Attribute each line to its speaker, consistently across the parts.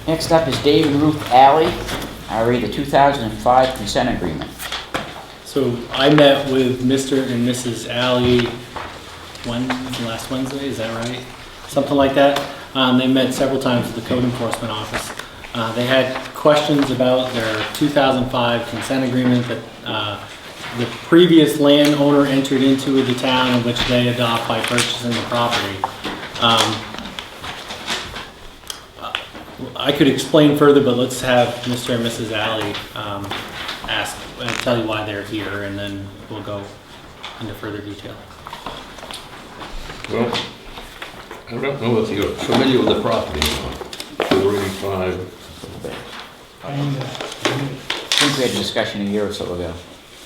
Speaker 1: Next up is Dave and Ruth Alley. I read the 2005 consent agreement.
Speaker 2: So I met with Mr. and Mrs. Alley last Wednesday, is that right? Something like that. They met several times with the code enforcement office. They had questions about their 2005 consent agreement that the previous landowner entered into with the town, in which they adopt by purchasing the property. I could explain further, but let's have Mr. and Mrs. Alley ask and tell you why they're here, and then we'll go into further detail.
Speaker 3: Well, I don't know if you're familiar with the property or not. 485.
Speaker 1: I think we had a discussion a year or so ago.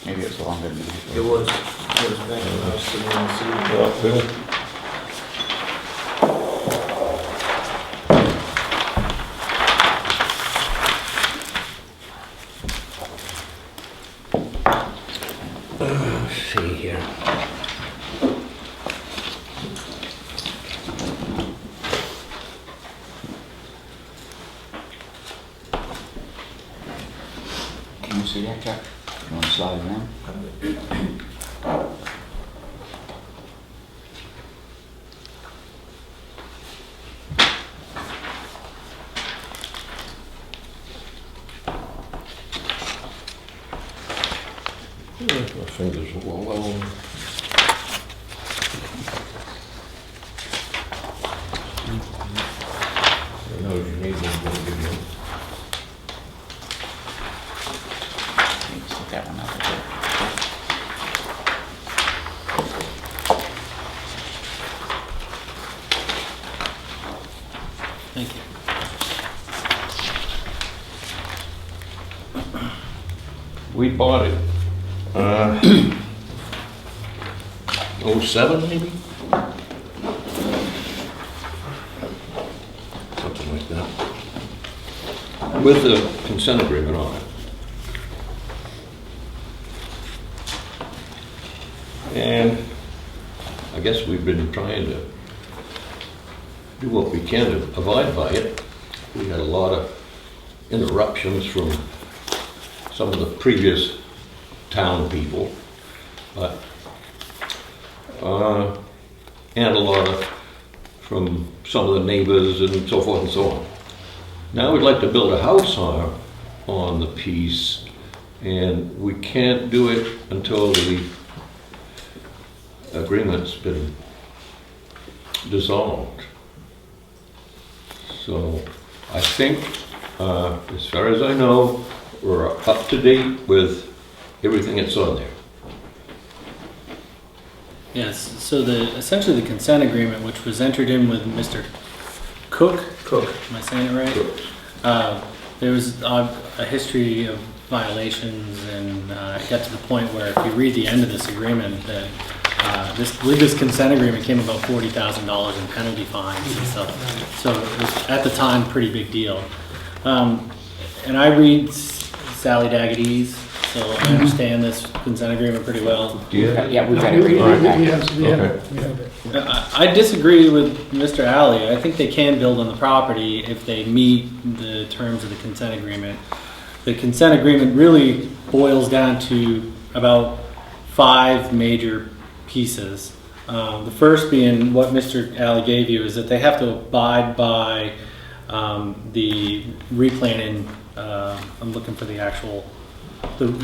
Speaker 1: Maybe it was longer than that.
Speaker 4: It was back when I was sitting in the city.
Speaker 3: Yeah, Bill. Let's see here.
Speaker 1: Can you see that, Chuck? You want to slide it down?
Speaker 3: My fingers are well long. I know you need them, but give me.
Speaker 1: Stick that one up there.
Speaker 2: Thank you.
Speaker 3: We bought it, 07 maybe? Something like that. With a consent agreement on it. And I guess we've been trying to do what we can to abide by it. We had a lot of interruptions from some of the previous town people, but and a lot of from some of the neighbors and so forth and so on. Now we'd like to build a house on the piece, and we can't do it until the agreement's been dissolved. So I think, as far as I know, we're up to date with everything that's on there.
Speaker 2: Yes, so essentially the consent agreement, which was entered in with Mr. Cook. Am I saying it right?
Speaker 3: Cook.
Speaker 2: There was a history of violations, and it got to the point where if you read the end of this agreement, that I believe this consent agreement came about $40,000 in penalty fines and stuff. So it was, at the time, pretty big deal. And I read Sally Daggett's, so I understand this consent agreement pretty well.
Speaker 1: Yeah, we've got to read it.
Speaker 5: We have it.
Speaker 2: I disagree with Mr. Alley. I think they can build on the property if they meet the terms of the consent agreement. The consent agreement really boils down to about 5 major pieces. The first being what Mr. Alley gave you is that they have to abide by the replanning. I'm looking for the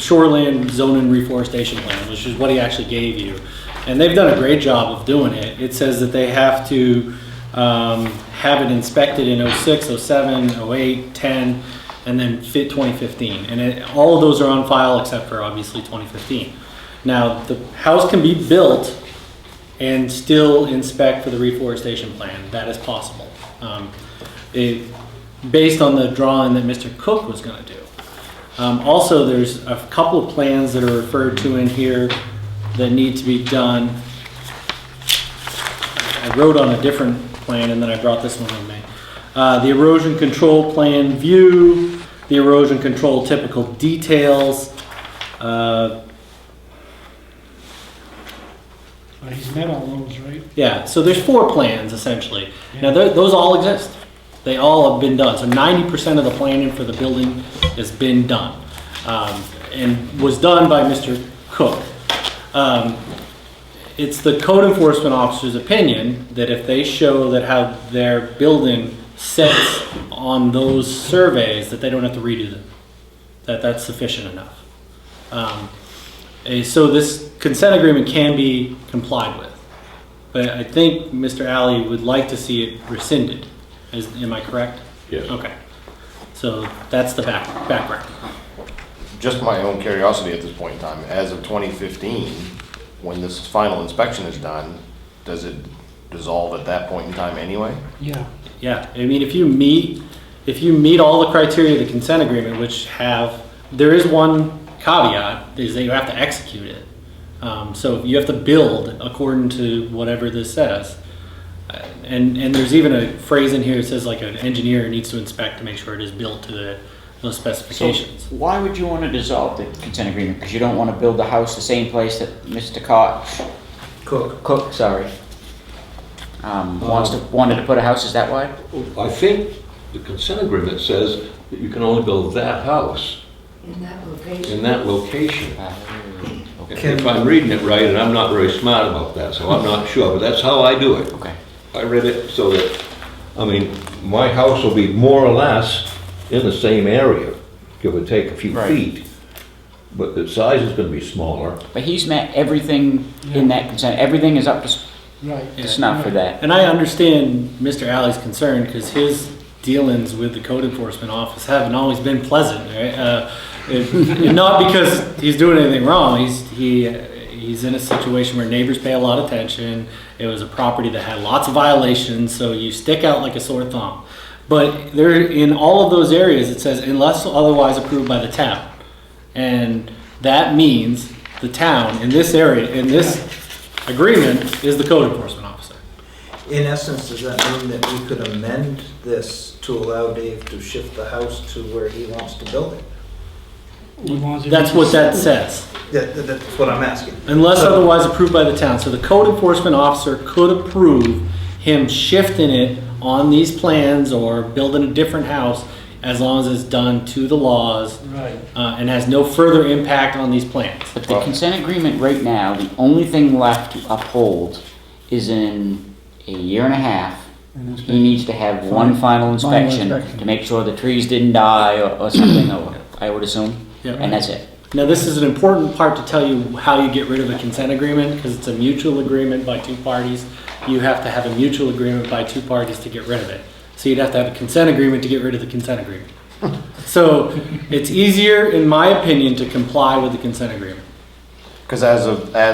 Speaker 2: shoreland zone and reforestation plan, which is what he actually gave you. And they've done a great job of doing it. It says that they have to have it inspected in 06, 07, 08, 10, and then 2015. And all of those are on file except for obviously 2015. Now, the house can be built and still inspect for the reforestation plan. That is possible. Based on the drawing that Mr. Cook was going to do. Also, there's a couple of plans that are referred to in here that need to be done. I wrote on a different plan and then I brought this one with me. The erosion control plan view, the erosion control typical details.
Speaker 5: He's met all those, right?
Speaker 2: Yeah, so there's 4 plans essentially. Now those all exist. They all have been done. So 90% of the planning for the building has been done. And was done by Mr. Cook. It's the code enforcement officer's opinion that if they show that how their building sits on those surveys, that they don't have to redo them. That's sufficient enough. So this consent agreement can be complied with. But I think Mr. Alley would like to see it rescinded. Am I correct?
Speaker 3: Yes.
Speaker 2: Okay. So that's the background.
Speaker 6: Just my own curiosity at this point in time, as of 2015, when this final inspection is done, does it dissolve at that point in time anyway?
Speaker 5: Yeah.
Speaker 2: Yeah, I mean, if you meet all the criteria of the consent agreement, there is one caveat, is that you have to execute it. So you have to build according to whatever this says. And there's even a phrase in here that says like an engineer needs to inspect to make sure it is built to those specifications.
Speaker 1: So why would you want to dissolve the consent agreement? Because you don't want to build the house the same place that Mr. Cook, sorry, wanted to put a house, is that why?
Speaker 3: I think the consent agreement says that you can only build that house
Speaker 7: In that location.
Speaker 3: in that location.
Speaker 1: Okay.
Speaker 3: If I'm reading it right, and I'm not very smart about that, so I'm not sure, but that's how I do it.
Speaker 1: Okay.
Speaker 3: I read it so that, I mean, my house will be more or less in the same area, give or take a few
Speaker 1: Right.
Speaker 3: feet. But the size is gonna be smaller.
Speaker 1: But he's met everything in that consent, everything is up to
Speaker 5: Right.
Speaker 1: snuff for that.
Speaker 2: And I understand Mr. Alley's concern because his dealings with the code enforcement office haven't always been pleasant, right? Not because he's doing anything wrong. He's in a situation where neighbors pay a lot of attention. It was a property that had lots of violations, so you stick out like a sore thumb. But there, in all of those areas, it says unless otherwise approved by the town, and that means the town in this area, in this agreement, is the code enforcement officer.
Speaker 4: In essence, does that mean that we could amend this to allow Dave to shift the house to where he wants to build it?
Speaker 2: That's what that says.
Speaker 4: That's what I'm asking.
Speaker 2: Unless otherwise approved by the town. So the code enforcement officer could approve him shifting it on these plans or building a different house as long as it's done to the laws
Speaker 5: Right.
Speaker 2: and has no further impact on these plans.
Speaker 1: But the consent agreement right now, the only thing left to uphold is in a year and a half, he needs to have one final inspection to make sure the trees didn't die or something, or I would assume,
Speaker 2: Yep.
Speaker 1: and that's it.
Speaker 2: Now, this is an important part to tell you how you get rid of a consent agreement, because it's a mutual agreement by two parties. You have to have a mutual agreement by two parties to get rid of it. So you'd have to have a consent agreement to get rid of the consent agreement. So it's easier, in my opinion, to comply with the consent agreement.
Speaker 6: Because as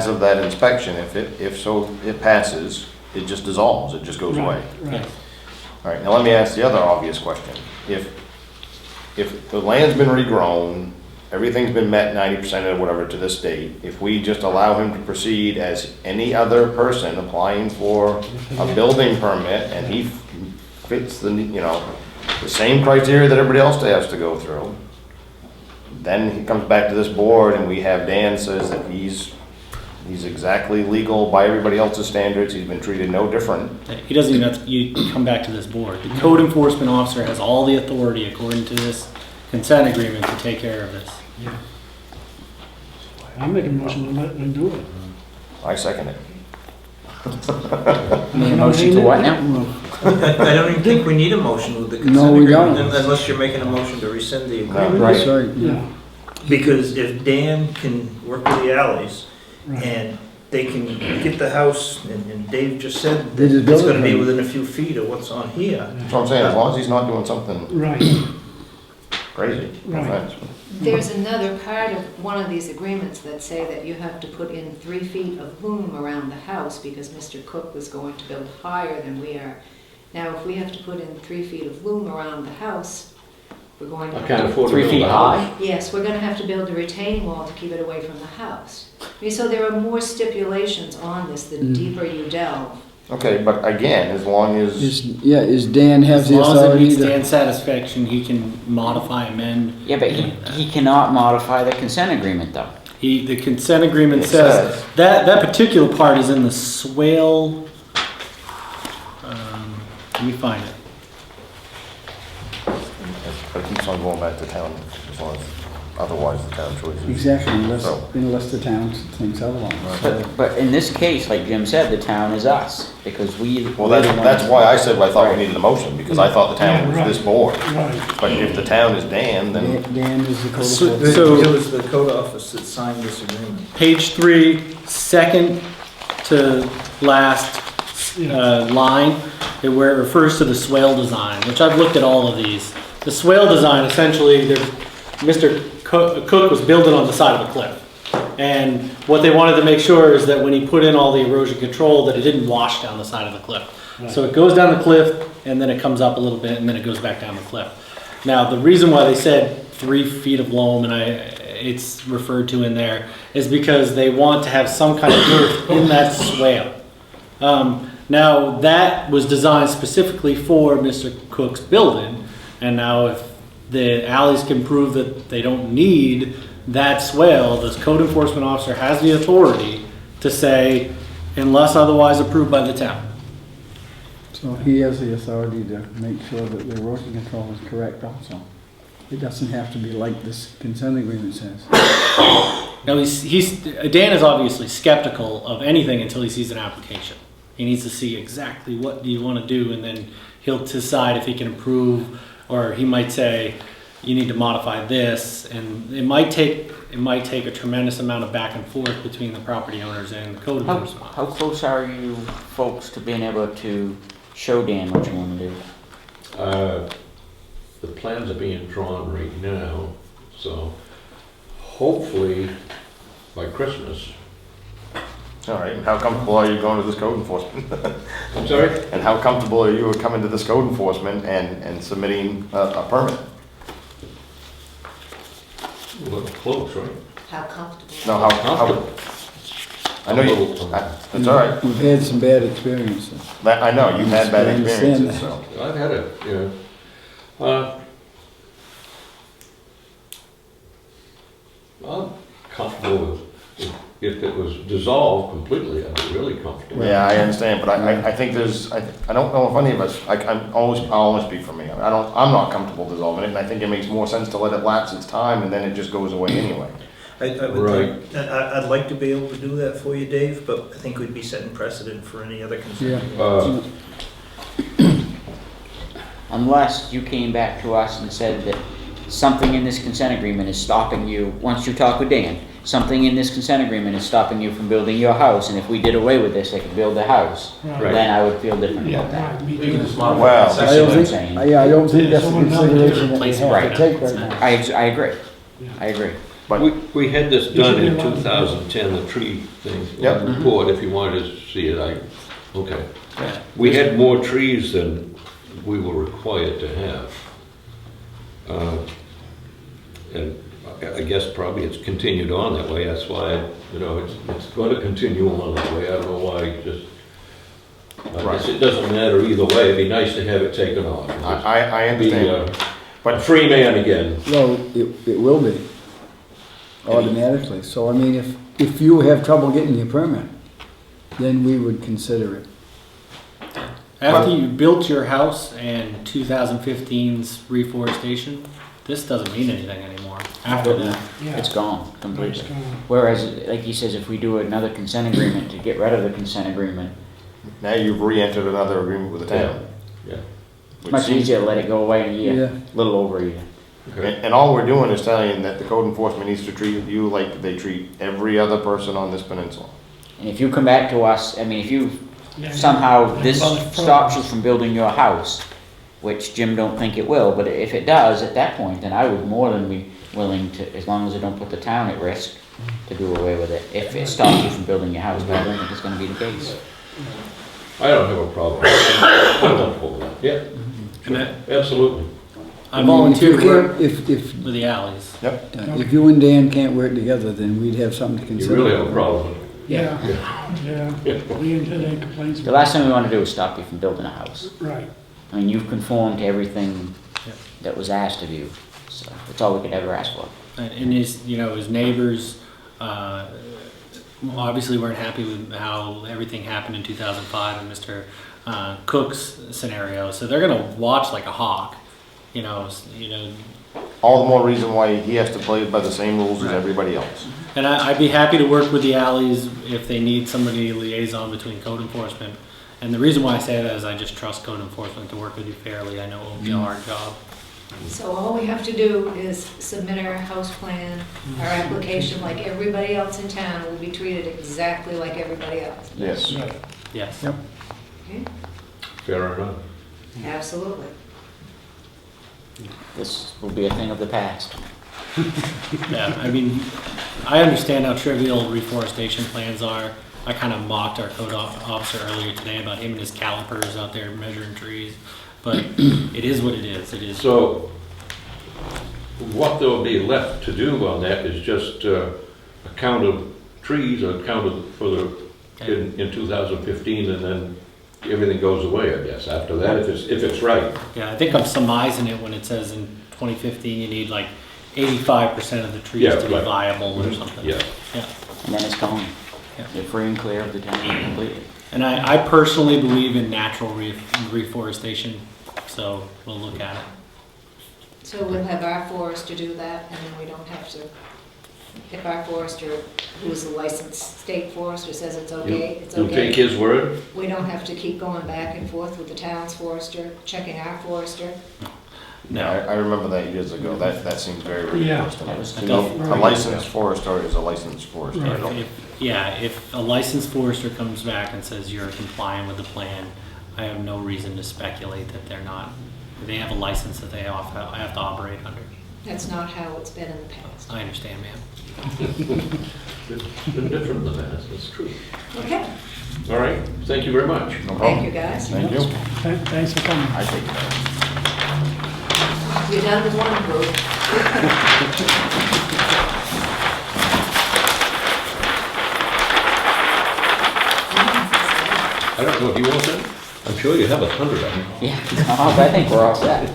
Speaker 6: of that inspection, if it passes, it just dissolves, it just goes away.
Speaker 5: Right.
Speaker 6: All right, now let me ask the other obvious question. If the land's been regrown, everything's been met 90% or whatever to this date, if we just allow him to proceed as any other person applying for a building permit and he fits the same criteria that everybody else has to go through, then he comes back to this board and we have Dan says that he's exactly legal by everybody else's standards, he's been treated no different.
Speaker 2: He doesn't even have to, you come back to this board. The code enforcement officer has all the authority, according to this consent agreement, to take care of this.
Speaker 5: Yeah. I'm making a motion to let them do it.
Speaker 6: I second it.
Speaker 1: Need a motion to what now?
Speaker 4: I don't even think we need a motion with the
Speaker 8: No,
Speaker 4: consent
Speaker 8: we
Speaker 4: agreement,
Speaker 8: don't.
Speaker 4: unless you're making a motion to rescind the agreement.
Speaker 1: Right.
Speaker 8: Sorry.
Speaker 5: Yeah.
Speaker 4: Because if Dan can work with the alleys,
Speaker 5: Right.
Speaker 4: and they can get the house, and Dave just said
Speaker 8: They just
Speaker 4: that it's
Speaker 8: build it,
Speaker 4: gonna be
Speaker 8: right?
Speaker 4: within a few feet of what's on here.
Speaker 6: That's what I'm saying, as long as he's not doing something
Speaker 5: Right.
Speaker 6: crazy. No
Speaker 5: Right.
Speaker 6: offense.
Speaker 7: There's another part of one of these agreements that say that you have to put in 3 feet of loom around the house because Mr. Cook was going to build higher than we are. Now, if we have to put in 3 feet of loom around the house, we're going to.
Speaker 3: I can't afford to
Speaker 1: 3
Speaker 3: build
Speaker 1: feet
Speaker 3: a house.
Speaker 1: high?
Speaker 7: Yes, we're gonna have to build a retaining wall to keep it away from the house. I mean, so there are more stipulations on this the deeper you delve.
Speaker 6: Okay, but again, as long as,
Speaker 8: Is Dan has
Speaker 2: As
Speaker 8: the
Speaker 2: long as it
Speaker 8: authority
Speaker 2: meets
Speaker 8: to?
Speaker 2: Dan's satisfaction, he can modify, amend.
Speaker 1: Yeah, but he cannot modify the consent agreement though.
Speaker 2: The consent agreement
Speaker 6: It
Speaker 2: says,
Speaker 6: says-
Speaker 2: that particular part is in the swale, let me find it.
Speaker 6: But it keeps on going back to town as long as, otherwise the town choices.
Speaker 5: Exactly,
Speaker 6: So-
Speaker 5: unless the town thinks otherwise.
Speaker 1: But in this case, like Jim said, the town is us, because we.
Speaker 6: Well, that's why I said I thought we needed a motion, because I thought the town was
Speaker 5: Yeah,
Speaker 6: this board.
Speaker 5: Right.
Speaker 6: But if the town is Dan, then
Speaker 5: Dan is the code
Speaker 2: So-
Speaker 5: enforcement.
Speaker 2: so-
Speaker 4: It was the code office that signed this agreement.
Speaker 2: Page 3, second to last line, where it refers to the swale design, which I've looked at all of these. The swale design, essentially, Mr. Cook was building on the side of a cliff. And what they wanted to make sure is that when he put in all the erosion control, that it didn't wash down the side of the cliff. So it goes down the cliff, and then it comes up a little bit, and then it goes back down the cliff. Now, the reason why they said 3 feet of loam, and it's referred to in there, is because they want to have some kind of earth in that swale. Now, that was designed specifically for Mr. Cook's building, and now if the alleys can prove that they don't need that swale, the code enforcement officer has the authority to say, unless otherwise approved by the town.
Speaker 5: So he has the authority to make sure that the erosion control is correct also. It doesn't have to be like this consent agreement says.
Speaker 2: Now, Dan is obviously skeptical of anything until he sees an application. He needs to see exactly what do you want to do, and then he'll decide if he can improve, or he might say, you need to modify this, and it might take a tremendous amount of back and forth between the property owners and the code enforcement.
Speaker 1: How close are you folks to being able to show Dan what you want to do?
Speaker 3: The plans are being drawn right now, so hopefully by Christmas.
Speaker 6: all right, and how comfortable are you going to this code enforcement?
Speaker 3: I'm sorry?
Speaker 6: And how comfortable are you coming to this code enforcement and submitting a permit?
Speaker 3: Well, close, right?
Speaker 7: How comfortable?
Speaker 6: No, how, I know you, that's all right.
Speaker 5: We've had some bad experiences.
Speaker 6: I know, you've had bad
Speaker 5: I understand
Speaker 6: experiences, so.
Speaker 3: I've had it, I'm comfortable with, if it was dissolved completely, I'd be really comfortable.
Speaker 6: Yeah, I understand, but I think there's, I don't know if any of us, I'll always speak for me. I'm not comfortable dissolving it, and I think it makes more sense to let it lapse its time, and then it just goes away anyway.
Speaker 4: I would
Speaker 3: Right.
Speaker 4: think, I'd like to be able to do that for you, Dave, but I think we'd be setting precedent for any other consent.
Speaker 5: Yeah.
Speaker 1: Unless you came back to us and said that something in this consent agreement is stopping you, once you talk with Dan, something in this consent agreement is stopping you from building your house, and if we did away with this, they could build a house,
Speaker 3: Right.
Speaker 1: then I would feel different about that.
Speaker 5: Right, me
Speaker 3: You can
Speaker 5: too.
Speaker 3: just modify
Speaker 6: Well,
Speaker 3: the
Speaker 1: I
Speaker 3: section.
Speaker 1: don't
Speaker 5: think-
Speaker 1: saying.
Speaker 5: I don't think that's a consideration that we have
Speaker 1: Right.
Speaker 5: to take right now.
Speaker 1: I agree, I agree.
Speaker 6: But,
Speaker 3: We had this done
Speaker 5: should
Speaker 3: in
Speaker 5: be allowed to do that.
Speaker 3: 2010, the tree thing,
Speaker 6: Yep.
Speaker 3: report, if you wanted to see it, okay. We had more trees than we were required to have. And I guess probably it's continued on that way, that's why, it's going to continue on that way, I don't know why, I guess it doesn't matter either way, it'd be nice to have it taken off.
Speaker 6: I
Speaker 3: Be
Speaker 6: understand,
Speaker 3: a free man again.
Speaker 5: Well, it will be automatically. So I mean, if you have trouble getting your permit, then we would consider it.
Speaker 2: After you built your house and 2015's reforestation, this doesn't mean anything anymore after that.
Speaker 5: Yeah.
Speaker 1: It's gone completely.
Speaker 5: It's gone.
Speaker 1: Whereas, like he says, if we do another consent agreement to get rid of the consent agreement,
Speaker 6: now you've re-entered another agreement with the town.
Speaker 3: Yeah.
Speaker 1: it's
Speaker 6: which
Speaker 1: much
Speaker 6: seems-
Speaker 1: easier to let it go away in a year,
Speaker 5: Yeah.
Speaker 1: a little over a year.
Speaker 3: Okay.
Speaker 6: And all we're doing is telling you that the code enforcement needs to treat you like they treat every other person on this peninsula.
Speaker 1: And if you come back to us, I mean, if you
Speaker 5: Yeah.
Speaker 1: somehow this
Speaker 5: Well, it's
Speaker 1: stops you from building your house, which Jim don't think it will, but if it does, at that point, then I would more than be willing to, as long as it don't put the town at risk, to do away with it, if it stops you from building your house, but I don't think it's gonna be the case.
Speaker 3: I don't have a problem. I'm comfortable with that. Yeah,
Speaker 2: And that,
Speaker 3: absolutely.
Speaker 2: I volunteered
Speaker 5: If you
Speaker 2: work
Speaker 5: can't- If
Speaker 2: with the alleys.
Speaker 5: if you and Dan can't work together, then we'd have something to
Speaker 3: You
Speaker 5: consider.
Speaker 3: really have a problem with it.
Speaker 5: Yeah.
Speaker 3: Yeah.
Speaker 5: We ain't had any complaints.
Speaker 1: The last thing we wanna do is stop you from building a house.
Speaker 5: Right.
Speaker 1: I mean, you've conformed to everything
Speaker 2: Yeah.
Speaker 1: that was asked of you, so that's all we could ever ask for.
Speaker 2: And his, his neighbors, obviously weren't happy with how everything happened in 2005 and Mr. Cook's scenario. So they're gonna watch like a hawk you know,
Speaker 6: All the more reason why he has to play by the same rules as
Speaker 2: Right.
Speaker 6: everybody else.
Speaker 2: and I'd be happy to work with the alleys if they need somebody liaison between code enforcement. And the reason why I say that is I just trust code enforcement to work with you fairly. I know it will be a hard job.
Speaker 7: So all we have to do is submit our house plan, our application, like everybody else in town, will be treated exactly like everybody else.
Speaker 6: Yes.
Speaker 2: Yes.
Speaker 5: Yep.
Speaker 7: Okay?
Speaker 3: Fair enough.
Speaker 7: Absolutely.
Speaker 1: This will be a thing of the past.
Speaker 2: Yeah, I mean, I understand how trivial reforestation plans are. I kind of mocked our code officer earlier today about him and his calipers out there measuring trees, but it is what it is. It is.
Speaker 3: So what there'll be left to do on that is just a count of trees, a count of for the, in 2015, and then everything goes away, I guess, after that, if it's right.
Speaker 2: Yeah, I think I'm surmising it when it says in 2015 you need like 85% of the trees
Speaker 3: Yeah,
Speaker 2: to be
Speaker 3: right.
Speaker 2: viable or something.
Speaker 3: Yeah.
Speaker 2: Yeah.
Speaker 1: And then it's gone.
Speaker 2: Yeah.
Speaker 1: You're free and clear of the town completely.
Speaker 2: And I personally believe in natural reforestation, so we'll look at it.
Speaker 7: So we'll have our forester do that, and then we don't have to, if our forester, who's a licensed state forester, says it's okay, it's
Speaker 3: You'll take
Speaker 7: okay.
Speaker 3: his word?
Speaker 7: We don't have to keep going back and forth with the town's forester, checking our forester.
Speaker 6: Yeah, I remember that years ago. That seems very ridiculous to me.
Speaker 1: That was
Speaker 6: You know, a licensed forester is a licensed forester. I don't-
Speaker 2: If a licensed forester comes back and says you're complying with the plan, I have no reason to speculate that they're not. They have a license that they have to operate under.
Speaker 7: That's not how it's been in the past.
Speaker 2: I understand, ma'am.
Speaker 3: It's been different than that, that's true.
Speaker 7: Okay,
Speaker 3: All right, thank you very much.
Speaker 6: No
Speaker 7: thank
Speaker 6: problem.
Speaker 7: you, guys.
Speaker 6: Thank you.
Speaker 5: Thanks for coming.
Speaker 6: I take that.
Speaker 7: You're done with one group.
Speaker 3: I don't know if you want that? I'm sure you have 100 of them.
Speaker 1: Yeah, I think we're all set.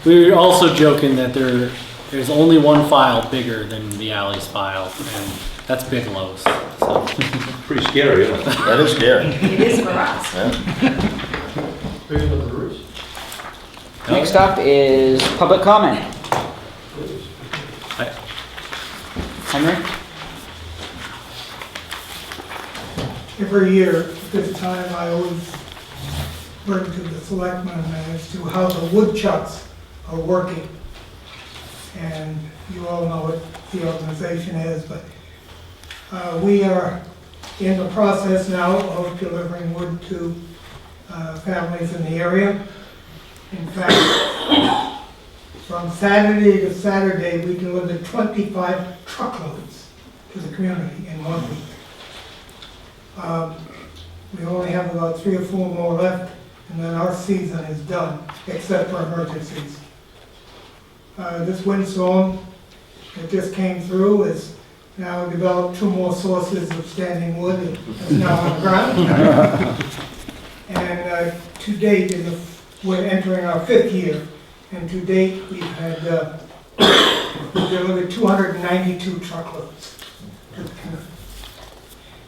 Speaker 2: We were also joking that there's only one file bigger than the alley's file, and that's Bigelow's. So.
Speaker 3: Pretty scary, isn't it?
Speaker 6: That is scary.
Speaker 7: It is for us.
Speaker 6: Yeah.
Speaker 1: Next up is public comment. Henry?
Speaker 8: Every year at this time, I always bring to the selectmen as to how the woodchucks are working. And you all know what the organization is, but we are in the process now of delivering wood to families in the area. In fact, from Saturday to Saturday, we delivered 25 truckloads to the community in 1 week. We only have about 3 or 4 more left, and then our season is done, except for emergencies. This windstorm that just came through has now developed 2 more sources of standing wood that's now on the ground. And to date, we're entering our 5th year, and to date, we've had we've delivered 292 truckloads to the community.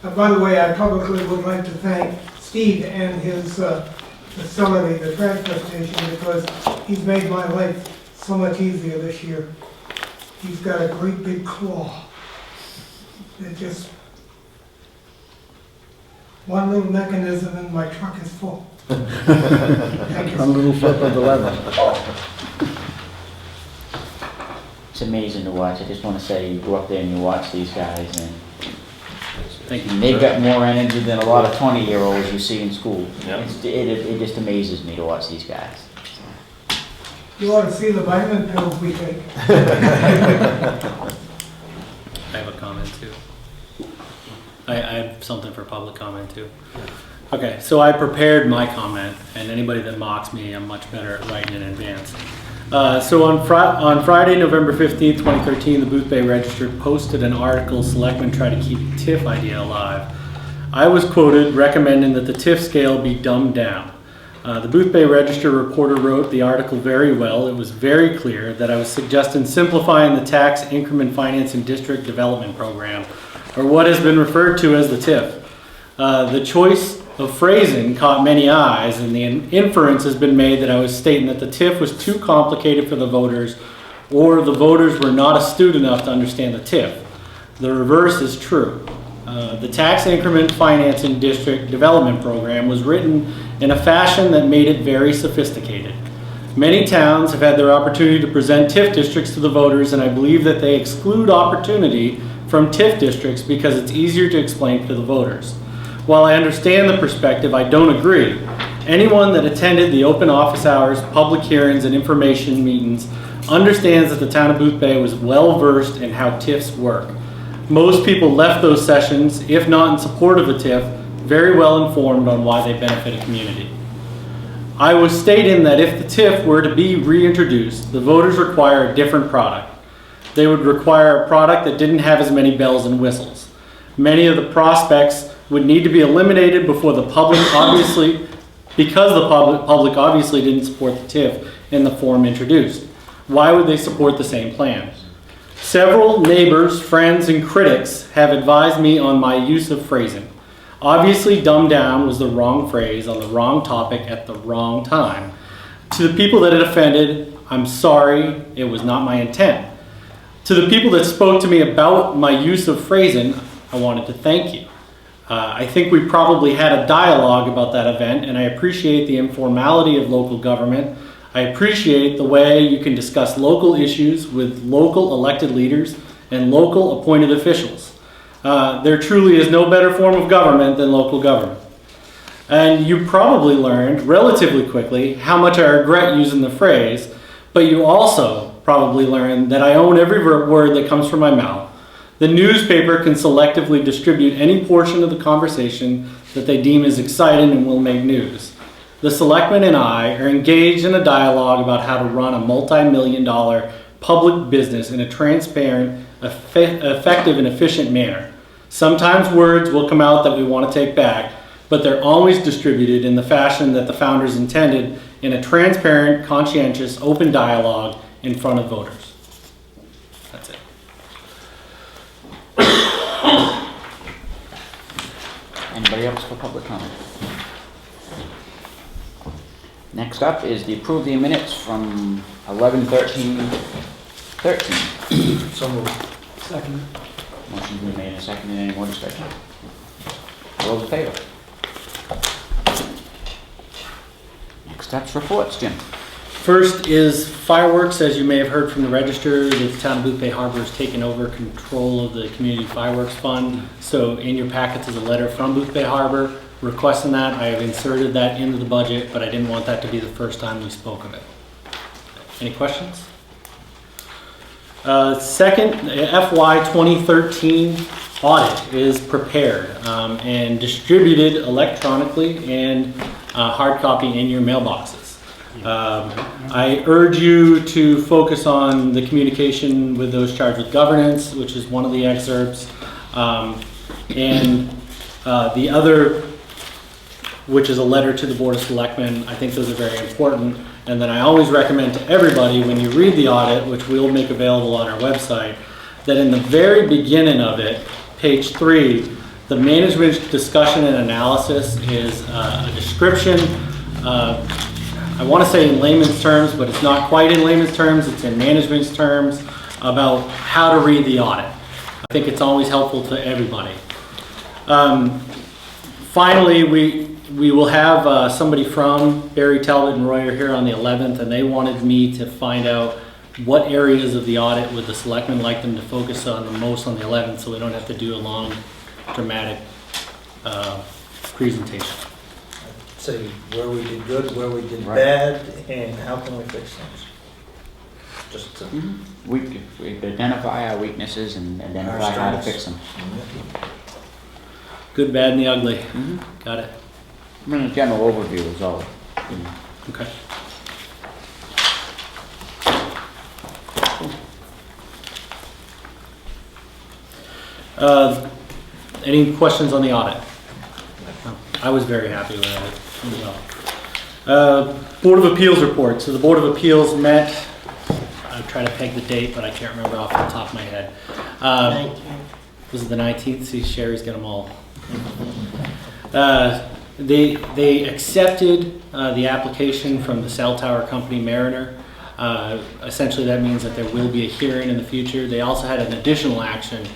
Speaker 8: By the way, I publicly would like to thank Steve and his facility, the transfer station, because he's made my life so much easier this year. He's got a great big claw. It just, one little mechanism and my truck is full. Thank you.
Speaker 5: A little flip of the lever.
Speaker 1: It's amazing to watch. I just want to say, you go up there and you watch these guys, and
Speaker 2: Thank you.
Speaker 1: they've got more energy than a lot of 20-year-olds you see in school.
Speaker 6: Yeah.
Speaker 1: It just amazes me to watch these guys.
Speaker 8: You ought to see the vitamin pills we take.
Speaker 2: I have a comment too. I have something for public comment too. Okay, so I prepared my comment, and anybody that mocks me, I'm much better at writing in advance. So on Friday, November 15th, 2013, the Booth Bay Register posted an article, Selectmen Try to Keep TIF Idea Alive. I was quoted recommending that the TIF scale be dumbed down. The Booth Bay Register reporter wrote the article very well. It was very clear that I was suggesting simplifying the Tax Increment Finance and District Development Program, or what has been referred to as the TIF. The choice of phrasing caught many eyes, and the inference has been made that I was stating that the TIF was too complicated for the voters, or the voters were not astute enough to understand the TIF. The reverse is true. The Tax Increment Financing District Development Program was written in a fashion that made it very sophisticated. Many towns have had their opportunity to present TIF districts to the voters, and I believe that they exclude opportunity from TIF districts because it's easier to explain to the voters. While I understand the perspective, I don't agree. Anyone that attended the open office hours, public hearings, and information meetings understands that the town of Boothbay was well versed in how TIFs work. Most people left those sessions, if not in support of the TIF, very well informed on why they benefit a community. I was stating that if the TIF were to be reintroduced, the voters require a different product. They would require a product that didn't have as many bells and whistles. Many of the prospects would need to be eliminated before the public obviously, because the public obviously didn't support the TIF in the form introduced. Why would they support the same plan? Several neighbors, friends, and critics have advised me on my use of phrasing. Obviously, dumbed down was the wrong phrase on the wrong topic at the wrong time. To the people that it offended, I'm sorry, it was not my intent. To the people that spoke to me about my use of phrasing, I wanted to thank you. I think we probably had a dialogue about that event, and I appreciate the informality of local government. I appreciate the way you can discuss local issues with local elected leaders and local appointed officials. There truly is no better form of government than local government. And you probably learned relatively quickly how much I regret using the phrase, but you also probably learned that I own every word that comes from my mouth. The newspaper can selectively distribute any portion of the conversation that they deem is exciting and will make news. The selectmen and I are engaged in a dialogue about how to run a multi-million-dollar public business in a transparent, effective, and efficient manner. Sometimes words will come out that we want to take back, but they're always distributed in the fashion that the founders intended, in a transparent, conscientious, open dialogue in front of voters. That's it.
Speaker 1: Anybody else for public comment? Next up is the approve the minutes from 11/13/13.
Speaker 4: So moved.
Speaker 5: Second.
Speaker 1: Motion's been made and seconded. Any more discussion? All those in favor? Next up's reports, Jim.
Speaker 2: First is fireworks. As you may have heard from the register, the town of Boothbay Harbor has taken over control of the community fireworks fund. So in your packets is a letter from Boothbay Harbor requesting that. I have inserted that into the budget, but I didn't want that to be the first time we spoke of it. Any questions? Second, FY 2013 audit is prepared and distributed electronically and hard copy in your mailboxes. I urge you to focus on the communication with those charged with governance, which is one of the excerpts, and the other, which is a letter to the Board of Selectmen. I think those are very important. And then I always recommend to everybody, when you read the audit, which we'll make available on our website, that in the very beginning of it, page 3, the management discussion and analysis is a description, I want to say in layman's terms, but it's not quite in layman's terms, it's in management's terms, about how to read the audit. I think it's always helpful to everybody. Finally, we will have somebody from Barry, Talbot, and Royer here on the 11th, and they wanted me to find out what areas of the audit would the selectmen like them to focus on the most on the 11th, so we don't have to do a long, dramatic presentation.
Speaker 4: Say where we did good, where we did bad, and how can we fix things. Just to
Speaker 1: We identify our weaknesses and identify how to fix them.
Speaker 2: Good, bad, and the ugly. Got it.
Speaker 1: I mean, a general overview is all.
Speaker 2: Okay. Any questions on the audit? I was very happy with it as well. Board of Appeals report. So the Board of Appeals met, I'm trying to peg the date, but I can't remember off the top of my head. Was it the 19th? See, Sherry's got them all. They accepted the application from the cell tower company Mariner. Essentially, that means that there will be a hearing in the future. They also had an additional action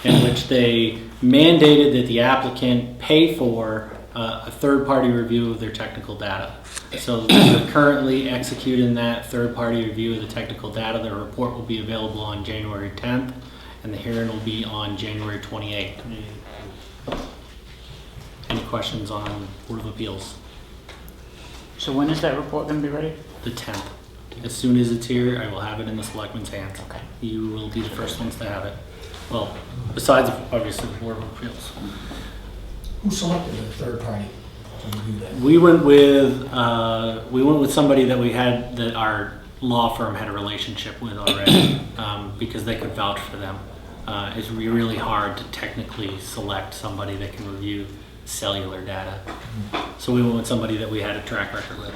Speaker 2: in which they mandated that the applicant pay for a third-party review of their technical data. So they're currently executing that third-party review of the technical data. Their report will be available on January 10th, and the hearing will be on January 28th. Any questions on Board of Appeals?
Speaker 1: So when is that report gonna be ready?
Speaker 2: The 10th. As soon as it's here, I will have it in the selectmen's hands.
Speaker 1: Okay.
Speaker 2: You will be the first ones to have it. Well, besides obviously the Board of Appeals.
Speaker 9: Who selected the third party to review that?
Speaker 2: We went with somebody that we had, that our law firm had a relationship with already, because they could vouch for them. It's really hard to technically select somebody that can review cellular data. So we went with somebody that we had a track record with.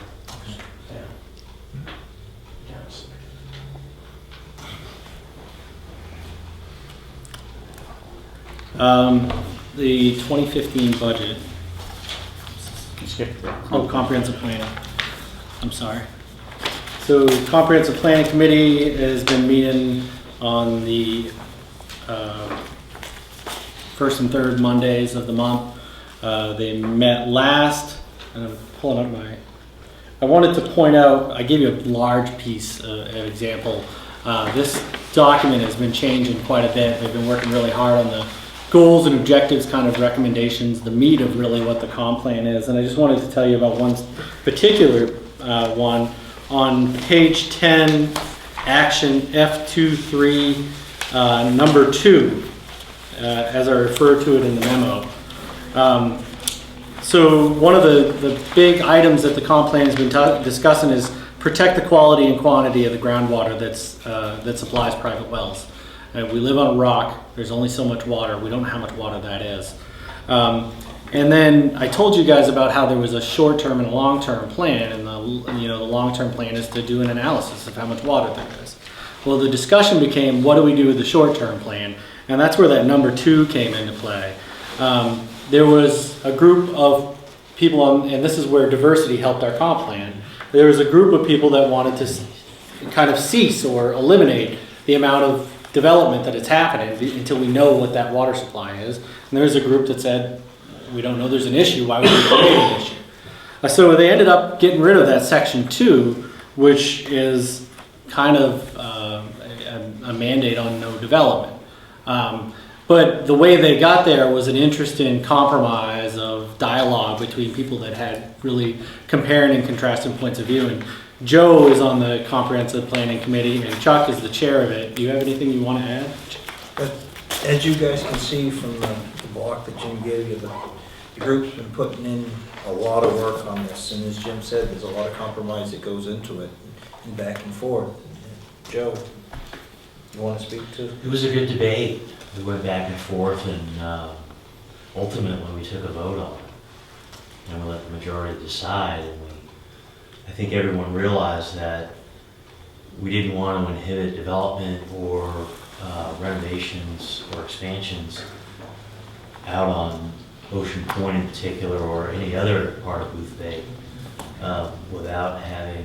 Speaker 2: The 2015 budget. Oh, comprehensive planning. I'm sorry. So comprehensive planning committee has been meeting on the first and third Mondays of the month. They met last, and I'm pulling up I wanted to point out, I gave you a large piece, an example. This document has been changing quite a bit. They've been working really hard on the goals and objectives kind of recommendations, the meat of really what the comp plan is. And I just wanted to tell you about one particular one. On page 10, action F23, number 2, as I refer to it in the memo. So one of the big items that the comp plan has been discussing is protect the quality and quantity of the groundwater that supplies private wells. We live on a rock. There's only so much water. We don't know how much water that is. And then I told you guys about how there was a short-term and a long-term plan, and the long-term plan is to do an analysis of how much water there is. Well, the discussion became, what do we do with the short-term plan? And that's where that number 2 came into play. There was a group of people, and this is where diversity helped our comp plan. There was a group of people that wanted to kind of cease or eliminate the amount of development that is happening until we know what that water supply is. And there's a group that said, we don't know there's an issue, why would we create an issue? So they ended up getting rid of that section 2, which is kind of a mandate on no development. But the way they got there was an interesting compromise of dialogue between people that had really comparing and contrasting points of view. And Joe is on the comprehensive planning committee, and Chuck is the chair of it. Do you have anything you want to add?
Speaker 4: But as you guys can see from the block that Jim gave you, the group's been putting in a lot of work on this, and as Jim said, there's a lot of compromise that goes into it, and back and forth. Joe, you want to speak to?
Speaker 10: It was a good debate. We went back and forth, and ultimately we took a vote on it, and we let the majority decide. And I think everyone realized that we didn't want to inhibit development or renovations or expansions out on Ocean Point in particular, or any other part of Booth Bay, without having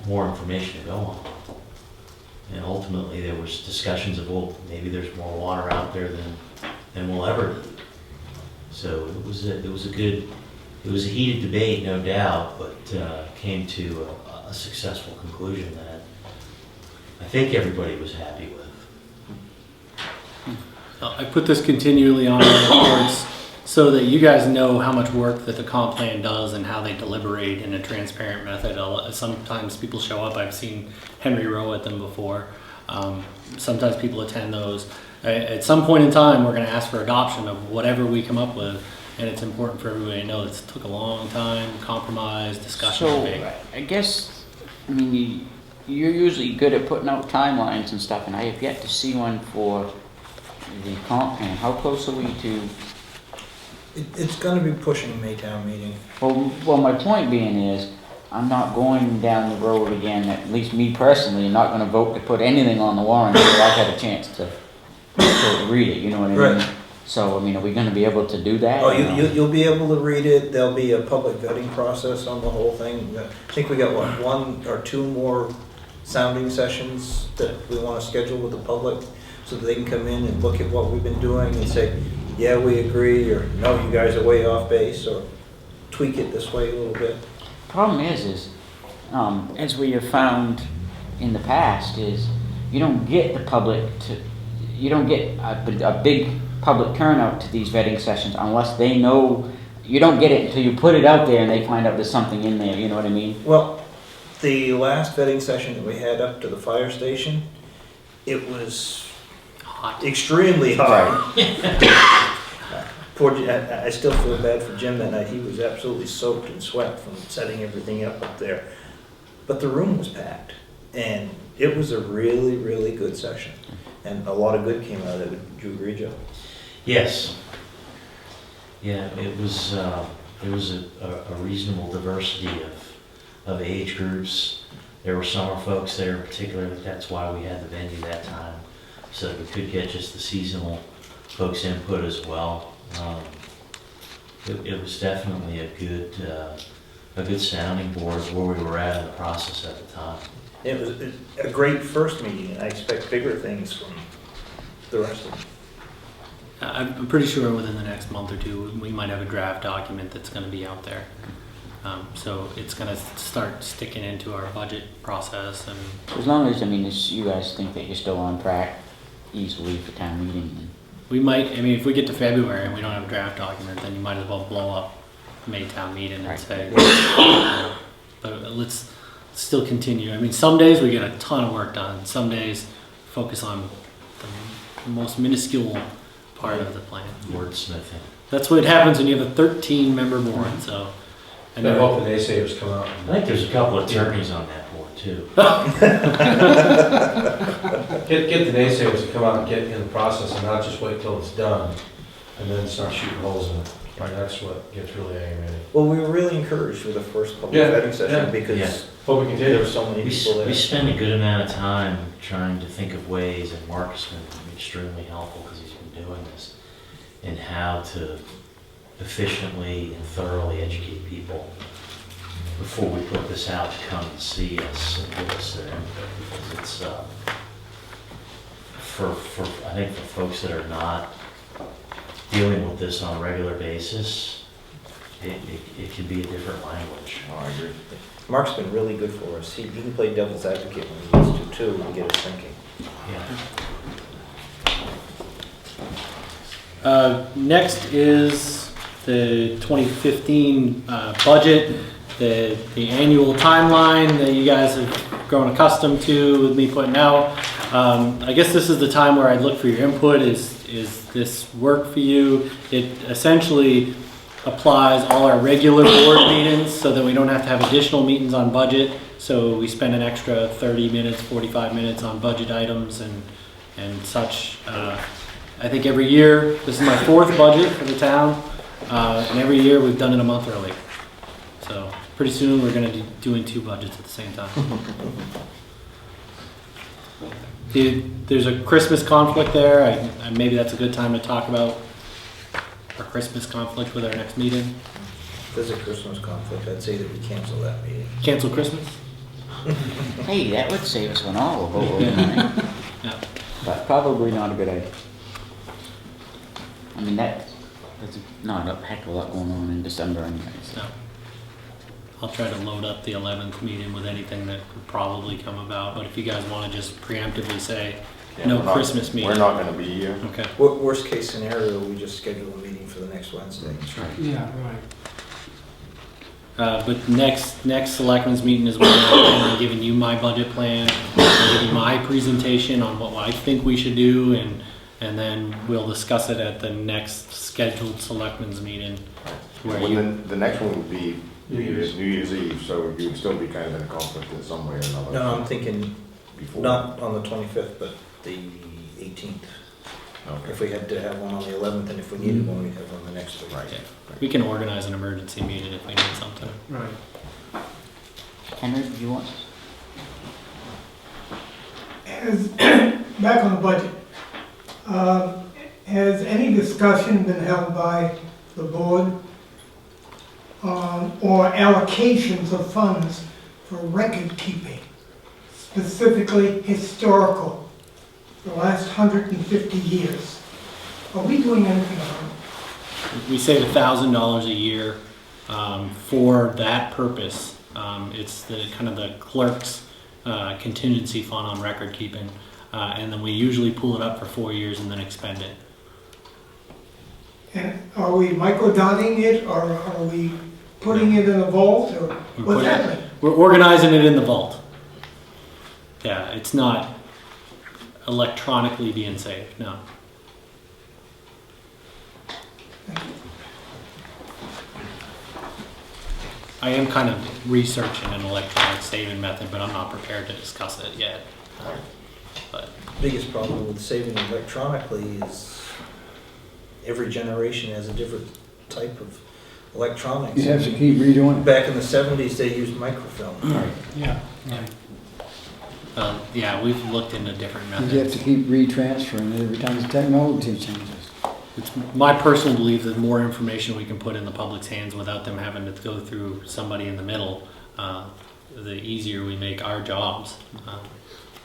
Speaker 10: more information to go on. And ultimately there was discussions of, well, maybe there's more water out there than we'll ever need. So it was a heated debate, no doubt, but came to a successful conclusion that I think everybody was happy with.
Speaker 2: I put this continually on the reports so that you guys know how much work that the comp plan does and how they deliberate in a transparent method. Sometimes people show up. I've seen Henry Rowe at them before. Sometimes people attend those. At some point in time, we're going to ask for adoption of whatever we come up with, and it's important for everybody to know it took a long time, compromise, discussion, debate.
Speaker 1: I guess, you're usually good at putting out timelines and stuff, and I have yet to see one for the comp plan. How close are we to?
Speaker 4: It's going to be pushing Maytown meeting.
Speaker 1: Well, my point being is, I'm not going down the road again, at least me personally, I'm not going to vote to put anything on the warrant until I've had a chance to read it, you know what I mean?
Speaker 4: Right.
Speaker 1: So, I mean, are we gonna be able to do that?
Speaker 4: Oh,
Speaker 1: or no?
Speaker 4: you'll be able to read it, there'll be a public vetting process on the whole thing. I think we got, what, 1 or 2 more sounding sessions that we wanna schedule with the public, so that they can come in and look at what we've been doing and say, yeah, we agree, or no, you guys are way off base, or tweak it this way a little bit.
Speaker 1: Problem is, as we have found in the past, is you don't get the public to, you don't get a big public turnout to these vetting sessions unless they know, you don't get it until you put it out there and they find out there's something in there, you know what I mean?
Speaker 4: Well, the last vetting session that we had up to the fire station, it was
Speaker 2: Hot.
Speaker 4: extremely hot. Poor, I still feel bad for Jim that night. He was absolutely soaked in sweat from setting everything up there. But the room was packed, and it was a really, really good session. And a lot of good came out of it. Would you agree, Joe?
Speaker 10: Yes. Yeah, it was a reasonable diversity of age groups. There were summer folks there in particular. That's why we had the venue that time, so that we could get just the seasonal folks' input as well. It was definitely a good sounding board where we were at in the process at the time.
Speaker 4: It was a great first meeting, and I expect bigger things from the rest of them.
Speaker 2: I'm pretty sure within the next month or two, we might have a draft document that's gonna be out there. So it's gonna start sticking into our budget process, and
Speaker 1: As long as, I mean, you guys think that you're still on track easily for town meeting, then
Speaker 2: we might, I mean, if we get to February and we don't have a draft document, then you might as well blow up May town meeting and
Speaker 1: Right.
Speaker 2: say, but let's still continue. I mean, some days we get a ton of work done, some days focus on the most minuscule part of the plan.
Speaker 10: Wordsmithing.
Speaker 2: That's what happens when you have a 13-member board, so.
Speaker 9: And I hope the naysayers come out.
Speaker 10: I think there's a couple of attorneys on that board too.
Speaker 9: Get the naysayers to come out and get in the process and not just wait till it's done and then start shooting holes in it. Right, that's what gets really aggravating.
Speaker 4: Well, we were really encouraged with the first public
Speaker 9: Yeah,
Speaker 4: vetting session
Speaker 9: yeah.
Speaker 4: because
Speaker 9: Hope we
Speaker 4: there
Speaker 9: continue.
Speaker 4: were so many people there.
Speaker 10: We spend a good amount of time trying to think of ways, and Mark's been extremely helpful because he's been doing this, in how to efficiently and thoroughly educate people before we put this out to come and see us and give us their input. Because it's, I think for folks that are not dealing with this on a regular basis, it can be a different language.
Speaker 6: Oh, I agree.
Speaker 4: Mark's been really good for us. He can play devil's advocate when he needs to too, and get us thinking.
Speaker 10: Yeah.
Speaker 2: Next is the 2015 budget, the annual timeline that you guys have grown accustomed to with me putting out. I guess this is the time where I'd look for your input. Is this work for you? It essentially applies all our regular board meetings so that we don't have to have additional meetings on budget. So we spend an extra 30 minutes, 45 minutes on budget items and such. I think every year, this is my 4th budget for the town, and every year we've done it a month early. So pretty soon we're going to be doing 2 budgets at the same time. There's a Christmas conflict there. I maybe that's a good time to talk about our Christmas conflict with our next meeting.
Speaker 4: If there's a Christmas conflict, I'd say that we cancel that meeting.
Speaker 2: Cancel Christmas?
Speaker 1: hey, that would save us an all of over tonight.
Speaker 2: Yeah.
Speaker 1: But probably not a good idea. I mean, that's not a heck of a lot going on in December anyways.
Speaker 2: No. I'll try to load up the 11th meeting with anything that could probably come about, but if you guys want to just preemptively say,
Speaker 6: Yeah,
Speaker 2: no
Speaker 6: we're not-
Speaker 2: Christmas meeting.
Speaker 6: We're not gonna be here.
Speaker 2: Okay.
Speaker 4: Worst case scenario, we just schedule a meeting for the next Wednesday.
Speaker 5: Yeah, right.
Speaker 2: But next selectmen's meeting is when I'm giving you my budget plan, I'm giving my presentation on what I think we should do, and then we'll discuss it at the next scheduled selectmen's meeting. Where
Speaker 6: Well,
Speaker 2: you,
Speaker 6: then the next one would be
Speaker 9: New Year's.
Speaker 6: New Year's Eve, so you would still be kind of in a conflict in some way or another.
Speaker 4: No, I'm thinking
Speaker 6: Before.
Speaker 4: not on the 25th, but the 18th.
Speaker 6: Okay.
Speaker 4: If we had to have one on the 11th, and if we needed one, we'd have one the next week.
Speaker 6: Right.
Speaker 2: yeah, we can organize an emergency meeting if we need something.
Speaker 5: Right.
Speaker 1: Henry, do you want?
Speaker 8: As, back on the budget, Has any discussion been held by the board on, or allocations of funds for record keeping, specifically historical, the last 150 years? Are we doing anything on it?
Speaker 2: We save $1,000 a year for that purpose. It's the kind of the clerk's contingency fund on record keeping, and then we usually pull it up for 4 years and then expend it.
Speaker 8: And are we microdotting it, or are we putting it in a vault, or what's happening?
Speaker 2: We're organizing it in the vault. Yeah, it's not electronically being saved, no. I am kind of researching an electronic saving method, but I'm not prepared to discuss it yet. But
Speaker 4: Biggest problem with saving electronically is every generation has a different type of electronics.
Speaker 5: You have to keep redoing it.
Speaker 4: Back in the 70s, they used microfilm.
Speaker 5: Yeah.
Speaker 2: yeah, we've looked into different
Speaker 5: You have
Speaker 2: methods.
Speaker 5: to keep retransferring it every time the technology changes.
Speaker 2: It's my personal belief that the more information we can put in the public's hands without them having to go through somebody in the middle, the easier we make our jobs.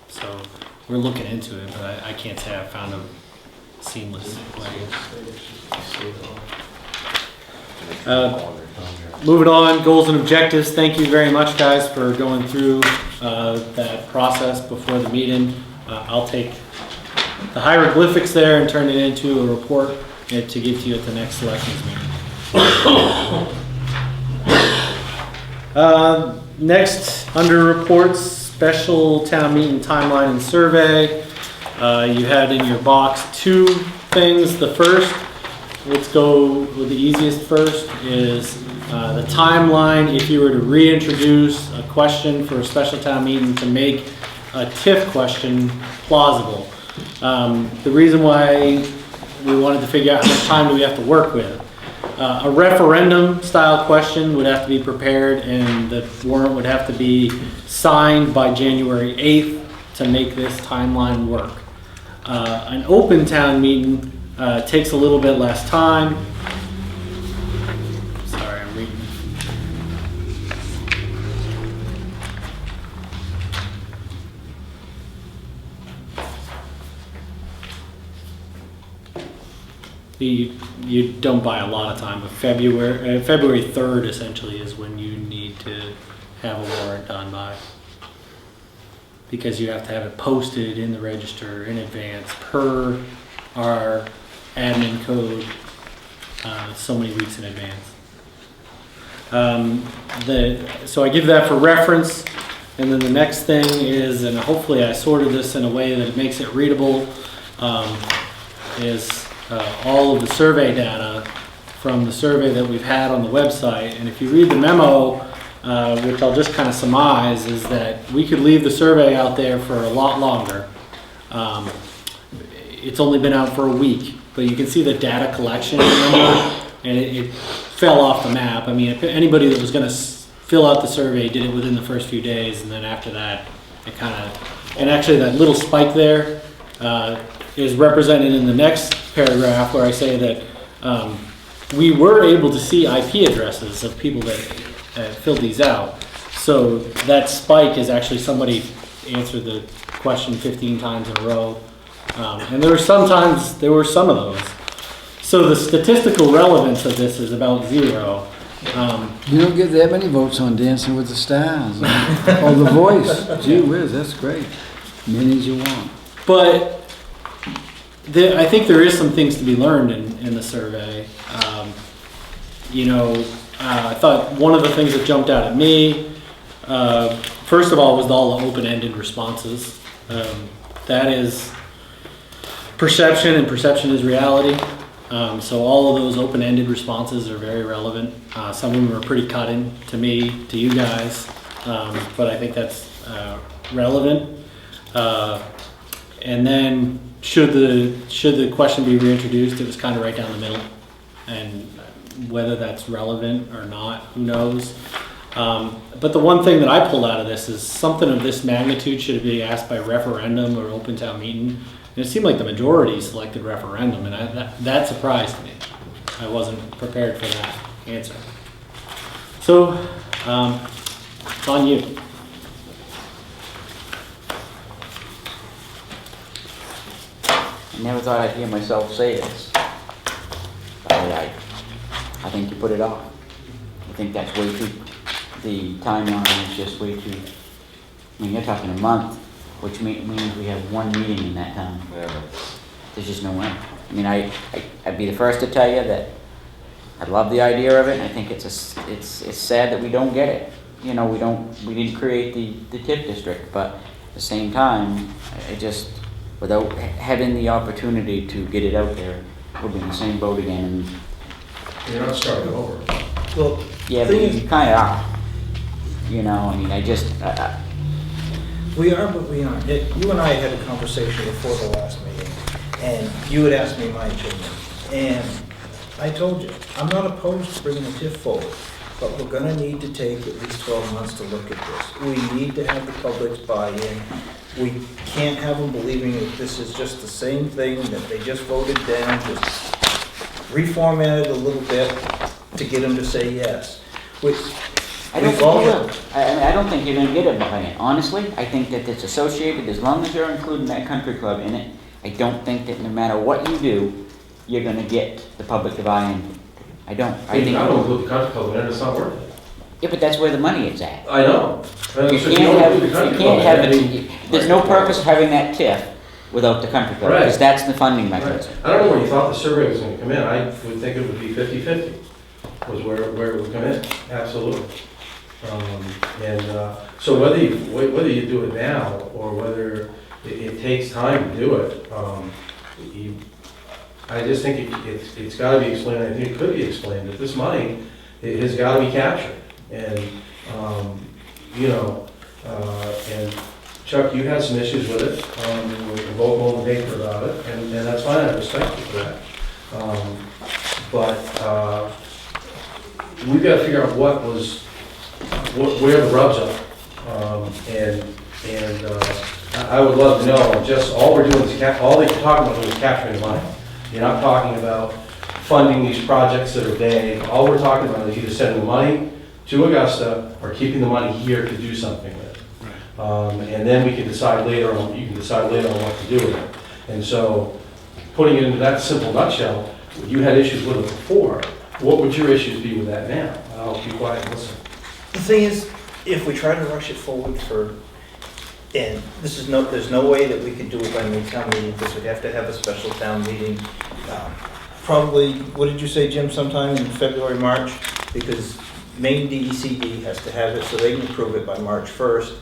Speaker 2: So we're looking into it, but I can't say I've found a seamless way. Moving on, goals and objectives. Thank you very much, guys, for going through that process before the meeting. I'll take the hieroglyphics there and turn it into a report to give to you at the next selectmen's meeting. Next, under reports, special town meeting timeline and survey. You had in your box 2 things. The first, let's go with the easiest first, is the timeline if you were to reintroduce a question for a special town meeting to make a TIF question plausible. The reason why we wanted to figure out how much time do we have to work with. A referendum style question would have to be prepared, and the warrant would have to be signed by January 8th to make this timeline work. An open town meeting takes a little bit less time. Sorry, I'm reading. You don't buy a lot of time, but February 3rd essentially is when you need to have a warrant done by. Because you have to have it posted in the register in advance per our admin code so many weeks in advance. So I give that for reference, and then the next thing is, and hopefully I sorted this in a way that it makes it readable, is all of the survey data from the survey that we've had on the website. And if you read the memo, which I'll just kind of surmise, is that we could leave the survey out there for a lot longer. It's only been out for a week, but you can see the data collection number, and it fell off the map. I mean, if anybody that was going to fill out the survey did it within the first few days, and then after that, it kind of, and actually that little spike there is represented in the next paragraph where I say that we were able to see IP addresses of people that filled these out. So that spike is actually somebody answered the question 15 times in a row. And there were some of those. So the statistical relevance of this is about 0.
Speaker 5: You don't get that many votes on Dancing with the Stars or The Voice. Gee whiz, that's great. Many as you want.
Speaker 2: But I think there is some things to be learned in the survey. I thought one of the things that jumped out at me, first of all, was all the open-ended responses. That is perception, and perception is reality. So all of those open-ended responses are very relevant. Some of them are pretty cutting to me, to you guys, but I think that's relevant. And then should the question be reintroduced, it was kind of right down the middle. And whether that's relevant or not, who knows. But the one thing that I pulled out of this is something of this magnitude should be asked by referendum or open town meeting. And it seemed like the majority selected referendum, and that surprised me. I wasn't prepared for that answer. So, it's on you.
Speaker 1: I never thought I'd hear myself say this. But I think you put it off. I think that's way too, the timeline is just way too, I mean, you're talking a month, which means we have one meeting in that time.
Speaker 6: Yeah.
Speaker 1: There's just no way. I mean, I'd be the first to tell you that I love the idea of it, and I think it's sad that we don't get it. You know, we didn't create the TIF district, but at the same time, I just, without having the opportunity to get it out there, we'll be in the same boat again. And
Speaker 9: You're not starting over.
Speaker 4: Well,
Speaker 1: yeah, but
Speaker 4: thing
Speaker 1: you kind of are. You know, I mean,
Speaker 4: we are, but we aren't. You and I had a conversation before the last meeting, and you had asked me my opinion. And I told you, I'm not opposed to bringing a TIF forward, but we're gonna need to take at least 12 months to look at this. We need to have the public's buy-in. We can't have them believing that this is just the same thing that they just voted down, just reformatted a little bit to get them to say yes.
Speaker 1: I don't think you will. I don't think you're going to get it behind it. Honestly, I think that it's associated, as long as you're including that country club in it, I don't think that no matter what you do, you're going to get the public to buy in. I don't. I think.
Speaker 9: I don't include the country club in it, it's not worth it.
Speaker 1: Yeah, but that's where the money is at.
Speaker 9: I know.
Speaker 1: You can't have it, there's no purpose of having that TIF without the country club, because that's the funding mechanism.
Speaker 9: I don't know where you thought the survey was gonna come in, I would think it would be 50-50, was where it would come in, absolutely. So whether you do it now, or whether it takes time to do it, I just think it's gotta be explained, I think it could be explained, that this money has gotta be captured. And, and Chuck, you had some issues with it, we were vocal in the paper about it, and that's fine, I respect you for that. But we've got to figure out where the rubs are. I would love to know, just all we're doing is, all that you're talking about is capturing the money. You're not talking about funding these projects that are vague. All we're talking about is either sending the money to Augusta or keeping the money here to do something with it. And then we can decide later on, you can decide later on what to do with it. And so, putting it into that simple nutshell, you had issues with it before. What would your issues be with that now? I'll be quiet and listen.
Speaker 4: The thing is, if we try to rush it forward and there's no way that we could do it by May town meeting, because we'd have to have a special town meeting. Probably, what did you say, Jim, sometime in February, March? Because Maine DECD has to have it so they can approve it by March 1st.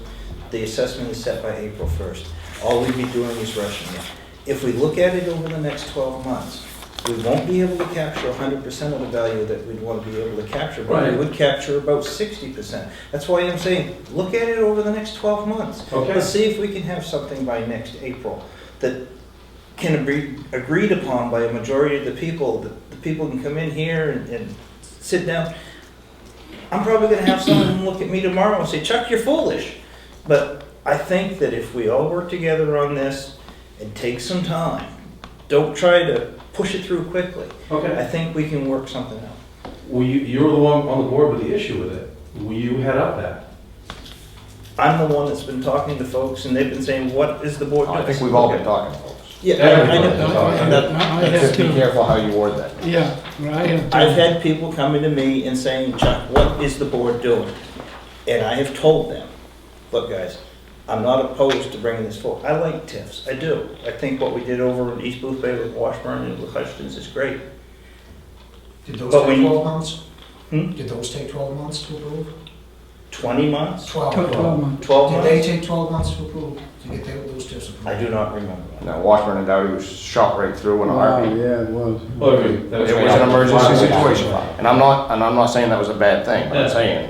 Speaker 4: The assessment is set by April 1st. All we'd be doing is rushing it. If we look at it over the next 12 months, we won't be able to capture 100% of the value that we'd want to be able to capture, but we would capture about 60%. That's why I'm saying, look at it over the next 12 months.
Speaker 9: Okay.
Speaker 4: Let's see if we can have something by next April that can be agreed upon by a majority of the people. The people can come in here and sit down. I'm probably going to have some of them look at me tomorrow and say, Chuck, you're foolish. But I think that if we all work together on this and take some time, don't try to push it through quickly.
Speaker 9: Okay.
Speaker 4: I think we can work something out.
Speaker 9: Well, you're the one on the board with the issue with it. Will you head up that?
Speaker 4: I'm the one that's been talking to folks, and they've been saying, what is the board doing?
Speaker 6: I think we've all been talking, folks.
Speaker 4: Yeah,
Speaker 5: I have
Speaker 6: Just be
Speaker 5: to,
Speaker 6: careful how you word that.
Speaker 5: yeah, I have to.
Speaker 4: I've had people coming to me and saying, Chuck, what is the board doing? And I have told them, look, guys, I'm not opposed to bringing this forward. I like TIFs, I do. I think what we did over in East Booth Bay with Washburn and with Hutchins is great.
Speaker 11: Did those
Speaker 4: But
Speaker 11: take
Speaker 4: when
Speaker 11: 12 months?
Speaker 4: Hmm?
Speaker 11: Did those take 12 months to approve?
Speaker 4: 20 months?
Speaker 11: 12.
Speaker 5: 12 months.
Speaker 4: 12
Speaker 11: Did they
Speaker 4: months?
Speaker 11: take 12 months to approve, to get those TIFs approved?
Speaker 4: I do not remember.
Speaker 6: Now, Washburn and Dowdy was shot right through in a
Speaker 5: Wow,
Speaker 6: heartbeat.
Speaker 5: yeah, it was.
Speaker 9: Well, that
Speaker 6: It was an emergency situation, and I'm not saying that was a bad thing, but I'm
Speaker 9: Yeah.
Speaker 6: saying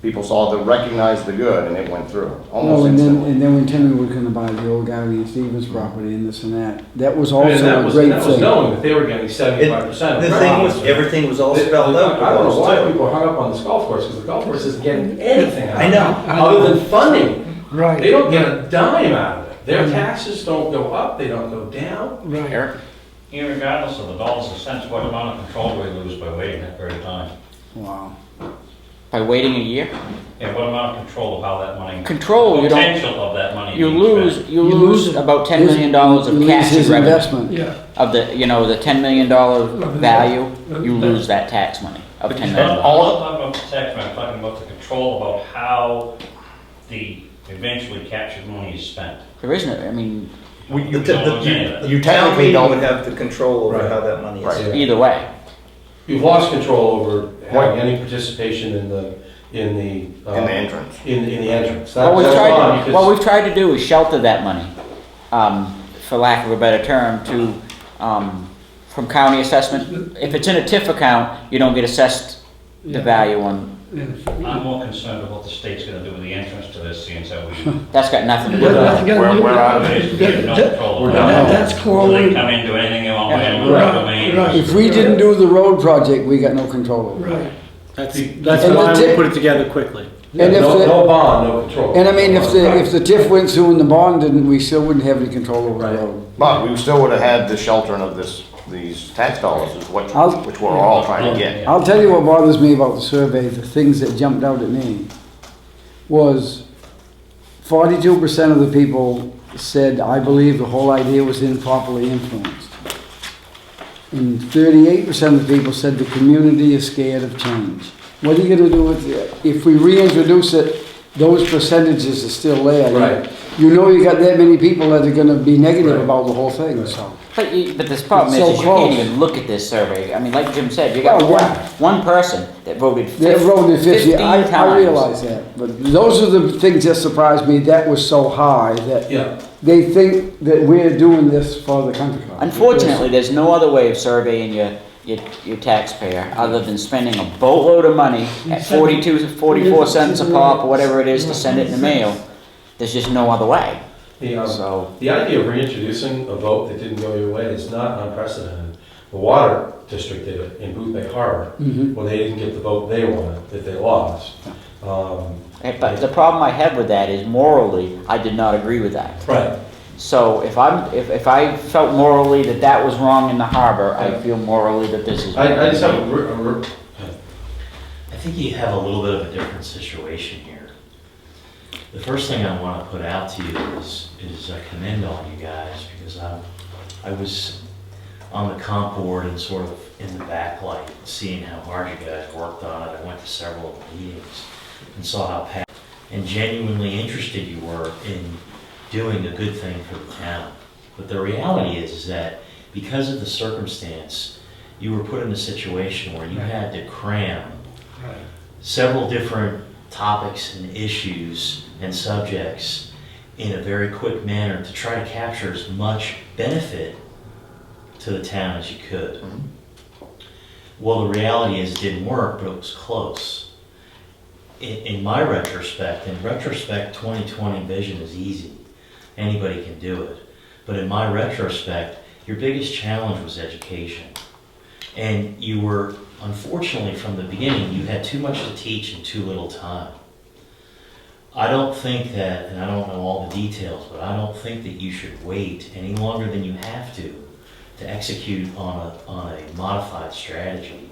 Speaker 6: people recognized the good, and it went through,
Speaker 5: Well,
Speaker 6: almost
Speaker 5: and
Speaker 6: instantly.
Speaker 5: then when Timmy was gonna buy the old Gary and Stevens property and this and that was
Speaker 9: I mean,
Speaker 5: also
Speaker 9: that
Speaker 5: a
Speaker 9: was
Speaker 5: great
Speaker 9: knowing
Speaker 5: thing.
Speaker 9: that they were getting 75%.
Speaker 4: The thing was, everything was all spelled out.
Speaker 9: I don't know why
Speaker 4: too.
Speaker 9: people hung up on this golf course, because the golf course isn't getting anything out of
Speaker 4: I
Speaker 9: it.
Speaker 4: know.
Speaker 9: Other than funding.
Speaker 5: Right.
Speaker 9: They don't get a dime out of it. Their taxes don't go up, they don't go down.
Speaker 5: Right.
Speaker 1: Eric?
Speaker 12: Irregardless of the dollars and cents, what amount of control do we lose by waiting that period of time?
Speaker 5: Wow.
Speaker 1: By waiting a year?
Speaker 12: Yeah, what amount of control of how that money,
Speaker 1: Control, you don't,
Speaker 12: potential of that money
Speaker 1: you
Speaker 12: being
Speaker 1: lose,
Speaker 12: spent?
Speaker 1: you
Speaker 5: You
Speaker 1: lose
Speaker 5: lose
Speaker 1: about $10 million of
Speaker 5: You lose
Speaker 1: cash
Speaker 5: his
Speaker 1: revenue.
Speaker 5: investment.
Speaker 8: Yeah.
Speaker 1: Of the, you know, the $10 million value, you lose that tax money of $10
Speaker 12: I'm
Speaker 1: million.
Speaker 12: not talking about the tax man, I'm talking about the control about how the eventually captured money is spent.
Speaker 1: There isn't, I mean,
Speaker 12: You don't lose any of that.
Speaker 6: You
Speaker 4: Town
Speaker 6: technically
Speaker 4: meeting
Speaker 6: don't.
Speaker 4: would have the control over
Speaker 9: Right.
Speaker 4: how that money is
Speaker 6: Right.
Speaker 4: spent.
Speaker 1: either way.
Speaker 9: You've lost control over
Speaker 6: What?
Speaker 9: having any participation in the
Speaker 6: In the entrance.
Speaker 9: In the entrance.
Speaker 1: What we've
Speaker 9: That's gone
Speaker 1: tried,
Speaker 9: because-
Speaker 1: what we've tried to do is shelter that money, for lack of a better term, to, from county assessment. If it's in a TIF account, you don't get assessed the value on,
Speaker 12: I'm more concerned with what the state's gonna do with the entrance to this, seeing as how we.
Speaker 1: that's got nothing to do with it.
Speaker 6: We're out of it.
Speaker 12: Basically, you have no control
Speaker 9: We're
Speaker 12: over
Speaker 9: done.
Speaker 12: that.
Speaker 5: That's
Speaker 12: Will they
Speaker 5: correlated.
Speaker 12: come in, do anything they want,
Speaker 1: Yeah.
Speaker 12: we're gonna domain.
Speaker 8: Right.
Speaker 5: If we didn't do the road project, we got no control over it.
Speaker 8: Right.
Speaker 2: That's
Speaker 5: And
Speaker 2: why
Speaker 5: the
Speaker 2: we
Speaker 5: tip-
Speaker 2: put it together quickly.
Speaker 5: And if
Speaker 9: No,
Speaker 5: the-
Speaker 9: no bond, no control.
Speaker 5: And I mean, if the TIF went through and the bond didn't, we still wouldn't have any control over the
Speaker 9: Right.
Speaker 5: road.
Speaker 6: But we still would have had the sheltering of these tax dollars, is which we're all trying to get.
Speaker 5: I'll tell you what bothers me about the survey, the things that jumped out at me, was 42% of the people said, I believe the whole idea was improperly influenced. And 38% of the people said the community is scared of change. What are you gonna do with it? If we reintroduce it, those percentages are still there.
Speaker 9: Right.
Speaker 5: You know you got that many people that are gonna be negative
Speaker 9: Right.
Speaker 5: about the whole thing, so.
Speaker 1: But this problem
Speaker 5: It's so
Speaker 1: is you can't
Speaker 5: close.
Speaker 1: even look at this survey. I mean, like Jim said, you got
Speaker 5: Oh, yeah.
Speaker 1: one person that voted
Speaker 5: They voted 50,
Speaker 1: 15
Speaker 5: I
Speaker 1: times.
Speaker 5: realize that, but those are the things that surprised me, that was so high, that
Speaker 9: Yeah.
Speaker 5: they think that we're doing this for the country club.
Speaker 1: Unfortunately, there's no other way of surveying your taxpayer other than spending a boatload of money at 44 cents a pop or whatever it is to send it in the mail. There's just no other way. So,
Speaker 9: The idea of reintroducing a vote that didn't go your way is not unprecedented. The water district did it in Booth Bay Harbor,
Speaker 5: Mhm.
Speaker 9: when they didn't get the vote they wanted, that they lost.
Speaker 1: but the problem I have with that is morally, I did not agree with that.
Speaker 9: Right.
Speaker 1: So if I felt morally that that was wrong in the harbor, I feel morally that this is.
Speaker 9: I just have
Speaker 10: I think you have a little bit of a different situation here. The first thing I want to put out to you is I commend on you guys, because I was on the comp board and sort of in the backlight, seeing how hard you guys worked on it. I went to several of the meetings and saw how passionate and genuinely interested you were in doing a good thing for the town. But the reality is that because of the circumstance, you were put in a situation where you had to cram several different topics and issues and subjects in a very quick manner to try to capture as much benefit to the town as you could. Well, the reality is it didn't work, but it was close. In my retrospect, 2020 vision is easy. Anybody can do it. But in my retrospect, your biggest challenge was education. And you were, unfortunately, from the beginning, you had too much to teach in too little time. I don't think that, and I don't know all the details, but I don't think that you should wait any longer than you have to execute on a modified strategy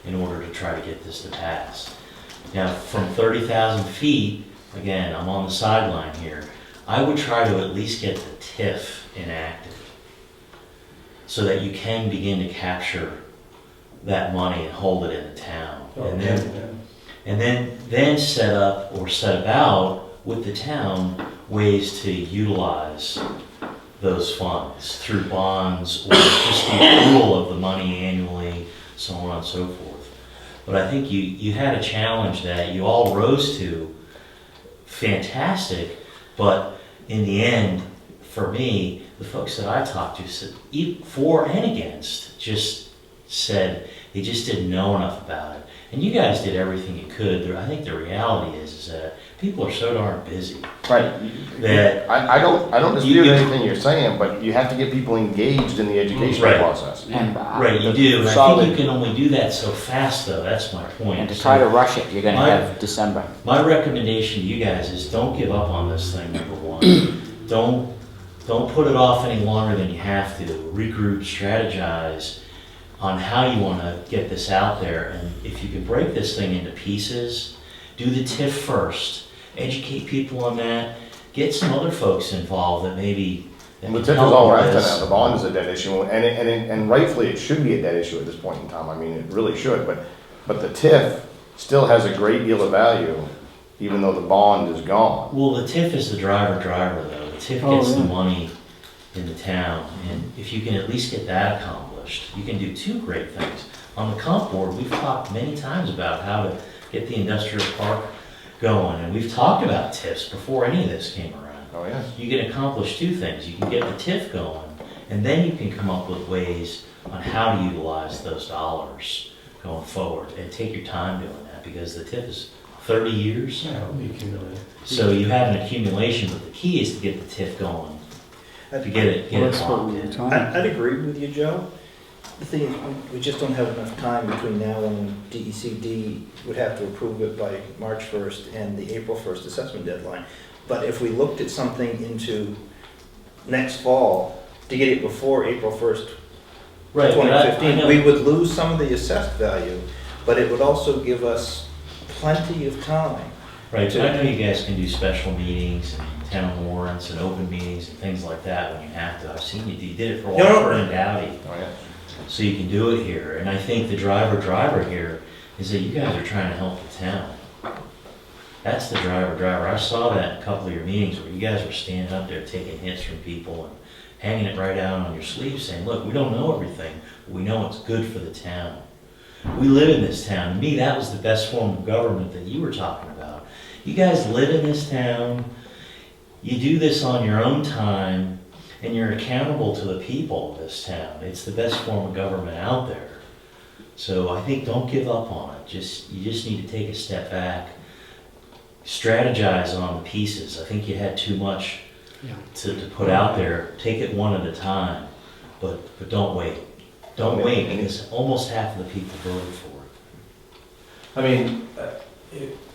Speaker 10: in order to try to get this to pass. Now, from 30,000 feet, again, I'm on the sideline here, I would try to at least get the TIF enacted so that you can begin to capture that money and hold it in the town. And then set up or set about with the town ways to utilize those funds through bonds or just the accrual of the money annually, so on and so forth. But I think you had a challenge that you all rose to, fantastic, but in the end, for me, the folks that I talked to said, for and against, just said they just didn't know enough about it. And you guys did everything you could. I think the reality is that people are so darn busy.
Speaker 6: Right.
Speaker 10: That
Speaker 6: I don't dispute
Speaker 10: you-
Speaker 6: anything you're saying, but you have to get people engaged in the education
Speaker 10: Right.
Speaker 6: process.
Speaker 1: And,
Speaker 10: right, you do. And I think you can only do that so fast, though. That's my point.
Speaker 1: And to try to rush it, you're gonna
Speaker 10: My-
Speaker 1: have December.
Speaker 10: My recommendation to you guys is don't give up on this thing, number one. Don't don't put it off any longer than you have to. Regroup, strategize on how you want to get this out there. And if you can break this thing into pieces, do the TIF first, educate people on that, get some other folks involved that maybe
Speaker 6: And the TIF is all right to now, the bond is a debt issue, and rightfully it should be a debt issue at this point in time, I mean, it really should, but the TIF still has a great deal of value, even though the bond is gone.
Speaker 10: Well, the TIF is the driver though. The TIF gets the money in the town, and if you can at least get that accomplished, you can do two great things. On the comp board, we've talked many times about how to get the industrial park going, and we've talked about TIFs before any of this came around.
Speaker 6: Oh, yeah.
Speaker 10: You can accomplish two things. You can get the TIF going, and then you can come up with ways on how to utilize those dollars going forward, and take your time doing that, because the TIF is 30 years.
Speaker 9: Yeah, it'll be accumulated.
Speaker 10: So you have an accumulation, but the key is to get the TIF going, to get it locked in.
Speaker 4: I'd agree with you, Joe. The thing is, we just don't have enough time between now and when DECD would have to approve it by March 1st and the April 1st assessment deadline. But if we looked at something into next fall, to get it before April 1st,
Speaker 10: Right, but I
Speaker 4: 2015,
Speaker 10: know-
Speaker 4: we would lose some of the assessed value, but it would also give us plenty of time.
Speaker 10: Right, so I know you guys can do special meetings and town warrants and open meetings and things like that when you have to. I've seen you did it for Walford and Dowdy.
Speaker 6: Oh, yeah.
Speaker 10: So you can do it here. And I think the driver here is that you guys are trying to help the town. That's the driver. I saw that in a couple of your meetings where you guys were standing up there taking hits from people and hanging it right out on your sleeve saying, look, we don't know everything, but we know it's good for the town. We live in this town. To me, that was the best form of government that you were talking about. You guys live in this town. You do this on your own time, and you're accountable to the people of this town. It's the best form of government out there. So I think don't give up on it. You just need to take a step back, strategize on the pieces. I think you had too much to put out there. Take it one at a time, but don't wait. Don't wait, because almost half of the people voted for it.
Speaker 9: I mean,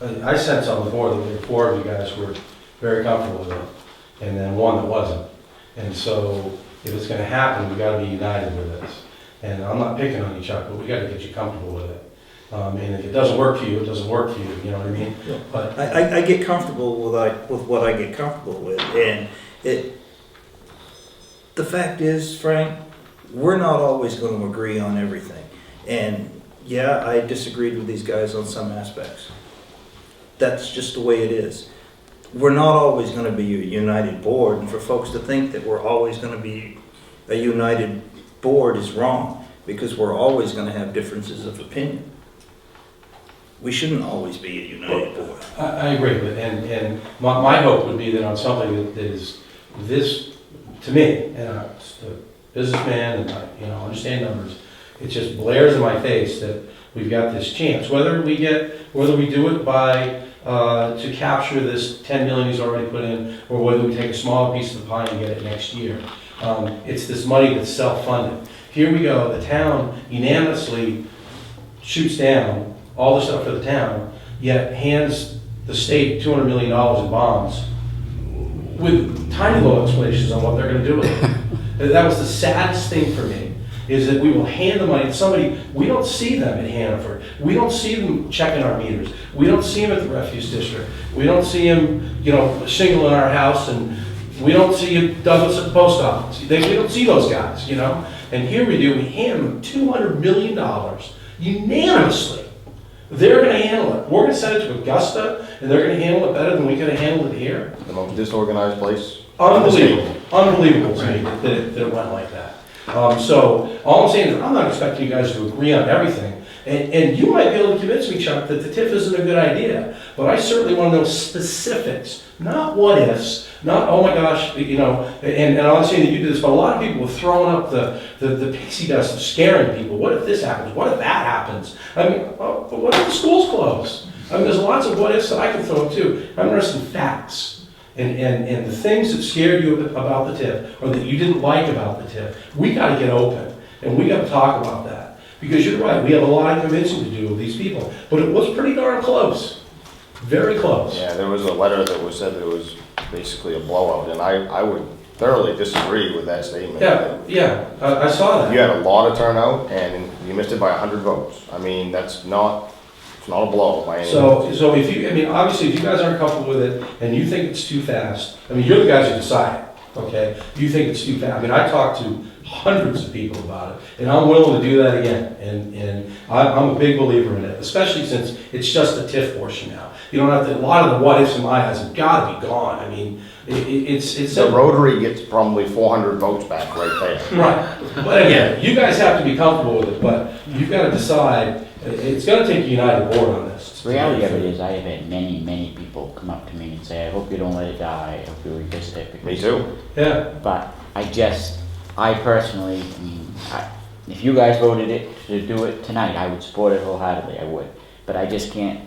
Speaker 9: I sense on the board that there were four of you guys who were very comfortable with it, and then one that wasn't. And so if it's gonna happen, we gotta be united with this. And I'm not picking on you, Chuck, but we gotta get you comfortable with it. And if it doesn't work for you, it doesn't work for you, you know what I mean?
Speaker 4: Yeah.
Speaker 9: But
Speaker 4: I get comfortable with what I get comfortable with, and the fact is, Frank, we're not always going to agree on everything. And yeah, I disagreed with these guys on some aspects. That's just the way it is. We're not always going to be a united board, and for folks to think that we're always going to be a united board is wrong, because we're always going to have differences of opinion. We shouldn't always be a united board.
Speaker 9: I agree, and my hope would be that on something that is this, to me, and I'm a businessman and I understand numbers, it just blares in my face that we've got this chance. Whether we do it by to capture this 10 million he's already put in, or whether we take a smaller piece of the pie and get it next year. It's this money that's self-funded. Here we go, the town unanimously shoots down all the stuff for the town, yet hands the state $200 million in bonds with tiny little explanations on what they're gonna do with it. That was the saddest thing for me, is that we will hand the money to somebody, we don't see them in Hannaford. We don't see them checking our meters. We don't see them at the refuse district. We don't see them, shingling our house, and we don't see Douglas at the post office. We don't see those guys, And here we do, we hand them $200 million unanimously. They're going to handle it. We're going to send it to Augusta, and they're going to handle it better than we could have handled it here.
Speaker 6: The most disorganized place.
Speaker 9: Unbelievable. Unbelievable to me that it went like that. So all I'm saying is I'm not expecting you guys to agree on everything. And you might be able to convince me, Chuck, that the TIF isn't a good idea. But I certainly want to know specifics, not what ifs, not, oh my gosh, and I'm not saying that you did this, but a lot of people have thrown up the pixie dust of scaring people. What if this happens? What if that happens? I mean, but what if the schools close? I mean, there's lots of what ifs that I can throw up too. I'm interested in facts. And the things that scared you about the TIF, or that you didn't like about the TIF, we got to get open, and we got to talk about that. Because you're right, we have a lot of convincing to do with these people. But it was pretty darn close. Very close.
Speaker 6: Yeah, there was a letter that was said that it was basically a blowout, and I would thoroughly disagree with that statement.
Speaker 9: Yeah, I saw
Speaker 6: You
Speaker 9: that.
Speaker 6: had a lot of turnout and you missed it by 100 votes. I mean, it's not a blow by any means.
Speaker 9: So if you, I mean, obviously, if you guys aren't comfortable with it and you think it's too fast, I mean, you're the guys who decide, okay? You think it's too fast. I mean, I talked to hundreds of people about it, and I'm willing to do that again. And I'm a big believer in it, especially since it's just the TIF portion now. You don't have to, a lot of the what ifs in my eyes have got to be gone. I mean, it's
Speaker 6: The Rotary gets probably 400 votes back right there.
Speaker 9: right. But again, you guys have to be comfortable with it, but you've got to decide. It's going to take a united board on this.
Speaker 1: The reality of it is, I have had many people come up to me and say, I hope you don't let it die, I hope you revisit it.
Speaker 6: Me
Speaker 1: because-"
Speaker 6: too.
Speaker 9: Yeah.
Speaker 1: But I personally, I mean, if you guys voted it to do it tonight, I would support it wholeheartedly, I would. But I just can't,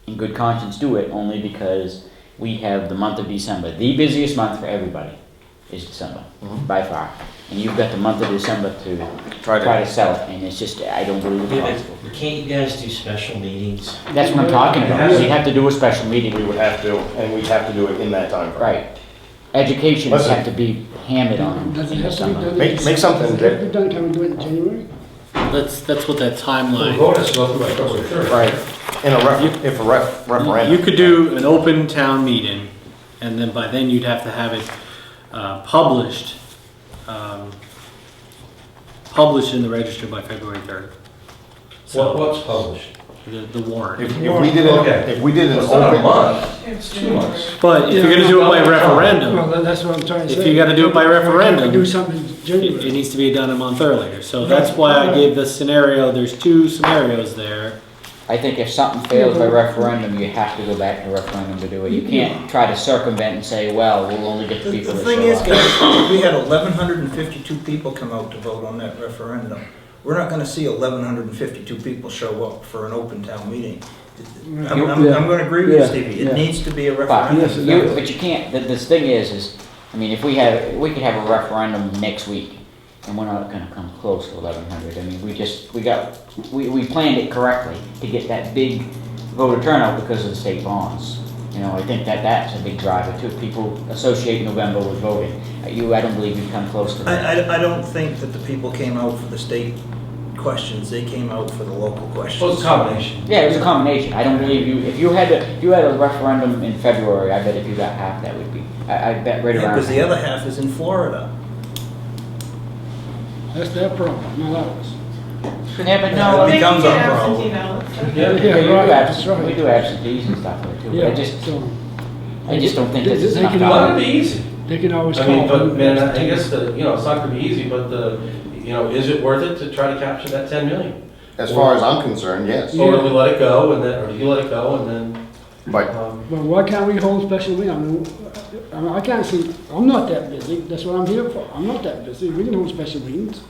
Speaker 1: in good conscience, do it, only because we have the month of December. The busiest month for everybody is December, by far. And you've got the month of December to try to sell it, and it's just, I don't believe it's possible.
Speaker 10: Can't you guys do special meetings?
Speaker 1: That's what I'm talking about. We'd have to do a special meeting.
Speaker 6: We would have to, and we'd have to do it in that time frame.
Speaker 1: Right. Education would
Speaker 6: Listen.
Speaker 1: have to be hammered on
Speaker 5: Does it
Speaker 1: in the
Speaker 5: have to be
Speaker 1: summer.
Speaker 5: done?
Speaker 6: Make something,
Speaker 5: Does it have to be done, can we do it in January?
Speaker 2: That's what that
Speaker 9: The
Speaker 2: timeline.
Speaker 9: vote has to go through by February 3rd.
Speaker 1: Right.
Speaker 6: in a if a referendum.
Speaker 2: You could do an open town meeting, and then by then you'd have to have it published, published in the register by February 3rd. So
Speaker 9: What's published?
Speaker 2: the warrant.
Speaker 6: If we did it,
Speaker 9: Okay.
Speaker 6: if we did an
Speaker 9: It's not a
Speaker 6: open,
Speaker 9: month, it's 2 months.
Speaker 2: But if you're gonna do it by referendum,
Speaker 5: Well, that's what I'm trying to say.
Speaker 2: if you gotta do it by
Speaker 5: Can
Speaker 2: referendum,
Speaker 5: we do something in
Speaker 2: it
Speaker 5: January?
Speaker 2: needs to be done a month earlier. So that's why I gave the scenario, there's 2 scenarios there.
Speaker 1: I think if something fails by referendum, you have to go back to referendum to do it. You can't try to circumvent and say, well, we'll only get the
Speaker 4: The
Speaker 1: people that
Speaker 4: thing
Speaker 1: show
Speaker 4: is,
Speaker 1: up.
Speaker 4: guys, we had 1,152 people come out to vote on that referendum. We're not gonna see 1,152 people show up for an open town meeting. I'm gonna agree with you,
Speaker 5: Yeah,
Speaker 4: Stevie,
Speaker 5: yeah.
Speaker 4: it needs to be a
Speaker 1: But
Speaker 4: referendum.
Speaker 5: Yes, it does.
Speaker 1: but you can't, this thing is, I mean, if we could have a referendum next week, and we're not gonna come close to 1,100. I mean, we planned it correctly to get that big voter turnout because of the state bonds. You know, I think that's a big driver too. People associate November with voting. I don't believe you've come close to that.
Speaker 4: I don't think that the people came out for the state questions, they came out for the local questions.
Speaker 9: Well, it's a combination.
Speaker 1: Yeah, it was a combination. I don't believe you, if you had a referendum in February, I bet if you got half, that would be, I bet right around.
Speaker 4: Because the other half is in Florida.
Speaker 5: That's their problem, not ours.
Speaker 1: Yeah, but no,
Speaker 4: It becomes our problem.
Speaker 9: Yeah.
Speaker 1: we do absentees and stuff like too. But
Speaker 5: Yeah, so
Speaker 1: I just don't think
Speaker 5: They-
Speaker 1: that's
Speaker 5: they
Speaker 1: enough
Speaker 5: can
Speaker 9: Well,
Speaker 1: time.
Speaker 9: it'd be easy.
Speaker 5: they can always
Speaker 9: I
Speaker 5: call.
Speaker 9: mean, but man, I guess it's not gonna be easy, but is it worth it to try to capture that 10 million?
Speaker 6: as far as I'm concerned, yes.
Speaker 9: Or do we let it go and then, or do you let it go and then,
Speaker 6: But
Speaker 5: But why can't we hold special meeting? I mean, I can't see, I'm not that busy, that's what I'm here for. I'm not that busy, we can hold special meetings.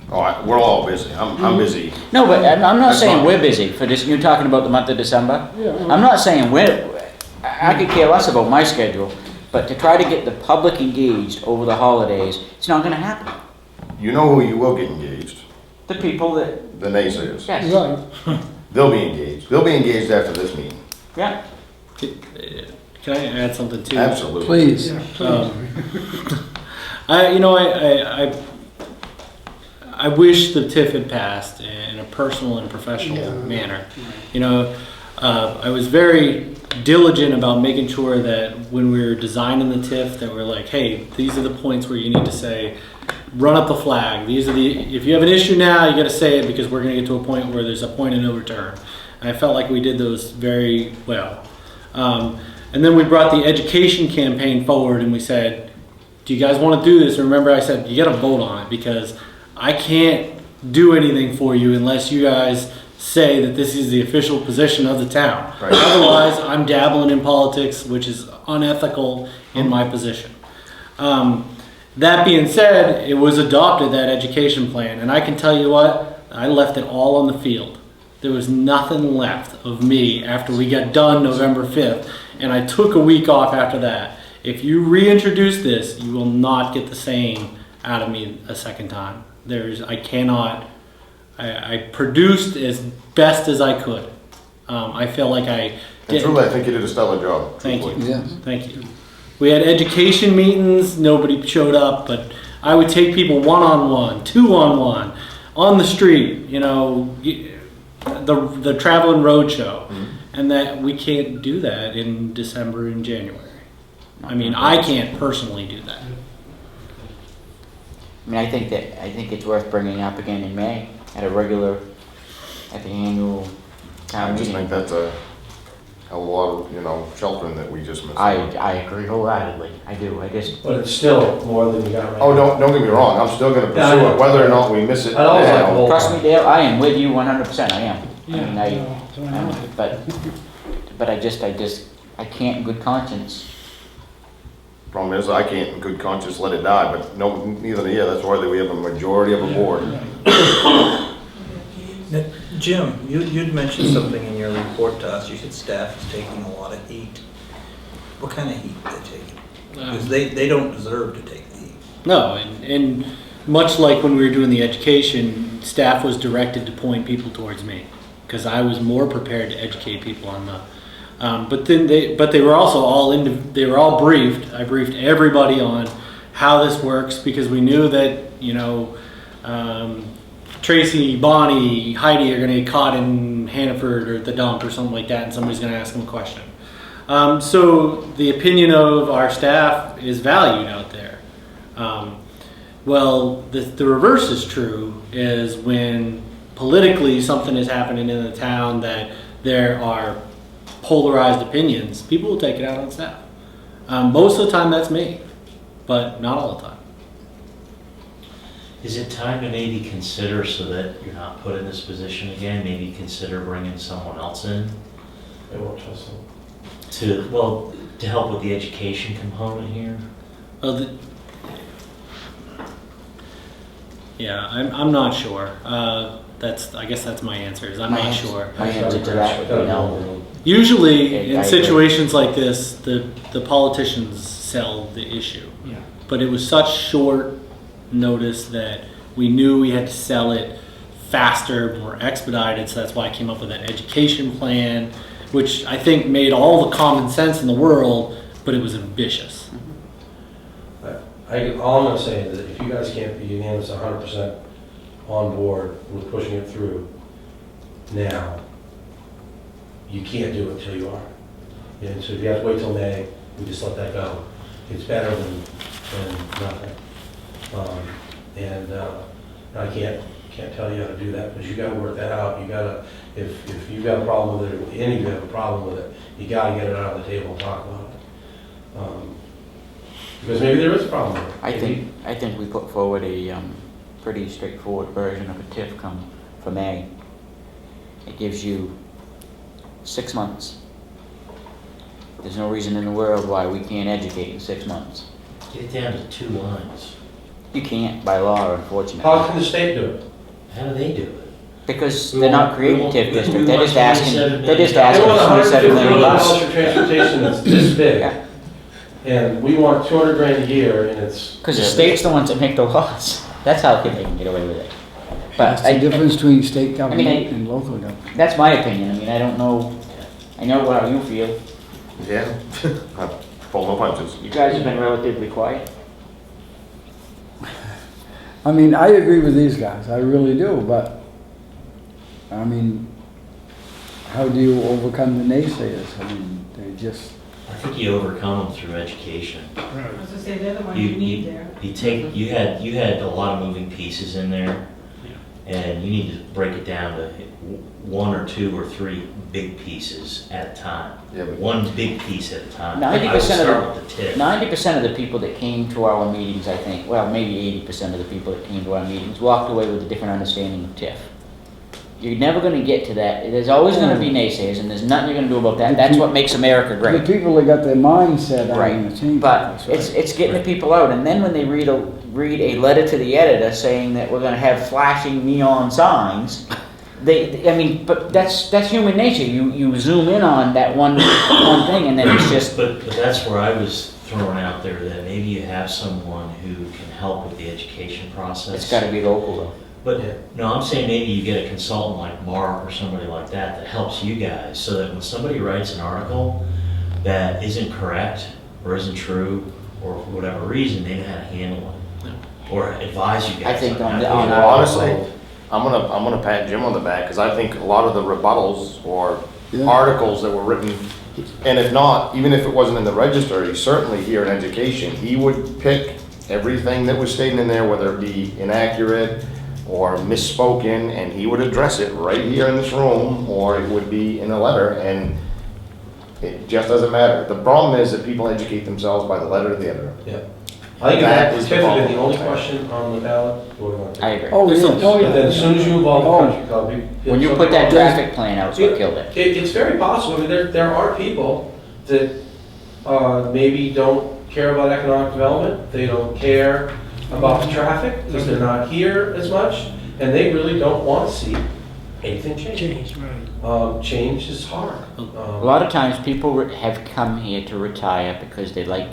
Speaker 6: we're all busy. I'm busy.
Speaker 1: No, but I'm not
Speaker 6: That's
Speaker 1: saying
Speaker 6: fine.
Speaker 1: we're busy for this, you're talking about the month of December?
Speaker 5: Yeah.
Speaker 1: I'm not saying I could care less about my schedule, but to try to get the public engaged over the holidays, it's not gonna happen.
Speaker 6: You know who you will get engaged?
Speaker 1: The people that,
Speaker 6: The naysayers.
Speaker 1: yes,
Speaker 5: Right.
Speaker 6: They'll be engaged. They'll be engaged after this meeting.
Speaker 1: yeah.
Speaker 2: Can I add something too?
Speaker 6: Absolutely.
Speaker 5: Please.
Speaker 2: I wish the TIF had passed in a personal and professional
Speaker 5: Yeah.
Speaker 2: manner. You know, I was very diligent about making sure that when we were designing the TIF, that we're like, hey, these are the points where you need to say, run up the flag. If you have an issue now, you got to say it because we're going to get to a point where there's a point of no return. And I felt like we did those very well. And then we brought the education campaign forward and we said, do you guys want to do this? Remember I said, you got to vote on it because I can't do anything for you unless you guys say that this is the official position of the town.
Speaker 6: Right.
Speaker 2: Otherwise, I'm dabbling in politics, which is unethical in my position. That being said, it was adopted, that education plan, and I can tell you what, I left it all on the field. There was nothing left of me after we got done November 5th, and I took a week off after that. If you reintroduce this, you will not get the same out of me a second time. I produced as best as I could. I feel like I
Speaker 6: And
Speaker 2: did.
Speaker 6: truly, I think you did a stellar job.
Speaker 2: Thank you.
Speaker 6: truthfully.
Speaker 5: Yes.
Speaker 2: Thank you. We had education meetings, nobody showed up, but I would take people one-on-one, two-on-one, on the street, you know, the traveling road show. And that we can't do that in December and January. I mean, I can't personally do that.
Speaker 1: I mean, I think it's worth bringing up again in May at the annual town
Speaker 6: I just
Speaker 1: meeting.
Speaker 6: think that's a lot of, you know, sheltering that we just missed.
Speaker 1: I agree wholeheartedly. I do. I just,
Speaker 9: But it's still more than you got right now.
Speaker 6: Oh, don't get me wrong, I'm still gonna
Speaker 9: Yeah, I
Speaker 6: pursue
Speaker 9: know.
Speaker 6: it, whether or not we miss it
Speaker 9: I'd always like to
Speaker 6: now.
Speaker 9: hold
Speaker 1: trust
Speaker 9: on.
Speaker 1: me, Dale, I am with you 100%. I am.
Speaker 5: Yeah,
Speaker 1: But I can't in good conscience.
Speaker 6: Problem is, I can't in good conscience let it die, but no, neither here, that's why we have a majority of a board.
Speaker 4: Now, Jim, you'd mentioned something in your report to us. You said staff is taking a lot of heat. What kind of heat are they taking? Because they don't deserve to take the heat.
Speaker 2: No, and much like when we were doing the education, staff was directed to point people towards me because I was more prepared to educate people on the. But they were also they were all briefed. I briefed everybody on how this works because we knew that, you know, Tracy, Bonnie, Heidi are going to get caught in Hannaford or the dump or something like that, and somebody's going to ask them a question. So the opinion of our staff is valued out there. Well, the reverse is true, is when politically something is happening in the town that there are polarized opinions, people will take it out on staff. Most of the time that's me, but not all the time.
Speaker 10: Is it time to maybe consider, so that you're not put in this position again, maybe consider bringing someone else in
Speaker 9: They won't trust them.
Speaker 10: to help with the education component here?
Speaker 2: Yeah, I'm not sure. I guess that's my answer. Is I'm not sure.
Speaker 1: My answer to that would be no.
Speaker 2: Usually,
Speaker 1: I
Speaker 2: in
Speaker 1: agree.
Speaker 2: situations like this, the politicians sell the issue.
Speaker 5: Yeah.
Speaker 2: But it was such short notice that we knew we had to sell it faster, more expedited. So that's why I came up with that education plan, which I think made all the common sense in the world, but it was ambitious.
Speaker 9: All I'm gonna say is that if you guys can't be unanimous 100% on board with pushing it through now, you can't do it until you are. And so if you have to wait till May, we just let that go. It's better than nothing. I can't tell you how to do that, because you gotta work that out. You gotta, if you've got a problem with it, or any of you have a problem with it, you gotta get it out on the table and talk about it. Because maybe there is a problem with it.
Speaker 1: I think we put forward a pretty straightforward version of a TIF come for May. It gives you 6 months. There's no reason in the world why we can't educate in 6 months.
Speaker 10: Get it down to 2 lines.
Speaker 1: You can't by law, unfortunately.
Speaker 9: How can the state do it?
Speaker 10: How do they do it?
Speaker 1: Because they're not creating TIF district.
Speaker 10: we
Speaker 1: They're
Speaker 10: want
Speaker 1: just asking,
Speaker 10: $27
Speaker 1: they're just
Speaker 10: million.
Speaker 1: asking
Speaker 9: They want
Speaker 1: for $27
Speaker 9: $150
Speaker 1: million
Speaker 9: million
Speaker 1: bucks.
Speaker 9: for transportation that's this big,
Speaker 1: Yeah.
Speaker 9: and we want 200 grand a year, and it's.
Speaker 1: Because the state's the ones that make the laws. That's how they can get away with it.
Speaker 5: That's
Speaker 1: But
Speaker 5: the difference between state government
Speaker 1: I-
Speaker 5: and local government.
Speaker 1: that's my opinion. I mean, I don't know, I know how you feel.
Speaker 6: Yeah, I pull no punches.
Speaker 1: You guys have been relatively quiet.
Speaker 5: I mean, I agree with these guys, I really do, but, I mean, how do you overcome the naysayers? I mean, they just,
Speaker 10: I think you overcome them through education.
Speaker 13: I was gonna say, they're the ones you need there.
Speaker 10: You had a lot of moving pieces in there, and you need to break it down to 1 or 2 or 3 big pieces at a time.
Speaker 6: Yeah, but-
Speaker 10: One big piece at a time.
Speaker 1: 90%
Speaker 10: I would start
Speaker 1: of
Speaker 10: with the tip.
Speaker 1: 90% of the people that came to our meetings, I think, well, maybe 80% of the people that came to our meetings walked away with a different understanding of TIF. You're never going to get to that. There's always going to be naysayers, and there's nothing you're going to do about that. That's what makes America
Speaker 5: the
Speaker 1: great.
Speaker 5: people that got their mindset aren't
Speaker 1: Right.
Speaker 5: gonna change.
Speaker 1: But
Speaker 5: this, right?
Speaker 1: it's getting the people out, and then when they read a letter to the editor saying that we're going to have flashing neon signs, but that's human nature. You zoom in on that one thing, and then it's just.
Speaker 10: But that's where I was throwing out there, that maybe you have someone who can help with the education process.
Speaker 1: It's got to be local, though.
Speaker 10: But, no, I'm saying maybe you get a consultant like Mark or somebody like that helps you guys, so that when somebody writes an article that isn't correct, or isn't true, or for whatever reason, they know how to handle it. Or advise you guys.
Speaker 1: I think
Speaker 10: on
Speaker 1: on
Speaker 10: how to
Speaker 1: on
Speaker 10: handle it.
Speaker 1: our
Speaker 6: Honestly,
Speaker 1: level,
Speaker 6: I'm gonna pat Jim on the back, because I think a lot of the rebuttals or
Speaker 5: Yeah.
Speaker 6: articles that were written, and if not, even if it wasn't in the register, he's certainly here in education, he would pick everything that was stated in there, whether it be inaccurate or misspoken, and he would address it right here in this room, or it would be in a letter, and it just doesn't matter. The problem is that people educate themselves by the letter of the editor.
Speaker 9: Yeah. I think
Speaker 6: That
Speaker 9: that
Speaker 6: is
Speaker 9: is
Speaker 6: the
Speaker 9: typically the
Speaker 6: problem.
Speaker 9: only question on the ballot. We're going to
Speaker 1: I
Speaker 9: take.
Speaker 1: agree.
Speaker 5: Oh, yes.
Speaker 9: But then as soon as you involve
Speaker 5: Oh.
Speaker 9: the country club.
Speaker 1: When you put that traffic plan out, it's what killed it.
Speaker 9: It's very possible. I mean, there are people that maybe don't care about economic development. They don't care about the traffic because they're not here as much, and they really don't want to see anything change. Change is hard.
Speaker 1: A lot of times people have come here to retire because they like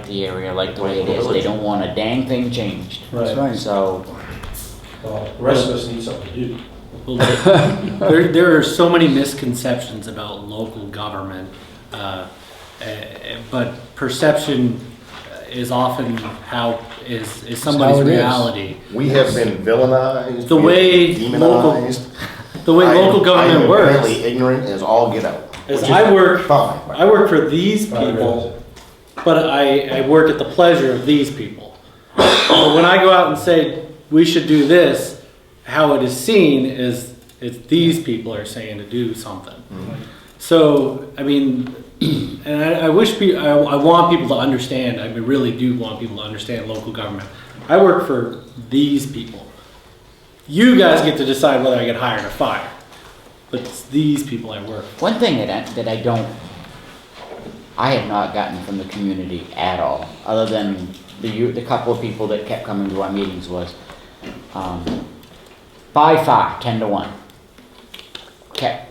Speaker 1: the area, like the way it is. They don't want a dang thing changed.
Speaker 5: That's right.
Speaker 1: So,
Speaker 9: The rest of us need something to do.
Speaker 2: Well, there are so many misconceptions about local government, but perception is often is somebody's
Speaker 5: how it is.
Speaker 2: reality.
Speaker 6: We have been villainized.
Speaker 2: The
Speaker 6: we
Speaker 2: way
Speaker 6: have been demonized.
Speaker 2: local government
Speaker 6: I am
Speaker 2: works
Speaker 6: apparently ignorant as all get out.
Speaker 2: is
Speaker 6: which
Speaker 2: I work
Speaker 6: fine.
Speaker 2: for these people, but I work at the pleasure of these people. So when I go out and say we should do this, how it is seen is these people are saying to do something. So I mean, and I wish I want people to understand. I really do want people to understand local government. I work for these people. You guys get to decide whether I get hired or fired, but it's these people I work for.
Speaker 1: one thing that I have not gotten from the community at all, other than the couple of people that kept coming to our meetings, was by far 10-1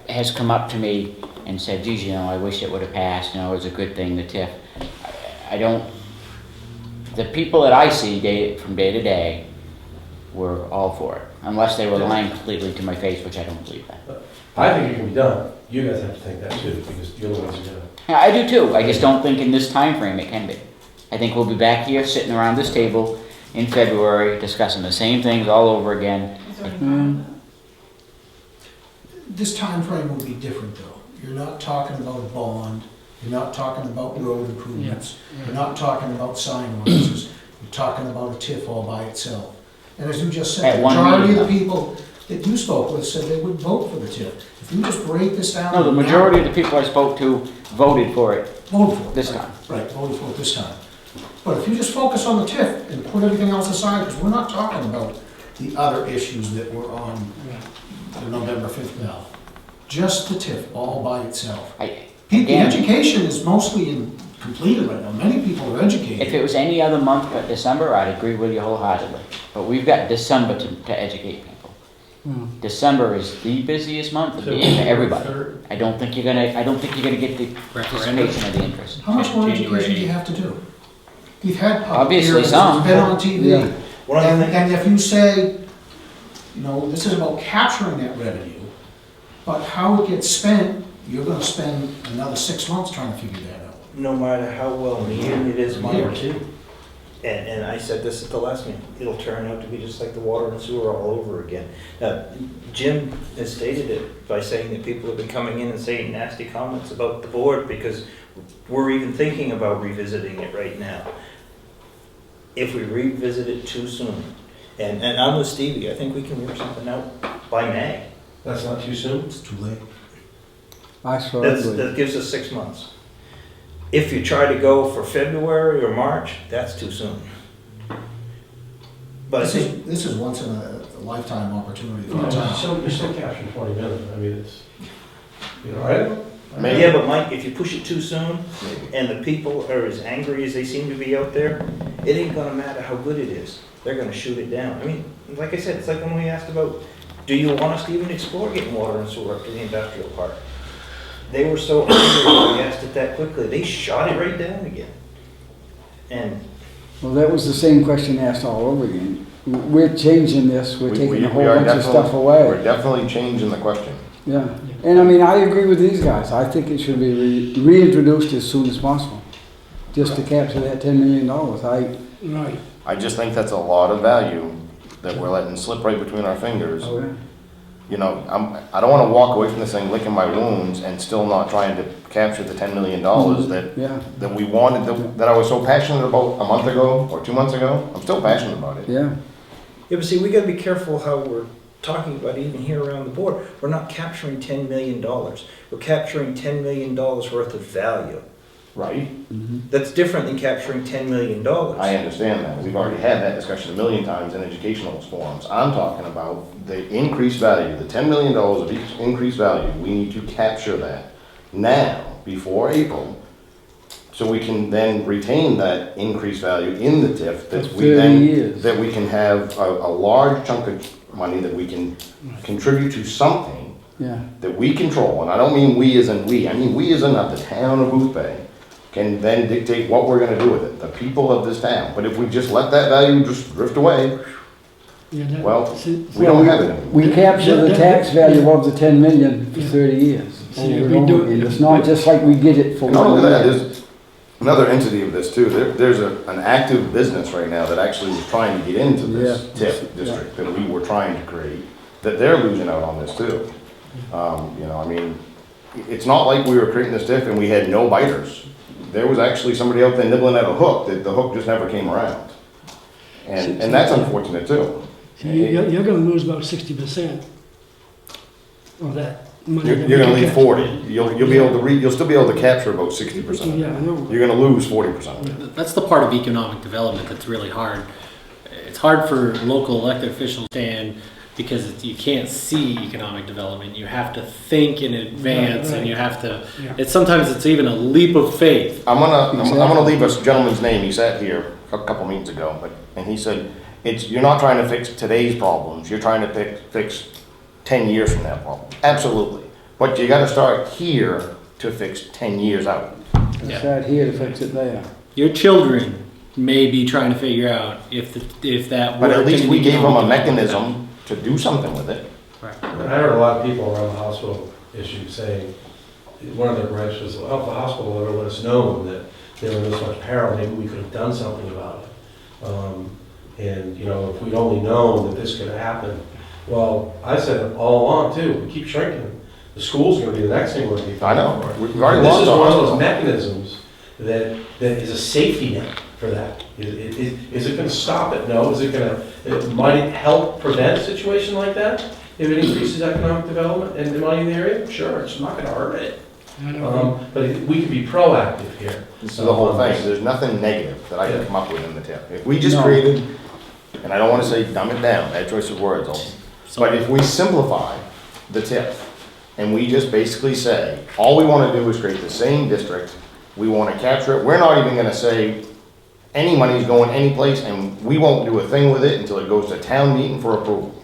Speaker 1: has come up to me and said, geez, I wish it would have passed, it was a good thing, the TIF. The people that I see from day to day were all for it, unless they were lying completely to my face, which I don't believe that.
Speaker 9: I think it can be done. You guys have to think that too, because you're the ones who do it.
Speaker 1: Yeah, I do too, I just don't think in this time frame it can be. I think we'll be back here, sitting around this table in February, discussing the same things all over again.
Speaker 13: It's already done.
Speaker 11: This time frame will be different though. You're not talking about a bond, you're not talking about road improvements, you're not talking about sign ordinances, you're talking about a TIF all by itself. And as you just said,
Speaker 1: At
Speaker 11: the
Speaker 1: one
Speaker 11: majority
Speaker 1: meeting,
Speaker 11: of the people that you spoke with said they would vote for the TIF. If you just break this down.
Speaker 1: No, the majority of the people I spoke to voted for it
Speaker 11: Voted for it.
Speaker 1: this time.
Speaker 11: Right, voted for it this time. But if you just focus on the TIF and put everything else aside, because we're not talking about the other issues that were on the November 5th ballot. Just the TIF all by itself. The
Speaker 1: Again,
Speaker 11: education is mostly completed right now. Many people are
Speaker 1: if
Speaker 11: educated.
Speaker 1: it was any other month but December, I'd agree with you wholeheartedly. But we've got December to educate people. December is the busiest month of the year for everybody. I don't think you're gonna get the participation of the interest.
Speaker 11: How much more
Speaker 2: January
Speaker 11: education do you have to do? We've had public
Speaker 1: Obviously
Speaker 11: hearings,
Speaker 1: some.
Speaker 11: it's been on TV.
Speaker 5: Yeah.
Speaker 11: And if you say, this is about capturing that revenue, but how it gets spent, you're gonna spend another 6 months trying to figure that out.
Speaker 4: No matter how well measured it is,
Speaker 11: A
Speaker 4: Mike,
Speaker 11: year or two.
Speaker 4: and I said this at the last meeting, it'll turn out to be just like the water and sewer all over again. Now, Jim has stated it by saying that people have been coming in and saying nasty comments about the board because we're even thinking about revisiting it right now. If we revisit it too soon, and I'm with Stevie, I think we can work something out by May.
Speaker 9: That's not too soon?
Speaker 11: It's too late.
Speaker 4: That gives us 6 months. If you try to go for February or March, that's too soon. But
Speaker 11: This is once in a lifetime opportunity.
Speaker 9: You're still capturing 20 minutes. I mean, it's, right?
Speaker 6: Maybe.
Speaker 4: yeah, but Mike, if you push it too soon, and the people are as angry as they seem to be out there, it ain't gonna matter how good it is. They're gonna shoot it down. I mean, like I said, it's like when we asked about, do you want us to even explore getting water and sewer up to the industrial park? They were so angry when we asked it that quickly, they shot it right down again. And
Speaker 5: Well, that was the same question asked all over again. We're changing this, we're taking a whole
Speaker 6: We are
Speaker 5: bunch of stuff
Speaker 6: definitely-
Speaker 5: away.
Speaker 6: We're definitely changing the question.
Speaker 5: Yeah, and I mean, I agree with these guys. I think it should be reintroduced as soon as possible. just to capture that $10 million.
Speaker 11: Right.
Speaker 6: I just think that's a lot of value that we're letting slip right between our fingers.
Speaker 5: Oh, yeah.
Speaker 6: You know, I don't wanna walk away from this thing licking my wounds and still not trying to capture the $10 million
Speaker 5: Yeah,
Speaker 6: that we wanted, that I was so passionate about a month ago or 2 months ago. I'm still passionate about it.
Speaker 5: yeah.
Speaker 4: Yeah, but see, we gotta be careful how we're talking about it even here around the board. We're not capturing $10 million. We're capturing $10 million worth of value.
Speaker 6: Right?
Speaker 4: That's different than capturing $10 million.
Speaker 6: I understand that. We've already had that discussion a million times in educational forums. I'm talking about the increased value, the $10 million of each increased value. We need to capture that now, before April, so we can then retain that increased value in the TIF that
Speaker 5: For
Speaker 6: we
Speaker 5: 30
Speaker 6: then,
Speaker 5: years.
Speaker 6: that we can have a large chunk of money that we can contribute to something
Speaker 5: Yeah,
Speaker 6: that we control. And I don't mean we as in we, I mean we as in the town of Booth Bay can then dictate what we're gonna do with it, the people of this town. But if we just let that value just drift away, well, we don't have it anymore.
Speaker 5: we capture the tax value of the 10 million for 30 years.
Speaker 11: See,
Speaker 5: Over
Speaker 11: we
Speaker 5: and
Speaker 11: do-
Speaker 5: over again. It's not just like we get it for
Speaker 6: And not only
Speaker 5: 1
Speaker 6: that,
Speaker 5: year.
Speaker 6: there's another entity of this too. There's an active business right now that actually was trying to get into this
Speaker 5: Yeah.
Speaker 6: TIF district that we were trying to create, that they're losing out on this too. You know, I mean, it's not like we were creating this TIF and we had no biters. There was actually somebody out there nibbling at a hook, that the hook just never came around. And that's unfortunate too.
Speaker 11: So you're gonna lose about 60% of that money.
Speaker 6: You're gonna leave 40. You'll be able to you'll still be able to capture about 60%.
Speaker 11: Yeah, I know.
Speaker 6: You're gonna lose 40% of it.
Speaker 2: That's the part of economic development that's really hard. It's hard for local elected officials to understand because you can't see economic development. You have to think in advance,
Speaker 11: Right.
Speaker 2: and you have to.
Speaker 11: Yeah.
Speaker 2: Sometimes it's even a leap of faith.
Speaker 6: I'm gonna leave a gentleman's name. He sat here a couple meetings ago, and he said, you're not trying to fix today's problems. You're trying to fix 10 years from that problem. Absolutely. But you gotta start here to fix 10 years out.
Speaker 5: It's out here to fix it there.
Speaker 2: Your children may be trying to figure out if that.
Speaker 6: But at
Speaker 2: worked
Speaker 6: least
Speaker 2: in
Speaker 6: we gave them a
Speaker 2: economic
Speaker 6: mechanism to do something with it.
Speaker 2: development.
Speaker 9: I heard a lot of people around the hospital issue saying, one of their gripes was, well, if the hospital ever let us know that they were in this much peril, maybe we could have done something about it. And, you know, if we'd only known that this could happen. Well, I said it all along too, we keep shrinking. The school's gonna be the next thing we're gonna be.
Speaker 6: I know.
Speaker 9: fighting for.
Speaker 6: We've already
Speaker 9: This
Speaker 6: lost
Speaker 9: is
Speaker 6: the
Speaker 9: one of
Speaker 6: hospital.
Speaker 9: those mechanisms that is a safety net for that. Is it gonna stop it? No. Might it help prevent a situation like that? If it increases economic development and the money in the area? Sure, it's not gonna hurt it.
Speaker 11: I know.
Speaker 9: But we can be proactive here.
Speaker 6: This is the whole thing. There's nothing negative that I can come up with in the TIF. If we just
Speaker 5: No.
Speaker 6: created, and I don't wanna say dumb it down, bad choice of words, Olson. But if we simplify the TIF, and we just basically say, all we wanna do is create the same district, we wanna capture it, we're not even gonna say any money's going anyplace, and we won't do a thing with it until it goes to town meeting for approval.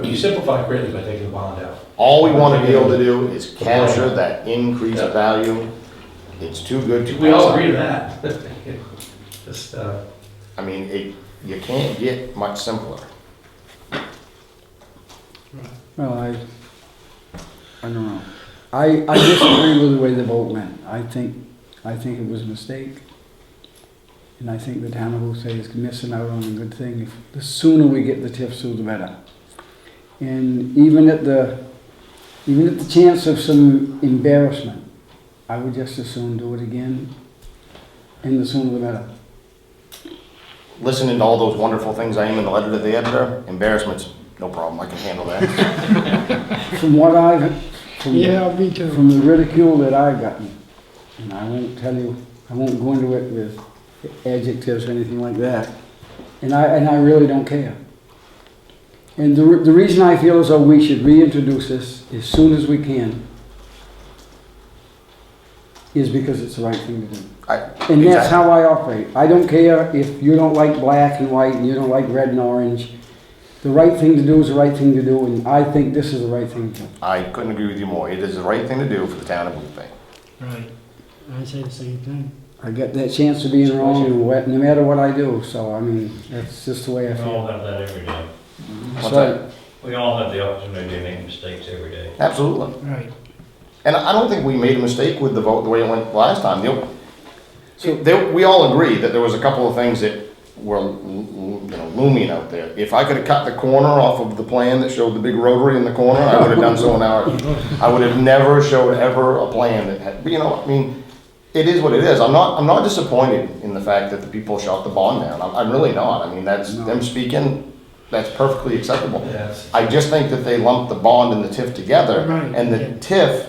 Speaker 9: You simplify it greatly by taking the bond out.
Speaker 6: All we wanna be able to do is capture that increased value. It's too good to
Speaker 9: We all
Speaker 6: pass up.
Speaker 9: agree to that. Just,
Speaker 6: I mean, you can't get much simpler.
Speaker 5: Well, I don't know. I disagree with the way the vote went. I think it was a mistake. And I think the town of Booth is missing out on a good thing. The sooner we get the TIF through, the better. And even at the chance of some embarrassment, I would just as soon do it again. And the sooner the better.
Speaker 6: Listening to all those wonderful things I am in the letter to the editor, embarrassment's no problem, I can handle that.
Speaker 5: From what
Speaker 11: Yeah, me too.
Speaker 5: from the ridicule that I've gotten, and I won't go into it with adjectives or anything like that, and I really don't care. And the reason I feel as though we should reintroduce this as soon as we can is because it's the right thing to do. And that's how I operate. I don't care if you don't like black and white and you don't like red and orange. The right thing to do is the right thing to do, and I think this is the right thing to do.
Speaker 6: I couldn't agree with you more. It is the right thing to do for the town of Booth Bay.
Speaker 11: Right. I say the same thing.
Speaker 5: I get that chance of being wrong no matter what I do, so I mean, that's just the way I
Speaker 12: We all
Speaker 5: feel.
Speaker 12: have that every day.
Speaker 6: What's
Speaker 5: So,
Speaker 6: that?
Speaker 12: We all have the opportunity to make mistakes every day.
Speaker 6: Absolutely.
Speaker 11: Right.
Speaker 6: And I don't think we made a mistake with the vote the way it went last time. we all agree that there was a couple of things that were, looming out there. If I could have cut the corner off of the plan that showed the big rotary in the corner, I would have done so in our, I would have never showed ever a plan that had, but it is what it is. I'm not disappointed in the fact that the people shot the bond down. I'm really not. I mean, that's them speaking, that's perfectly acceptable.
Speaker 9: Yes.
Speaker 6: I just think that they lumped the bond and the TIF together,
Speaker 5: Right.
Speaker 6: and the TIF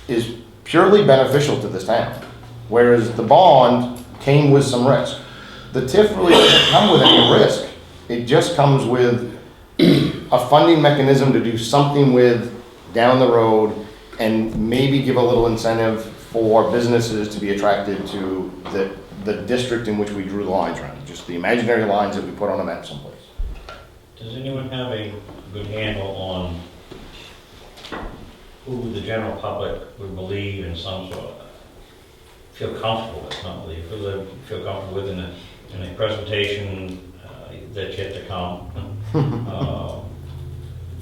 Speaker 6: is purely beneficial to this town, whereas the bond came with some risk. The TIF really doesn't come with any risk. It just comes with a funding mechanism to do something with down the road and maybe give a little incentive for businesses to be attracted to the district in which we drew the lines around, just the imaginary lines that we put on a map someplace.
Speaker 12: Does anyone have a good handle on who the general public would believe in some sort of, feel comfortable with, not believe, feel comfortable with in a presentation that's yet to come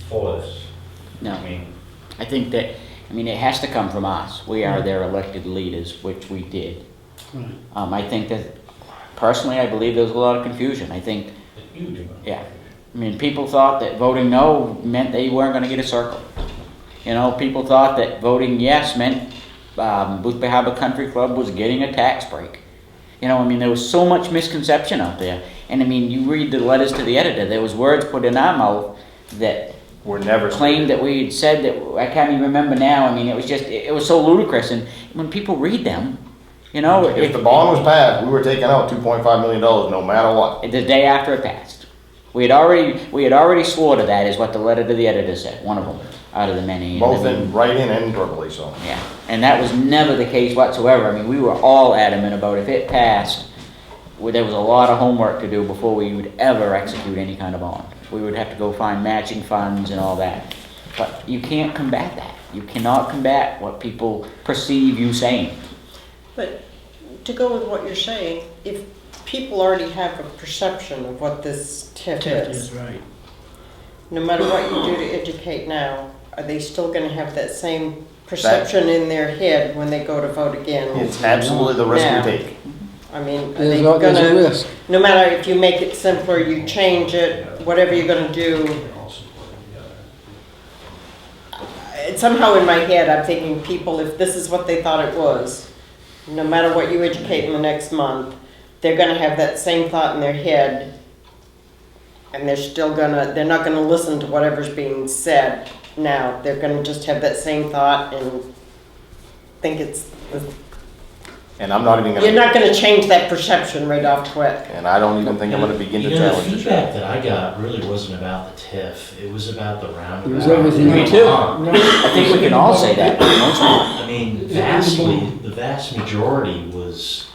Speaker 12: for this?
Speaker 1: No.
Speaker 12: I mean,
Speaker 1: I think that, it has to come from us. We are their elected leaders, which we did. I think that, personally, I believe there was a lot of confusion. I think,
Speaker 12: a huge amount.
Speaker 1: yeah. People thought that voting no meant they weren't gonna get a circle. People thought that voting yes meant Boothby Harbor Country Club was getting a tax break. There was so much misconception out there. And you read the letters to the editor, there was words put in our mouth that
Speaker 6: We're never
Speaker 1: claimed that we had said that, I can't even remember now. It was so ludicrous. And when people read them,
Speaker 6: if the bond was passed, we were taking out $2.5 million no matter what.
Speaker 1: the day after it passed. We had already swore to that, is what the letter to the editor said, one of them, out of the many.
Speaker 6: Both in writing and verbally, so.
Speaker 1: Yeah, and that was never the case whatsoever. We were all adamant about if it passed, there was a lot of homework to do before we would ever execute any kind of bond. We would have to go find matching funds and all that. But you can't combat that. You cannot combat what people perceive you saying.
Speaker 14: But to go with what you're saying, if people already have a perception of what this TIF is,
Speaker 4: right.
Speaker 14: no matter what you do to educate now, are they still going to have that same perception in their head when they go to vote again?
Speaker 6: It's absolutely the risk we take.
Speaker 14: Are they
Speaker 5: There's a
Speaker 14: going to,
Speaker 5: risk.
Speaker 14: no matter if you make it simpler, you change it, whatever you're going to do, somehow in my head I'm thinking people, if this is what they thought it was, no matter what you educate in the next month, they're going to have that same thought in their head, and they're not going to listen to whatever's being said now. They're going to just have that same thought and think it's,
Speaker 6: And I'm not even gonna.
Speaker 14: you're not going to change that perception right off quick.
Speaker 6: And I don't even think I'm gonna begin to challenge
Speaker 10: The
Speaker 6: it.
Speaker 10: feedback that I got really wasn't about the TIF, it was about the roundabout.
Speaker 5: It was everything.
Speaker 1: Me too. I think we can all say that.
Speaker 10: The vast majority was,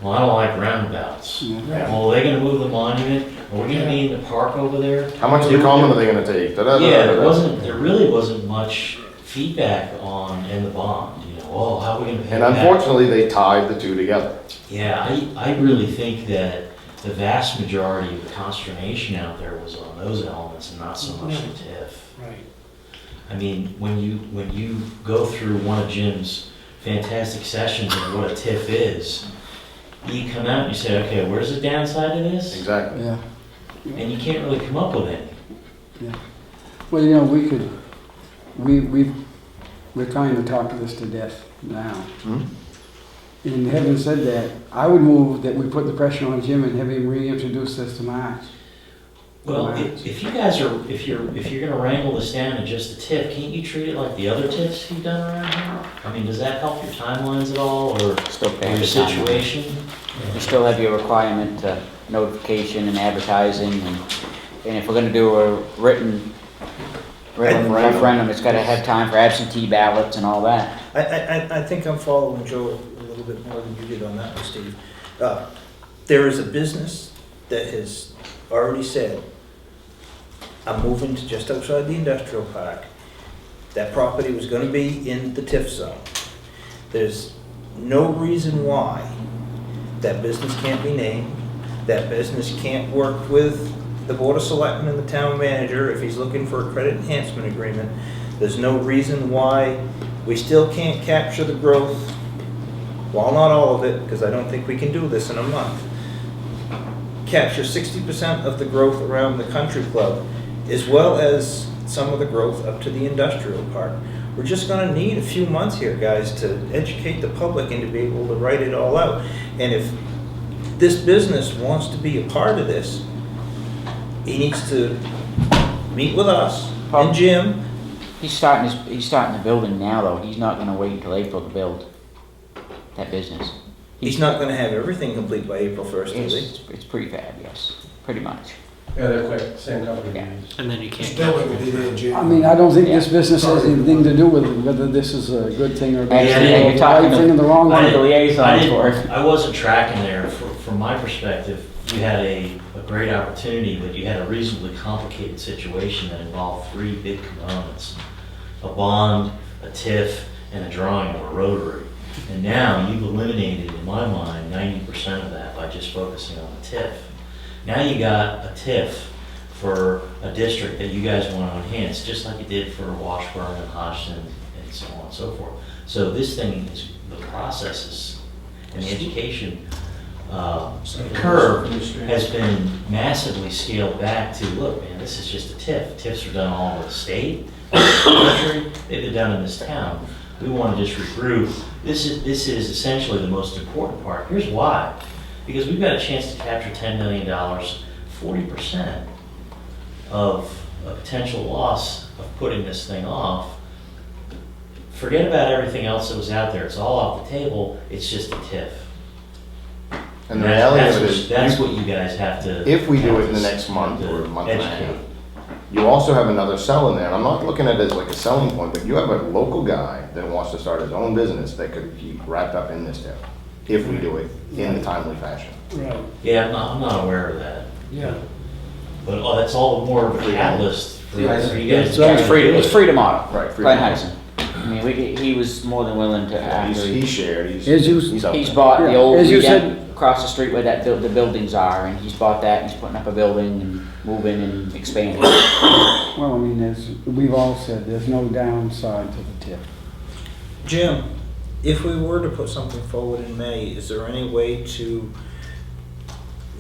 Speaker 10: well, I don't like roundabouts.
Speaker 5: Yeah.
Speaker 10: Well, are they gonna move the monument? Are we gonna be in the park over there?
Speaker 6: How much of the common are they gonna take?
Speaker 10: There really wasn't much feedback in the bond, how are we gonna pay
Speaker 6: And
Speaker 10: back?
Speaker 6: unfortunately, they tied the two together.
Speaker 10: Yeah, I really think that the vast majority of the consternation out there was on those elements and not so much the TIF.
Speaker 11: Right.
Speaker 10: When you go through one of Jim's fantastic sessions of what a TIF is, you come out and you say, okay, where's the downside of this?
Speaker 6: Exactly.
Speaker 5: Yeah.
Speaker 10: And you can't really come up with any.
Speaker 5: Yeah. Well, we're trying to talk this to death now.
Speaker 6: Hmm?
Speaker 5: And having said that, I would move that we put the pressure on Jim and have him reintroduce this to March.
Speaker 10: Well, if you guys if you're gonna wrangle this down to just the TIF, can't you treat it like the other TIFs you've done around here? Does that help your timelines at all, or
Speaker 1: Still pay
Speaker 10: your
Speaker 1: the timeline.
Speaker 10: situation?
Speaker 1: You still have your requirement to notification and advertising, and if we're gonna do a written referendum, it's gotta have time for absentee ballots and all that.
Speaker 4: I think I'm following Joe a little bit more than you did on that one, Steve. There is a business that has already said, I'm moving to just outside the industrial park. That property was gonna be in the TIF zone. There's no reason why that business can't be named. That business can't work with the Board of Selectmen and the town manager if he's looking for a credit enhancement agreement. There's no reason why we still can't capture the growth while not all of it, because I don't think we can do this in a month, capture 60% of the growth around the country club, as well as some of the growth up to the industrial park. We're just gonna need a few months here, guys, to educate the public and to be able to write it all out. And if this business wants to be a part of this, he needs to meet with us and Jim.
Speaker 1: He's starting the building now, though. He's not gonna wait until April to build that business.
Speaker 4: He's not gonna have everything complete by April 1st, is he?
Speaker 1: It's pretty bad, yes, pretty much.
Speaker 9: Yeah, they're quick, same company.
Speaker 1: Yeah.
Speaker 2: And then you can't.
Speaker 11: Still, it would be there in June.
Speaker 5: I mean, I don't think this business has anything to do with it, whether this is a good thing or a bad
Speaker 1: Yeah,
Speaker 5: thing,
Speaker 1: you're
Speaker 5: or the
Speaker 1: talking
Speaker 5: right thing or the wrong
Speaker 1: One of
Speaker 5: one.
Speaker 1: the liaisons for it.
Speaker 10: I wasn't tracking there. From my perspective, you had a great opportunity, but you had a reasonably complicated situation that involved three big components: a bond, a TIF, and a drawing of a rotary. And now you've eliminated, in my mind, 90% of that by just focusing on the TIF. Now you got a TIF for a district that you guys want to enhance, just like you did for Washburn and Hodgson and so on and so forth. So this thing is, the processes and the education curve has been massively scaled back to, look, man, this is just a TIF. TIFs are done all over the state, all over the country, they've been done in this town. We want to just regroup. This is essentially the most important part. Here's why. Because we've got a chance to capture $10 million, 40% of a potential loss of putting this thing off. Forget about everything else that was out there. It's all off the table. It's just a TIF.
Speaker 6: And the reality of it is,
Speaker 10: that's what you guys have to.
Speaker 6: if we do it in the next month or a month and a half, you also have another sell in there. And I'm not looking at it as like a selling point, but you have a local guy that wants to start his own business that could be wrapped up in this TIF, if we do it in a timely fashion.
Speaker 11: Right,
Speaker 10: Yeah, I'm not aware of that.
Speaker 11: yeah.
Speaker 10: But that's all the more of a catalyst for you guys.
Speaker 1: It's Freedom Auto.
Speaker 6: Right,
Speaker 1: Glenn
Speaker 6: Freedom.
Speaker 1: Hudson. I mean, he was more than willing to, after
Speaker 6: He's shared,
Speaker 5: As you-
Speaker 6: he's up
Speaker 1: he's
Speaker 6: there.
Speaker 1: bought the
Speaker 5: Yeah,
Speaker 1: old,
Speaker 5: as you
Speaker 1: redemp-
Speaker 5: said-
Speaker 1: across the street where the buildings are, and he's bought that, and he's putting up a building and moving and expanding.
Speaker 5: Well, I mean, we've all said, there's no downside to the TIF.
Speaker 4: Jim, if we were to put something forward in May, is there any way to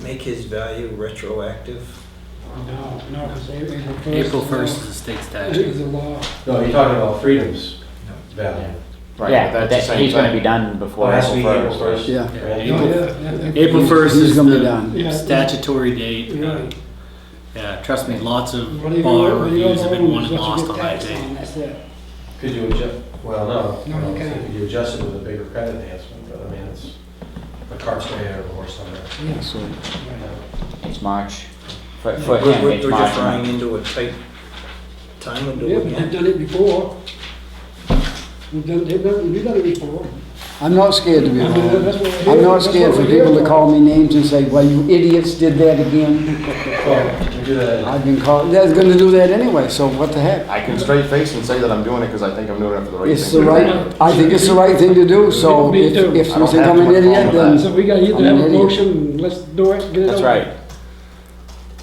Speaker 4: make his value retroactive?
Speaker 11: No, because
Speaker 2: April 1st is the state statute.
Speaker 11: is the law.
Speaker 9: No, you're talking about Freedom's value.
Speaker 6: Right,
Speaker 1: Yeah,
Speaker 6: but that's the same
Speaker 1: he's gonna be
Speaker 6: thing.
Speaker 1: done before
Speaker 9: Well, it has to be
Speaker 1: April
Speaker 9: April
Speaker 1: 1st.
Speaker 9: 1st.
Speaker 5: Yeah.
Speaker 2: April 1st
Speaker 5: He's
Speaker 2: is
Speaker 5: gonna be
Speaker 2: the
Speaker 5: done.
Speaker 11: Yeah.
Speaker 2: statutory date.
Speaker 11: Right.
Speaker 2: Yeah, trust me, lots of
Speaker 11: Whatever
Speaker 2: bar
Speaker 11: you-
Speaker 2: reviews have been won and
Speaker 11: whatever
Speaker 2: lost
Speaker 11: you
Speaker 2: on
Speaker 11: get
Speaker 2: that
Speaker 11: taxed
Speaker 2: date.
Speaker 11: on, that's it.
Speaker 9: Could you adjust, well, no.
Speaker 11: No, you
Speaker 9: I
Speaker 11: can't.
Speaker 9: think you adjust it with a bigger credit enhancement, but I mean, it's a cart's way out of the horse on that.
Speaker 11: Yeah.
Speaker 5: So,
Speaker 1: It's March. For
Speaker 4: We're
Speaker 1: him, it's
Speaker 4: we're
Speaker 1: March.
Speaker 4: just running into a tight time window
Speaker 11: Yeah, but they've
Speaker 4: again.
Speaker 11: done it before. We've done it before.
Speaker 5: I'm not scared to be
Speaker 11: I mean,
Speaker 5: wrong.
Speaker 11: that's what we're
Speaker 5: I'm
Speaker 11: here-
Speaker 5: not
Speaker 11: that's
Speaker 5: scared
Speaker 11: what
Speaker 5: for
Speaker 11: we're here
Speaker 5: people to
Speaker 11: for.
Speaker 5: call me names and say, well, you idiots did that again.
Speaker 9: Well, we do that.
Speaker 5: I've been called, they're gonna do that anyway, so what the heck?
Speaker 6: I can straight face and say that I'm doing it because I think I'm doing it for the right thing.
Speaker 5: It's the
Speaker 6: to do.
Speaker 5: right, I think it's the right thing to do, so
Speaker 11: Me
Speaker 5: if,
Speaker 11: too.
Speaker 5: if
Speaker 6: I
Speaker 5: you
Speaker 6: don't
Speaker 5: think
Speaker 6: have
Speaker 5: I'm
Speaker 6: too
Speaker 5: an
Speaker 6: much
Speaker 5: idiot,
Speaker 6: problem with
Speaker 5: then.
Speaker 6: that.
Speaker 11: So we got either
Speaker 5: I'm
Speaker 11: have
Speaker 5: an
Speaker 11: a
Speaker 5: idiot.
Speaker 11: motion, let's do it, get it
Speaker 1: That's
Speaker 11: over.
Speaker 1: right.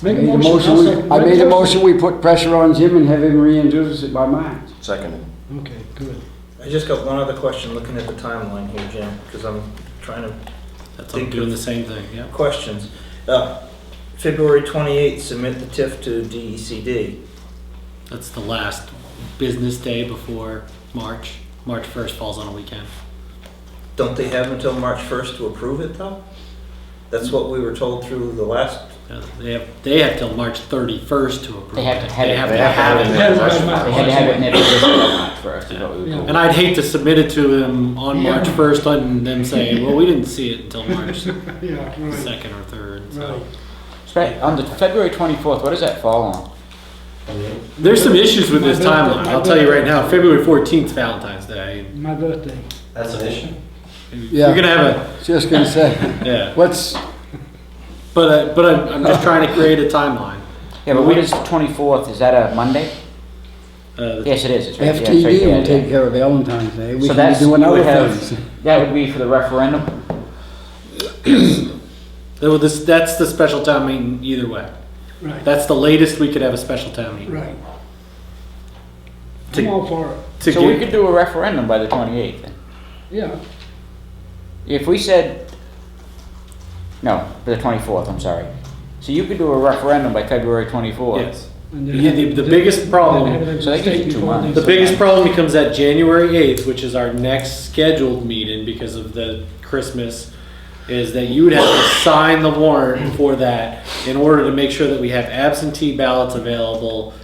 Speaker 11: Make a
Speaker 5: Made a
Speaker 11: motion.
Speaker 5: motion,
Speaker 11: I'll
Speaker 5: we-
Speaker 11: second.
Speaker 5: I
Speaker 11: Make
Speaker 5: made a motion, we put pressure on Jim and have him reintroduce it by March.
Speaker 6: Seconded.
Speaker 11: Okay, good.
Speaker 4: I just got one other question looking at the timeline here, Jim, because I'm trying to
Speaker 2: I'm doing the same thing, yeah.
Speaker 4: questions. February 28th, submit the TIF to DECD.
Speaker 2: That's the last business day before March. March 1st falls on a weekend.
Speaker 4: Don't they have until March 1st to approve it, though? That's what we were told through the last,
Speaker 2: They have till March 31st to approve
Speaker 1: They have to
Speaker 2: it.
Speaker 1: have
Speaker 2: They
Speaker 1: it.
Speaker 2: have
Speaker 6: They
Speaker 2: to
Speaker 6: have to
Speaker 2: have
Speaker 6: have it
Speaker 2: it.
Speaker 6: in
Speaker 11: Yeah,
Speaker 6: their
Speaker 11: right,
Speaker 6: possession.
Speaker 11: right.
Speaker 1: They had to have it in their position by March 1st, is what we were told.
Speaker 2: And I'd hate to submit it to them on March 1st and them say, well, we didn't see it until March
Speaker 11: Yeah, right,
Speaker 2: 2nd or 3rd. So.
Speaker 11: right.
Speaker 1: On the February 24th, what does that fall on?
Speaker 2: There's some issues with this timeline. I'll tell you right now, February 14th, Valentine's Day.
Speaker 11: My birthday.
Speaker 9: That's an issue?
Speaker 5: Yeah.
Speaker 2: You're gonna have
Speaker 5: Just gonna say,
Speaker 2: a, yeah.
Speaker 5: what's,
Speaker 2: But I'm just trying to create a timeline.
Speaker 1: Yeah, but what is the 24th? Is that a Monday? Yes, it is. It's right, yeah, it's right
Speaker 5: FTD
Speaker 1: there,
Speaker 5: will take
Speaker 1: yeah.
Speaker 5: care of Valentine's Day, we
Speaker 1: So
Speaker 5: can
Speaker 1: that's,
Speaker 5: be
Speaker 1: you
Speaker 5: doing other
Speaker 1: would have,
Speaker 5: things.
Speaker 1: that would be for the referendum?
Speaker 2: That's the special town meeting either way.
Speaker 11: Right,
Speaker 2: That's the latest we could have a special town meeting.
Speaker 11: right.
Speaker 2: To-
Speaker 11: I'm all for it.
Speaker 2: To
Speaker 1: So we
Speaker 2: get-
Speaker 1: could do a referendum by the 28th then?
Speaker 11: Yeah.
Speaker 1: If we said, no, the 24th, I'm sorry. So you could do a referendum by February 24th.
Speaker 2: Yes. The biggest problem,
Speaker 1: So that gives you 2 months.
Speaker 2: the biggest problem becomes that January 8th, which is our next scheduled meeting because of the Christmas, is that you would have to sign the warrant for that in order to make sure that we have absentee ballots available.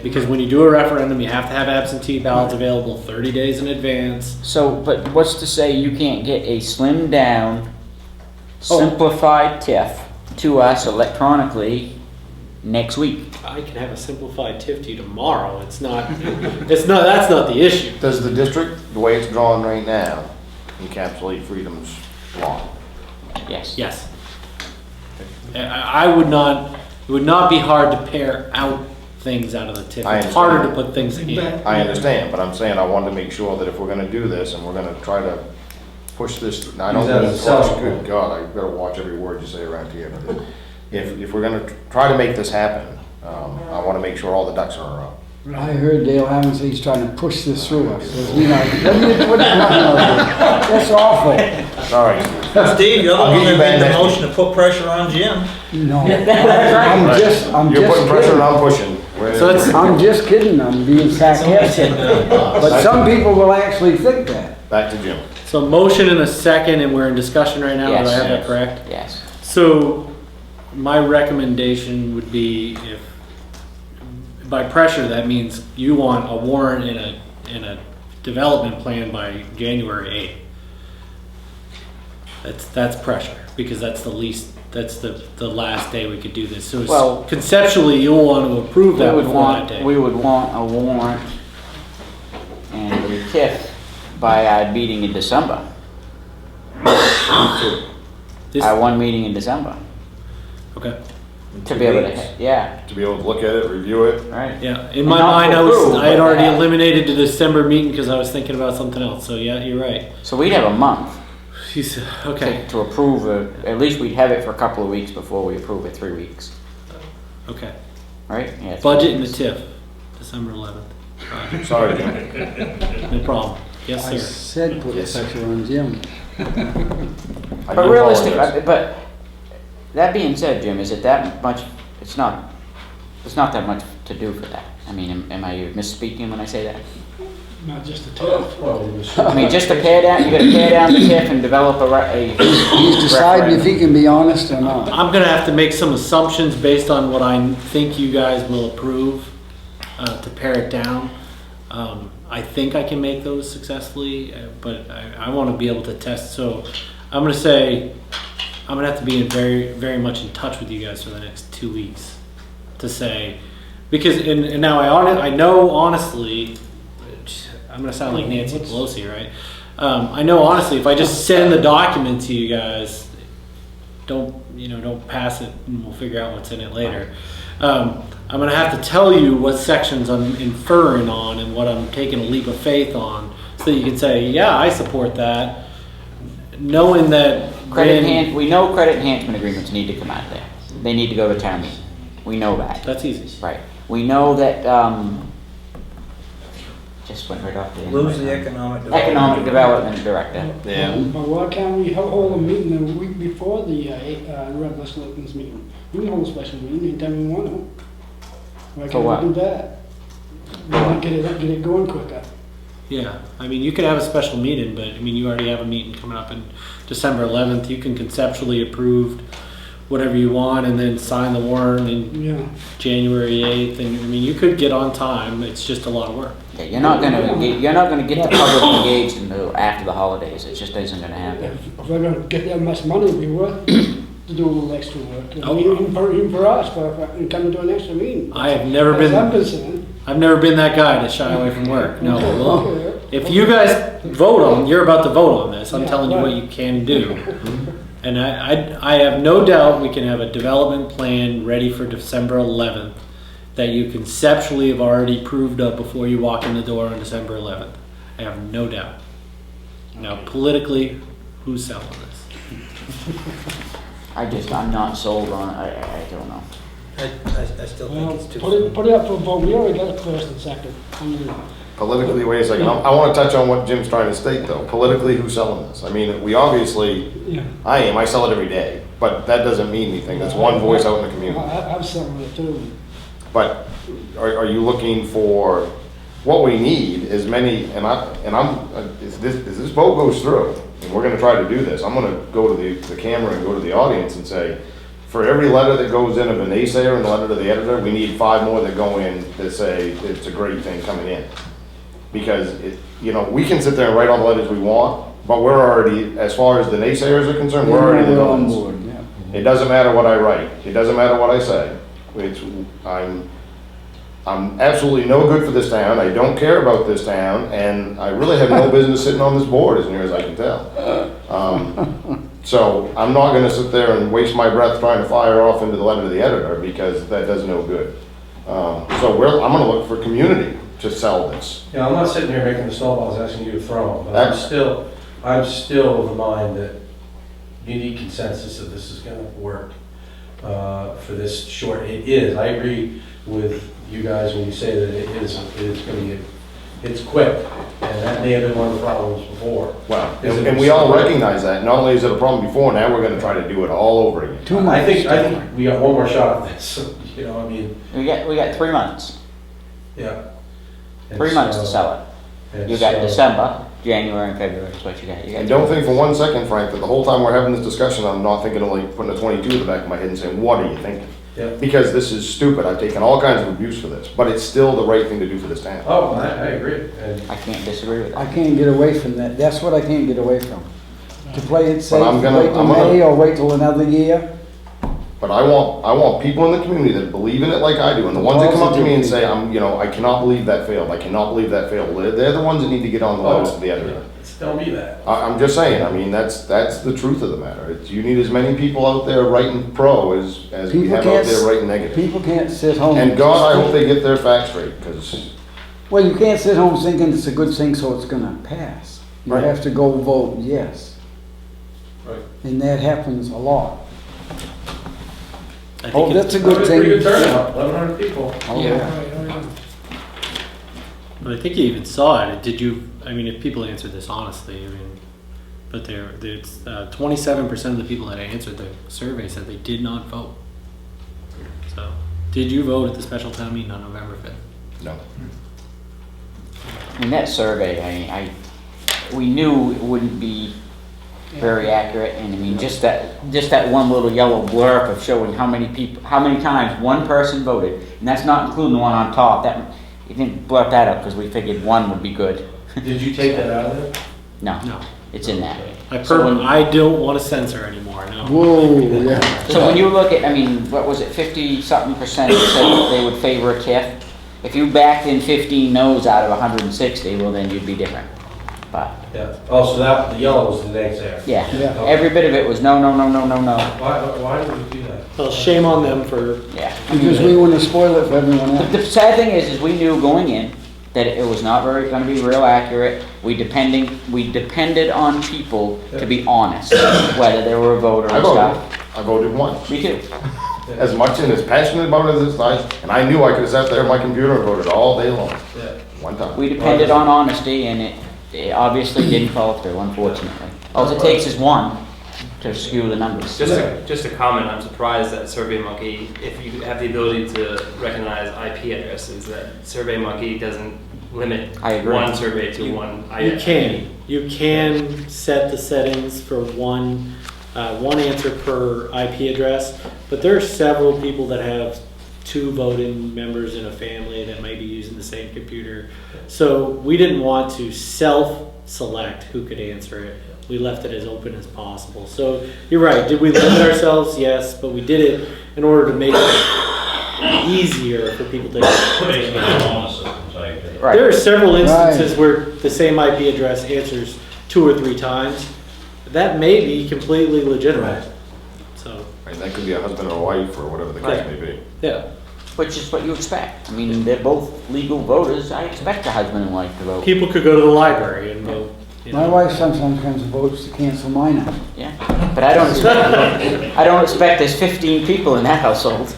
Speaker 2: Because when you do a referendum, you have to have absentee ballots available 30 days in advance.
Speaker 1: So, but what's to say you can't get a slimmed down, simplified TIF to us electronically next week?
Speaker 2: I can have a simplified TIF to you tomorrow. That's not the issue.
Speaker 6: Does the district, the way it's drawn right now, encapsulate Freedom's law?
Speaker 1: Yes.
Speaker 2: Yes. I would not, it would not be hard to pare out things out of the TIF.
Speaker 6: I
Speaker 2: It's harder to
Speaker 6: understand.
Speaker 2: put things in.
Speaker 6: I understand, but I'm saying I wanted to make sure that if we're gonna do this and we're gonna try to push this, I don't
Speaker 9: Use that
Speaker 6: mean
Speaker 9: as a
Speaker 6: push,
Speaker 9: selling
Speaker 6: good
Speaker 9: point.
Speaker 6: God, I've gotta watch every word you say around here. But if we're gonna try to make this happen, I wanna make sure all the ducks are in a row.
Speaker 5: I heard Dale Hammond say he's trying to push this through us. You know, that's awful.
Speaker 6: Sorry.
Speaker 4: Steve, you're the
Speaker 6: I'll
Speaker 4: one
Speaker 6: get you
Speaker 4: that
Speaker 6: back
Speaker 4: made the
Speaker 6: next
Speaker 4: motion to put pressure on Jim.
Speaker 5: No. I'm
Speaker 6: You're
Speaker 5: just
Speaker 6: putting pressure
Speaker 5: kidding.
Speaker 6: and I'm pushing.
Speaker 2: So it's-
Speaker 5: I'm just kidding, I'm being sarcastic. But some people will actually think that.
Speaker 6: Back to Jim.
Speaker 2: So motion in a second, and we're in discussion right now. Do I
Speaker 1: Yes.
Speaker 2: have that correct?
Speaker 1: Yes.
Speaker 2: So my recommendation would be if, by pressure, that means you want a warrant in a development plan by January 8th. That's pressure, because that's the least, that's the last day we could do this. So
Speaker 1: Well-
Speaker 2: conceptually, you'll want to approve that before that day.
Speaker 1: We would want a warrant and a TIF by our meeting in December.
Speaker 2: This-
Speaker 1: Our one meeting in December.
Speaker 2: Okay,
Speaker 1: To be able to, yeah,
Speaker 6: To be able to look at it, review it.
Speaker 1: right.
Speaker 2: yeah, in
Speaker 1: And
Speaker 2: my
Speaker 1: not
Speaker 2: mind,
Speaker 1: to
Speaker 2: I
Speaker 1: approve,
Speaker 2: had
Speaker 1: but
Speaker 2: already
Speaker 1: to have.
Speaker 2: eliminated the December meeting because I was thinking about something else, so yeah, you're right.
Speaker 1: So we'd have a month
Speaker 2: She's, okay,
Speaker 1: to approve it. At least we'd have it for a couple of weeks before we approve it, 3 weeks,
Speaker 2: okay.
Speaker 1: right? Yeah. 3
Speaker 2: Budget and the
Speaker 1: weeks.
Speaker 2: TIF, December 11th.
Speaker 6: Sorry, Jim.
Speaker 2: No problem. Yes,
Speaker 5: I
Speaker 2: sir.
Speaker 5: said put
Speaker 6: Yes.
Speaker 5: pressure on Jim.
Speaker 6: I
Speaker 1: But
Speaker 6: do
Speaker 1: realistic,
Speaker 6: apologize.
Speaker 1: but that being said, Jim, is it that much, it's not that much to do for that. I mean, am I misspeaking when I say that?
Speaker 11: Not just the TIF.
Speaker 1: I mean, just to pare down, you gotta pare down the TIF and develop
Speaker 5: He's deciding if he can be honest or not.
Speaker 2: I'm gonna have to make some assumptions based on what I think you guys will approve, to pare it down. I think I can make those successfully, but I wanna be able to test, so I'm gonna say, I'm gonna have to be very, very much in touch with you guys for the next 2 weeks to say, because, and now I know honestly, I'm gonna sound like Nancy Pelosi, right? I know honestly, if I just send the document to you guys, don't pass it and we'll figure out what's in it later. I'm gonna have to tell you what sections I'm inferring on and what I'm taking a leap of faith on, so that you can say, yeah, I support that, knowing that
Speaker 1: we know credit enhancement agreements need to come out there. They need to go to town meeting. We know that.
Speaker 2: that's easy.
Speaker 1: Right. We know that, just went right off the end.
Speaker 4: Lose the
Speaker 1: Economic Development Director.
Speaker 6: Yeah.
Speaker 11: But why can't we hold a meeting a week before the regular selectmen's meeting? We can hold a special meeting anytime we want to. Why
Speaker 1: For
Speaker 11: can't
Speaker 1: what?
Speaker 11: we do that? Why not get it going quicker?
Speaker 2: Yeah, I mean, you could have a special meeting, but I mean, you already have a meeting coming up in December 11th. You can conceptually approve whatever you want and then sign the warrant in
Speaker 11: Yeah.
Speaker 2: January 8th. And I mean, you could get on time. It's just a lot of work.
Speaker 1: Yeah, you're not gonna get the public engaged until after the holidays. It just isn't gonna happen.
Speaker 11: If we're gonna get that much money, it'd be worth to do a little extra work.
Speaker 2: Oh.
Speaker 11: Even for us, for come to an extra meeting.
Speaker 2: I have never
Speaker 11: As I'm
Speaker 2: been,
Speaker 11: concerned.
Speaker 2: I've never been that guy to shy away from work. No,
Speaker 11: Okay,
Speaker 2: well,
Speaker 11: okay.
Speaker 2: if you guys vote on, you're about to vote on this. I'm
Speaker 11: Yeah,
Speaker 2: telling you what
Speaker 11: right.
Speaker 2: you can do. And I have no doubt we can have a development plan ready for December 11th that you conceptually have already proved up before you walk in the door on December 11th. I have no doubt. Now, politically, who's selling this?
Speaker 1: I'm not sold on it. I don't know.
Speaker 4: I still
Speaker 11: Well,
Speaker 4: think it's too
Speaker 11: put
Speaker 4: soon.
Speaker 11: it up for a vote. We already got a first and second.
Speaker 6: politically, wait a second, I wanna touch on what Jim's trying to state though. Politically, who's selling this? I mean, we obviously, I sell it every day, but that doesn't mean anything. That's one voice out in the community.
Speaker 5: I'm selling it too.
Speaker 6: But are you looking for, what we need is many, if this vote goes through, and we're gonna try to do this, I'm gonna go to the camera and go to the audience and say, for every letter that goes in of a naysayer and a letter to the editor, we need 5 more that go in that say it's a great thing coming in. Because we can sit there and write all the letters we want, but we're already, as far as the naysayers are concerned, we're already the villains.
Speaker 5: board, yeah.
Speaker 6: It doesn't matter what I write. It doesn't matter what I say. I'm absolutely no good for this town. I don't care about this town, and I really have no business sitting on this board, as near as I can tell. So I'm not going to sit there and waste my breath trying to fire off into the letter to the editor, because that does no good. So I'm going to look for community to sell this.
Speaker 9: Yeah, I'm not sitting here making the snowballs asking you to throw them, but I'm still of the mind that you need consensus that this is gonna work for this short. It is, I agree with you guys when you say that it's gonna be, it's quick, and that may have been one of the problems before.
Speaker 6: Well, and we all recognize that. Not only is it a problem before, now we're gonna try to do it all over again.
Speaker 9: I think we got one more shot at this, I mean.
Speaker 1: We got 3 months.
Speaker 9: Yeah.
Speaker 1: 3 months to sell it. You got December, January, and February. That's what you got.
Speaker 6: And don't think for one second, Frank, that the whole time we're having this discussion, I'm not thinking of like putting a 22 in the back of my head and saying, what are you thinking?
Speaker 9: Yeah.
Speaker 6: Because this is stupid. I've taken all kinds of abuse for this, but it's still the right thing to do for this town.
Speaker 9: Oh, I agree.
Speaker 1: I can't disagree with that.
Speaker 5: I can't get away from that. That's what I can't get away from. To play it safe,
Speaker 6: I'm gonna-
Speaker 5: wait till
Speaker 6: I'm gonna-
Speaker 5: May or wait till another year.
Speaker 6: But I want people in the community that believe in it like I do, and the ones that come up to me and say, I cannot believe that failed, I cannot believe that failed. They're the ones that need to get on the letters to the editor.
Speaker 9: Tell me that.
Speaker 6: I'm just saying, that's the truth of the matter. You need as many people out there writing pro as we
Speaker 5: People
Speaker 6: have out
Speaker 5: can't,
Speaker 6: there writing negative.
Speaker 5: people can't sit home.
Speaker 6: And God, I hope they get their facts straight, because,
Speaker 5: Well, you can't sit home thinking it's a good thing, so it's gonna pass. You
Speaker 6: Right.
Speaker 5: have to go vote yes.
Speaker 9: Right.
Speaker 5: And that happens a lot.
Speaker 2: I think
Speaker 5: Oh, that's a good
Speaker 9: Pretty good
Speaker 5: thing.
Speaker 9: turnout, 1,100 people.
Speaker 5: Oh,
Speaker 1: Yeah.
Speaker 2: But I think you even saw it. If people answered this honestly, but it's 27% of the people that answered the survey said they did not vote. So, did you vote at the special town meeting on November 5th?
Speaker 6: no.
Speaker 1: That survey, we knew it wouldn't be very accurate, and just that one little yellow blurb of showing how many times one person voted, and that's not including the one on top. You didn't blurt that up because we figured one would be good.
Speaker 9: Did you take that out of there?
Speaker 1: No,
Speaker 2: No.
Speaker 1: it's in that.
Speaker 2: I don't want to censor anymore, no.
Speaker 5: Whoa, yeah.
Speaker 1: So when you look at, what was it, 50-something% said that they would favor a TIF. If you backed in 15 no's out of 160, well then you'd be different. But
Speaker 9: Yeah. Oh, so the yellow was the naysayer.
Speaker 1: yeah,
Speaker 5: Yeah.
Speaker 1: every bit of it was no, no, no, no, no, no.
Speaker 9: Why did we do that?
Speaker 2: Well, shame on them for.
Speaker 1: Yeah.
Speaker 5: Because we want to spoil it for everyone else.
Speaker 1: The sad thing is we knew going in that it was not going to be real accurate. We depended on people to be honest, whether they were a voter
Speaker 6: I
Speaker 1: or stuff.
Speaker 6: voted once.
Speaker 1: Me too.
Speaker 6: As much and as passionate about it as and I knew I could have sat there on my computer and voted all day long,
Speaker 9: Yeah.
Speaker 6: one time.
Speaker 1: We depended on honesty, and it obviously didn't follow through, unfortunately. All it takes is one to skew the numbers.
Speaker 15: Just a comment, I'm surprised that SurveyMonkey, if you have the ability to recognize IP addresses, that SurveyMonkey doesn't limit
Speaker 1: I agree.
Speaker 15: one survey to one IP.
Speaker 2: You can set the settings for one answer per IP address, but there are several people that have 2 voting members in a family that might be using the same computer. So we didn't want to self-select who could answer it. We left it as open as possible. So you're right, did we limit ourselves? Yes, but we did it in order to make it easier for people to
Speaker 1: Right.
Speaker 2: There are several instances where the same IP address answers 2 or 3 times. That may be completely legitimate. So,
Speaker 6: Right, that could be a husband or a wife or whatever the case may be.
Speaker 2: yeah.
Speaker 1: Which is what you expect. They're both legal voters. I expect a husband and wife to vote.
Speaker 2: People could go to the library and vote.
Speaker 5: My wife sometimes comes and votes to cancel mine out.
Speaker 1: Yeah, but I don't expect there's 15 people in that household.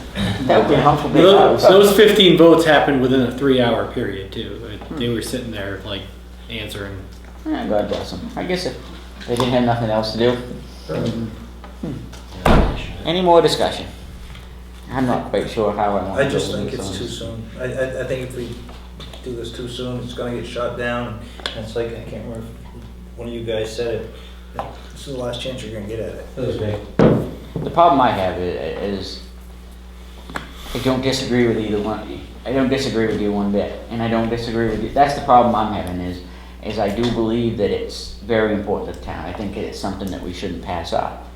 Speaker 1: That would be an awful big house.
Speaker 2: Those 15 votes happened within a 3-hour period too. They were sitting there like answering.
Speaker 1: Yeah, God bless them. I guess if they didn't have nothing else to do. Any more discussion? I'm not quite sure how I want to
Speaker 4: I just
Speaker 1: go with
Speaker 4: think
Speaker 1: this
Speaker 4: it's
Speaker 1: one.
Speaker 4: too soon. I think if we do this too soon, it's gonna get shot down. And it's like, I can't remember if one of you guys said it, this is the last chance you're gonna get at it.
Speaker 9: That was me.
Speaker 1: The problem I have is I don't disagree with either one. I don't disagree with you one bit, and I don't disagree with you. That's the problem I'm having is I do believe that it's very important to the town. I think it's something that we shouldn't pass up.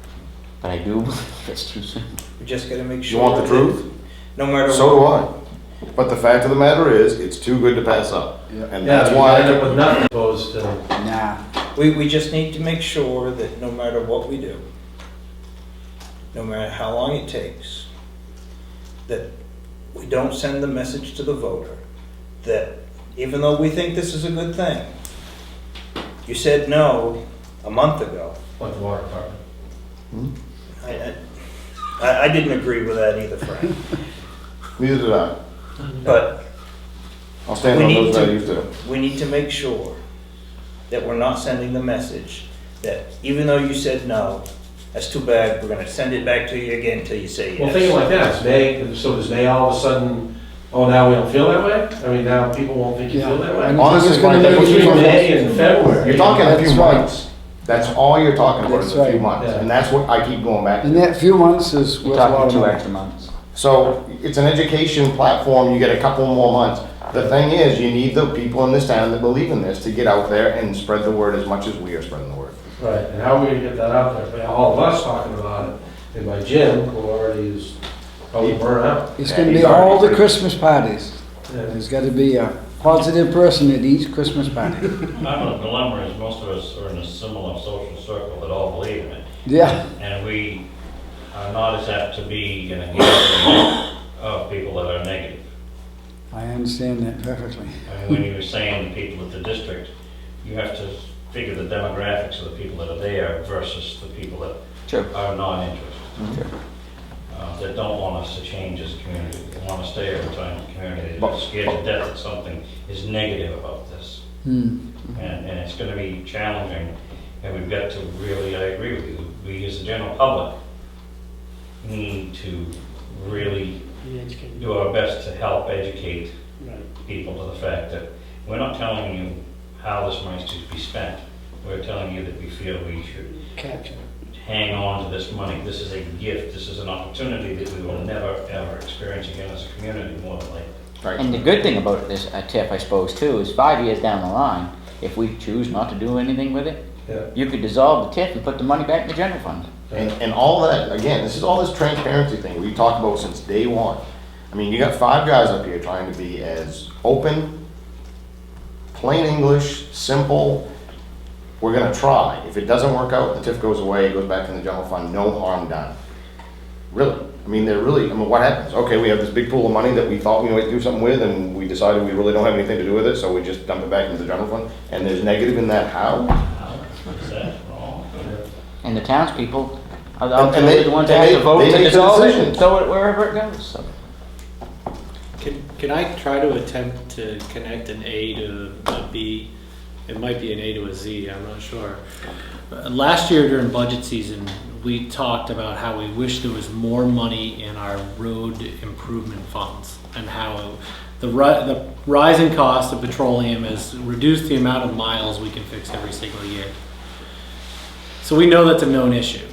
Speaker 1: But I do believe it's too soon.
Speaker 4: We just gotta make
Speaker 6: You
Speaker 4: sure.
Speaker 6: want the
Speaker 4: that
Speaker 6: truth?
Speaker 4: No matter what.
Speaker 6: So do I. But the fact of the matter is, it's too good to pass up.
Speaker 5: Yeah.
Speaker 6: And
Speaker 9: Yeah,
Speaker 6: that's
Speaker 9: you
Speaker 6: why.
Speaker 9: end up with nothing opposed to.
Speaker 5: Nah.
Speaker 4: We just need to make sure that no matter what we do, no matter how long it takes, that we don't send the message to the voter that even though we think this is a good thing, you said no a month ago.
Speaker 9: Like the water department.
Speaker 4: I didn't agree with that either, Frank.
Speaker 6: Neither did I.
Speaker 4: But
Speaker 6: I'll stand
Speaker 4: we
Speaker 6: on
Speaker 4: need
Speaker 6: those values too.
Speaker 4: we need to make sure that we're not sending the message that even though you said no, that's too bad, we're gonna send it back to you again until you say yes.
Speaker 9: Well, thinking like that, it's May, so does May all of a sudden, oh, now we don't feel that way? I mean, now people won't think you feel that way?
Speaker 6: Honestly,
Speaker 5: gonna
Speaker 6: Mike,
Speaker 5: make
Speaker 9: Between May and February.
Speaker 6: you're talking a few
Speaker 5: That's right.
Speaker 6: months. That's all you're talking about is a
Speaker 5: That's
Speaker 6: few
Speaker 5: right.
Speaker 6: months.
Speaker 9: Yeah.
Speaker 6: And that's what I keep going back to.
Speaker 5: And that few months is
Speaker 1: You're
Speaker 5: worth a lot
Speaker 1: talking
Speaker 5: of
Speaker 1: 2
Speaker 5: money.
Speaker 1: extra months.
Speaker 6: So it's an education platform, you get a couple more months. The thing is, you need the people in this town that believe in this to get out there and spread the word as much as we are spreading the word.
Speaker 9: Right, and how are we gonna get that out there? By all of us talking about it, and by Jim, who already is probably burnt out.
Speaker 5: It's
Speaker 6: Yeah,
Speaker 5: gonna
Speaker 6: he's
Speaker 5: be all
Speaker 6: already
Speaker 5: the
Speaker 6: pretty-
Speaker 5: Christmas parties.
Speaker 9: Yeah.
Speaker 5: There's gotta be a positive person at each Christmas party.
Speaker 12: My dilemma is most of us are in a similar social circle that all believe in it.
Speaker 5: Yeah,
Speaker 12: And we are not as apt to be in a gathering of people that are negative.
Speaker 5: I understand that perfectly.
Speaker 12: I mean, when you were saying the people at the district, you have to figure the demographics of the people that are there versus the people that
Speaker 1: Sure.
Speaker 12: are not interested. That don't want us to change as a community, they want to stay every time in the community, they're scared to death that something is negative about this.
Speaker 5: Hmm.
Speaker 12: And it's gonna be challenging, and we've got to really, I agree with you, we as the general public need to really do our best to help educate people to the fact that we're not telling you how this money is to be spent. We're telling you that we feel we should hang on to this money. This is a gift, this is an opportunity that we will never, ever experience again as a community, more than likely.
Speaker 1: And the good thing about this TIF, I suppose, too, is 5 years down the line, if we choose not to do anything with it,
Speaker 9: Yeah.
Speaker 1: you could dissolve the TIF and put the money back in the general fund.
Speaker 6: And all that, again, this is all this transparency thing we talked about since day one. I mean, you got 5 guys up here trying to be as open, plain English, simple. We're gonna try. If it doesn't work out, the TIF goes away, it goes back in the general fund, no harm done. Really, I mean, what happens? Okay, we have this big pool of money that we thought we might do something with, and we decided we really don't have anything to do with it, so we just dump it back into the general fund, and there's negative in that, how?
Speaker 12: Is that wrong?
Speaker 1: And the townspeople are
Speaker 6: And they-
Speaker 1: the ones
Speaker 6: and
Speaker 1: that have
Speaker 6: they-
Speaker 1: to vote
Speaker 6: they
Speaker 1: to
Speaker 6: make the
Speaker 1: dissolve it and
Speaker 6: decisions.
Speaker 1: throw it wherever it goes, so.
Speaker 2: Can I try to attempt to connect an A to a B? It might be an A to a Z, I'm not sure. Last year during budget season, we talked about how we wish there was more money in our road improvement funds and how the rising cost of petroleum has reduced the amount of miles we can fix every single year. So we know that's a known issue.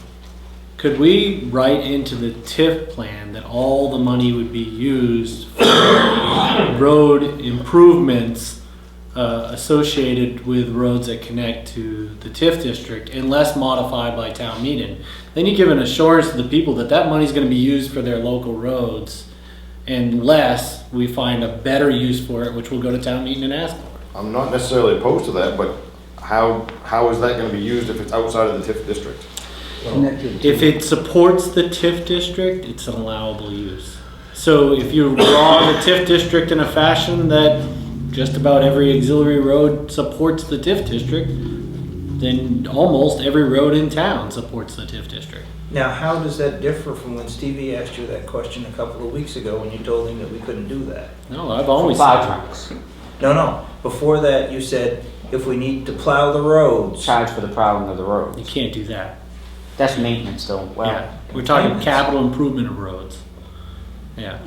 Speaker 2: Could we write into the TIF plan that all the money would be used for road improvements associated with roads that connect to the TIF district unless modified by town meeting? Then you give an assurance to the people that that money is going to be used for their local roads unless we find a better use for it, which we'll go to town meeting and ask for.
Speaker 6: I'm not necessarily opposed to that, but how is that gonna be used if it's outside of the TIF district?
Speaker 5: Connected.
Speaker 2: If it supports the TIF district, it's an allowable use. So if you draw the TIF district in a fashion that just about every auxiliary road supports the TIF district, then almost every road in town supports the TIF district.
Speaker 4: Now, how does that differ from when Stevie asked you that question a couple of weeks ago when you told him that we couldn't do that?
Speaker 2: No, I've always
Speaker 1: Plow
Speaker 2: said,
Speaker 1: trucks,
Speaker 4: No. Before that, you said if we need to plow the roads.
Speaker 1: charge for the plowing of the
Speaker 2: you
Speaker 1: roads.
Speaker 2: can't do that.
Speaker 1: That's maintenance though, well,
Speaker 2: Yeah, we're talking
Speaker 4: Maintenance.
Speaker 2: capital improvement of roads. Yeah,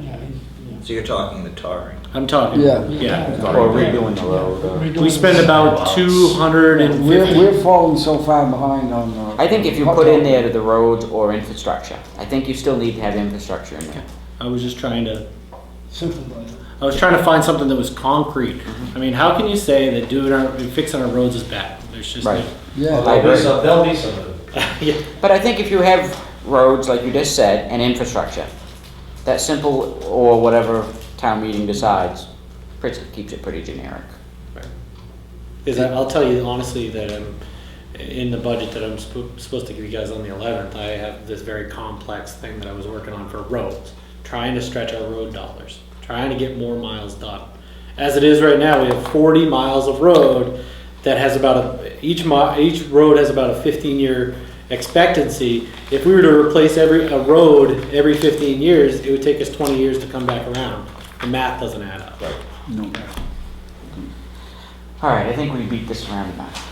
Speaker 4: So you're talking the tarring.
Speaker 2: I'm talking,
Speaker 5: Yeah.
Speaker 2: yeah.
Speaker 1: or redoing the road.
Speaker 2: We spend about 250.
Speaker 5: We're falling so far behind on the.
Speaker 1: I think if you put in there to the roads or infrastructure, I think you still need to have infrastructure in there.
Speaker 2: I was just trying to, I was trying to find something that was concrete. I mean, how can you say that fixing our roads is bad? There's just
Speaker 1: Right.
Speaker 5: Yeah.
Speaker 9: There'll be some of them.
Speaker 2: yeah.
Speaker 1: But I think if you have roads, like you just said, and infrastructure, that simple, or whatever town meeting decides, keeps it pretty generic.
Speaker 2: Is that, I'll tell you honestly that in the budget that I'm supposed to give you guys on the 11th, I have this very complex thing that I was working on for roads, trying to stretch our road dollars, trying to get more miles done. As it is right now, we have 40 miles of road that has about each road has about a 15-year expectancy. If we were to replace a road every 15 years, it would take us 20 years to come back around. The math doesn't add up.
Speaker 1: Right.
Speaker 5: No.
Speaker 1: All right, I think we beat this around enough.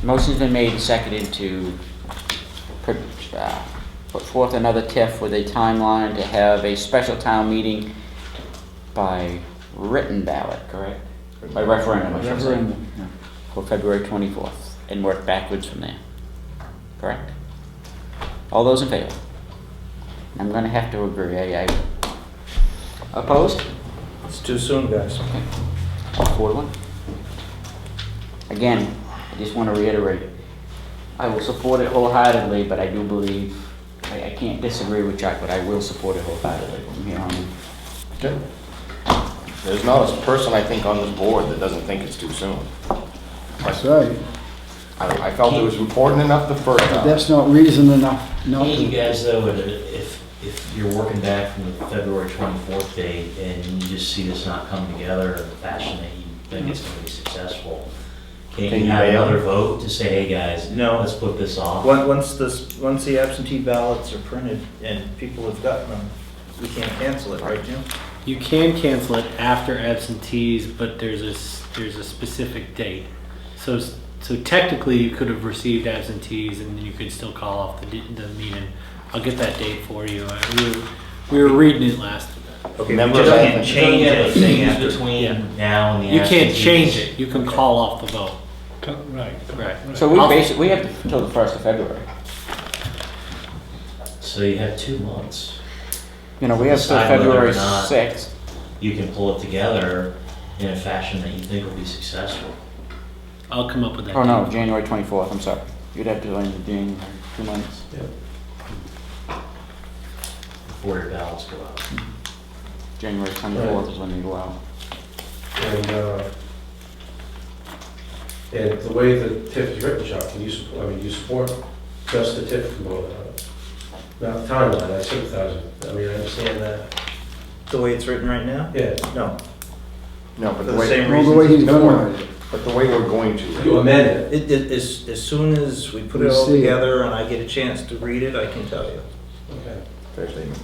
Speaker 1: Motion's been made and seconded to put forth another TIF with a timeline to have a special town meeting by written ballot, correct? By referendum, I should say,
Speaker 5: Referendum, yeah.
Speaker 1: for February 24th, and work backwards from there. Correct? All those in favor? I'm gonna have to agree. Opposed?
Speaker 4: It's too soon, guys.
Speaker 1: 4-1. Again, I just want to reiterate, I will support it wholeheartedly, but I do believe, I can't disagree with Chuck, but I will support it wholeheartedly from here on.
Speaker 6: Okay. There's not a person, I think, on this board that doesn't think it's too soon.
Speaker 5: That's right.
Speaker 6: I felt it was important enough the first
Speaker 5: But
Speaker 6: time.
Speaker 5: that's not reason enough not
Speaker 10: Hey, you
Speaker 5: to.
Speaker 10: guys, though, if you're working back from the February 24th date and you just see this not come together in the fashion that you think it's gonna be successful, can
Speaker 6: Can
Speaker 10: you
Speaker 6: you
Speaker 10: have
Speaker 6: bail?
Speaker 10: another vote to say, hey, guys,
Speaker 4: No.
Speaker 10: let's put this off?
Speaker 4: Once the absentee ballots are printed and people have gotten them, we can't cancel it, right, Jim?
Speaker 2: You can cancel it after absentees, but there's a specific date. So technically, you could have received absentees, and then you could still call off the meeting. I'll get that date for you. We were reading it last.
Speaker 4: Okay,
Speaker 6: Member
Speaker 4: we just
Speaker 6: of
Speaker 4: can't
Speaker 6: that-
Speaker 4: change anything after.
Speaker 10: Between
Speaker 2: Yeah.
Speaker 10: now and the
Speaker 2: You can't
Speaker 10: absentees.
Speaker 2: change it. You can call off the vote.
Speaker 8: Right.
Speaker 2: Right.
Speaker 1: So we have till the 1st of February.
Speaker 10: So you have 2 months.
Speaker 1: You know, we have till
Speaker 10: Decide whether or
Speaker 1: February
Speaker 10: not
Speaker 1: 6th.
Speaker 10: You can pull it together in a fashion that you think will be successful.
Speaker 2: I'll come up with that.
Speaker 1: Oh no,
Speaker 2: date.
Speaker 1: January 24th, I'm sorry. You'd have to end the January, 2 months.
Speaker 10: Before your ballots go out.
Speaker 1: January 24th is when they go out.
Speaker 9: And the way the TIF is written, Chuck, can you support, you support just the TIF component of it? Not the timeline, I sympathize with, I understand that.
Speaker 4: The way it's written right now?
Speaker 9: Yeah,
Speaker 4: No.
Speaker 6: No, but
Speaker 4: For
Speaker 6: the
Speaker 4: the
Speaker 6: way,
Speaker 4: same
Speaker 5: Well, the way he's
Speaker 6: No,
Speaker 5: going at it.
Speaker 6: but the way we're going
Speaker 9: you
Speaker 6: to.
Speaker 9: amend it.
Speaker 4: As soon as we put it
Speaker 5: We
Speaker 4: all
Speaker 5: see it.
Speaker 4: together and I get a chance to read it, I can tell you.
Speaker 9: Okay.
Speaker 6: Fair statement.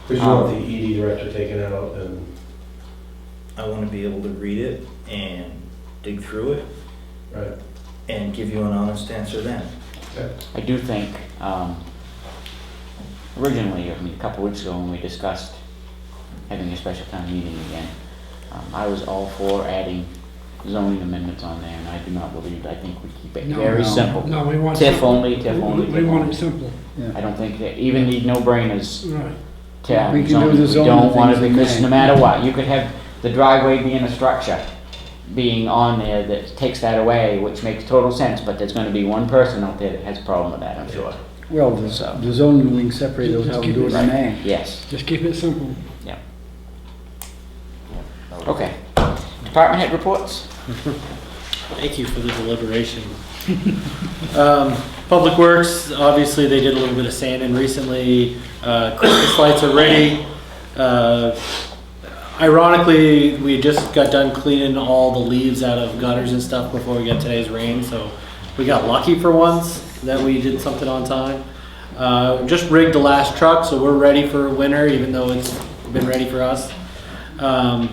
Speaker 9: Because you want the ED director taken out and,
Speaker 4: I want to be able to read it and dig through it
Speaker 9: right,
Speaker 4: and give you an honest answer then.
Speaker 9: okay.
Speaker 1: I do think, originally, a couple weeks ago when we discussed having a special town meeting again, I was all for adding zoning amendments on there, and I do not believe, I think we keep it very simple.
Speaker 8: No, we want.
Speaker 1: TIF only, TIF only,
Speaker 8: We
Speaker 1: TIF
Speaker 8: want
Speaker 1: only.
Speaker 8: it simple.
Speaker 1: I don't think that, even the no-brainers,
Speaker 8: Right.
Speaker 1: to
Speaker 5: We can do
Speaker 1: zoning,
Speaker 5: the
Speaker 1: we
Speaker 5: zoning
Speaker 1: don't want it,
Speaker 5: things in
Speaker 1: because
Speaker 5: May.
Speaker 1: no matter what, you could have the driveway being a structure, being on there that takes that away, which makes total sense, but there's gonna be one person out there that has a problem with that, I'm sure.
Speaker 5: Well, the zoning wing separate those
Speaker 8: Just
Speaker 5: out and
Speaker 8: keep
Speaker 5: do
Speaker 8: it
Speaker 5: it in May.
Speaker 1: Yes,
Speaker 8: Just keep it simple.
Speaker 1: okay. Department head reports?
Speaker 2: Thank you for the deliberation. Public Works, obviously, they did a little bit of sanding recently. Christmas lights are ready. Ironically, we just got done cleaning all the leaves out of gutters and stuff before we got today's rain, so we got lucky for once that we did something on time. Just rigged the last truck, so we're ready for winter, even though it's been ready for us. Let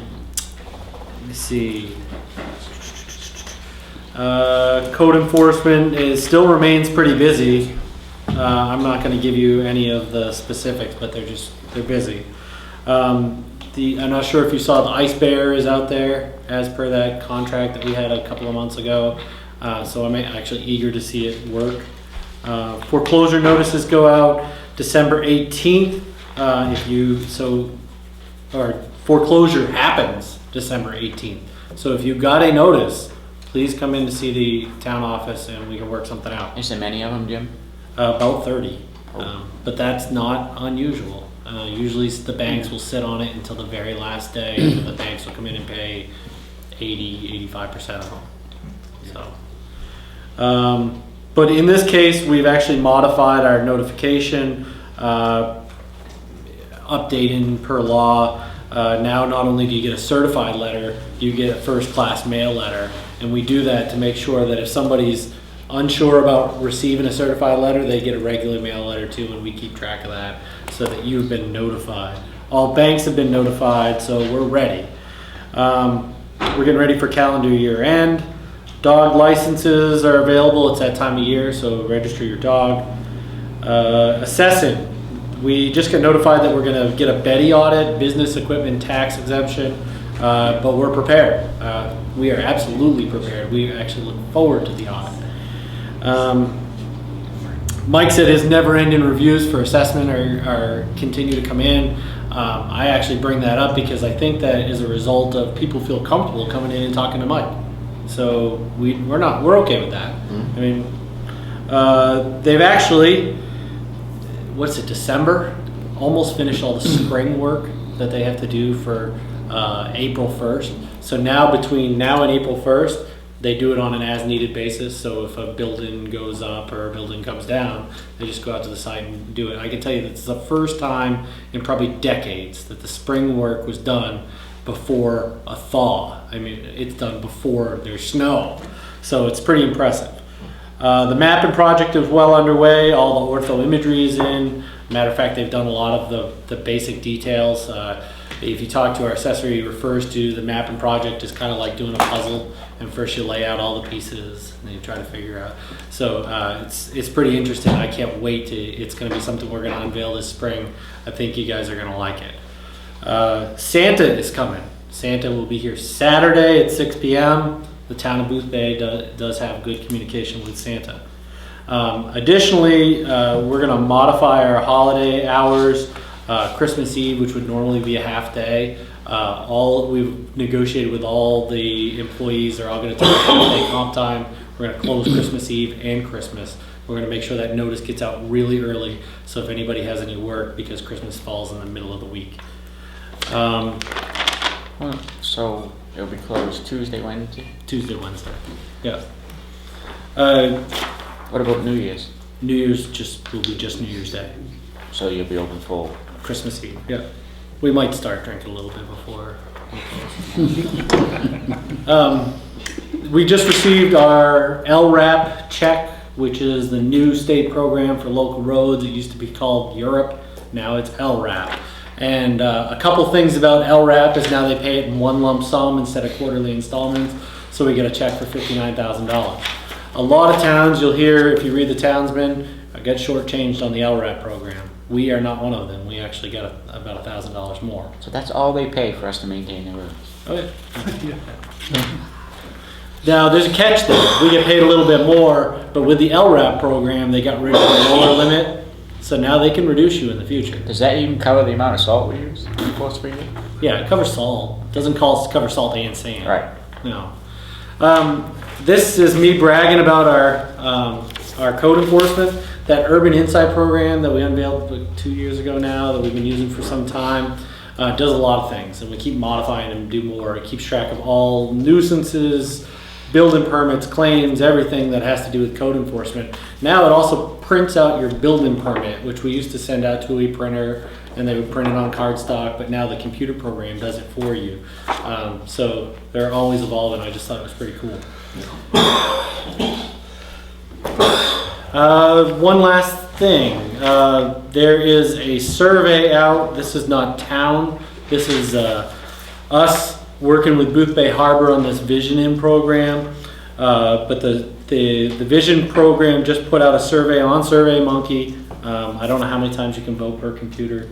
Speaker 2: me see. Code enforcement still remains pretty busy. I'm not going to give you any of the specifics, but they're busy. I'm not sure if you saw the ice bear is out there as per that contract that we had a couple of months ago. So I'm actually eager to see it work. Foreclosure notices go out December 18th. Or foreclosure happens December 18th. So if you got a notice, please come in to see the town office and we can work something out.
Speaker 1: Is there many of them, Jim?
Speaker 2: About 30, but that's not unusual. Usually the banks will sit on it until the very last day, and the banks will come in and pay 80-85% of them. So, but in this case, we've actually modified our notification, updating per law. Now not only do you get a certified letter, you get a first-class mail letter, and we do that to make sure that if somebody's unsure about receiving a certified letter, they get a regular mail letter too, and we keep track of that so that you've been notified. All banks have been notified, so we're ready. We're getting ready for calendar year end. Dog licenses are available. It's that time of year, so register your dog. Assessing. We just got notified that we're going to get a Betty audit, business equipment tax exemption, but we're prepared. We are absolutely prepared. We actually look forward to the audit. Mike said his never-ending reviews for assessment are continue to come in. I actually bring that up because I think that is a result of people feel comfortable coming in and talking to Mike. So we're okay with that. I mean, they've actually, December? Almost finished all the spring work that they have to do for April 1st. So now between now and April 1st, they do it on an as-needed basis. So if a building goes up or a building comes down, they just go out to the site and do it. I can tell you that it's the first time in probably decades that the spring work was done before a thaw. I mean, it's done before there's snow. So it's pretty impressive. The mapping project is well underway. All the ortho imagery is in. Matter of fact, they've done a lot of the basic details. If you talk to our assessor, he refers to the mapping project as kind of like doing a puzzle. And first you lay out all the pieces and then you try to figure out. So it's pretty interesting. I can't wait it's going to be something we're going to unveil this spring. I think you guys are going to like it. Santa is coming. Santa will be here Saturday at 6 p.m. The town of Booth Bay does have good communication with Santa. Additionally, we're going to modify our holiday hours. Christmas Eve, which would normally be a half day, we've negotiated with all the employees. They're all going to take a half-day comp time. We're going to close Christmas Eve and Christmas. We're going to make sure that notice gets out really early, so if anybody has any work, because Christmas falls in the middle of the week.
Speaker 1: So it'll be closed Tuesday, Wednesday?
Speaker 2: Tuesday, Wednesday. Yeah.
Speaker 1: What about New Year's?
Speaker 2: New Year's will be just New Year's Day.
Speaker 1: So you'll be open full
Speaker 2: Christmas Eve. Yeah. We might start drinking a little bit before. We just received our LRAP check, which is the new state program for local roads. It used to be called Europe. Now it's LRAP. And a couple things about LRAP is now they pay it in one lump sum instead of quarterly installments. So we get a check for $59,000. A lot of towns, you'll hear, if you read the Townsman, get shortchanged on the LRAP program. We are not one of them. We actually got about $1,000 more.
Speaker 1: So that's all they pay for us to maintain the roads.
Speaker 2: Oh yeah. Now there's a catch there. We get paid a little bit more, but with the LRAP program, they got rid of the lower limit, so now they can reduce you in the future.
Speaker 1: Does that even cover the amount of salt we use? For you?
Speaker 2: Yeah, it covers salt. It doesn't cover salt and sand.
Speaker 1: Right.
Speaker 2: No. This is me bragging about our code enforcement. That Urban Insight program that we unveiled like 2 years ago now, that we've been using for some time, does a lot of things, and we keep modifying them to do more. It keeps track of all nuisances, building permits, claims, everything that has to do with code enforcement. Now it also prints out your building permit, which we used to send out to a printer and they would print it on cardstock, but now the computer program does it for you. So they're always evolving. I just thought it was pretty cool. One last thing. There is a survey out. This is not town. This is us working with Booth Bay Harbor on this Vision In program. But the Vision program just put out a survey on SurveyMonkey. I don't know how many times you can vote per computer.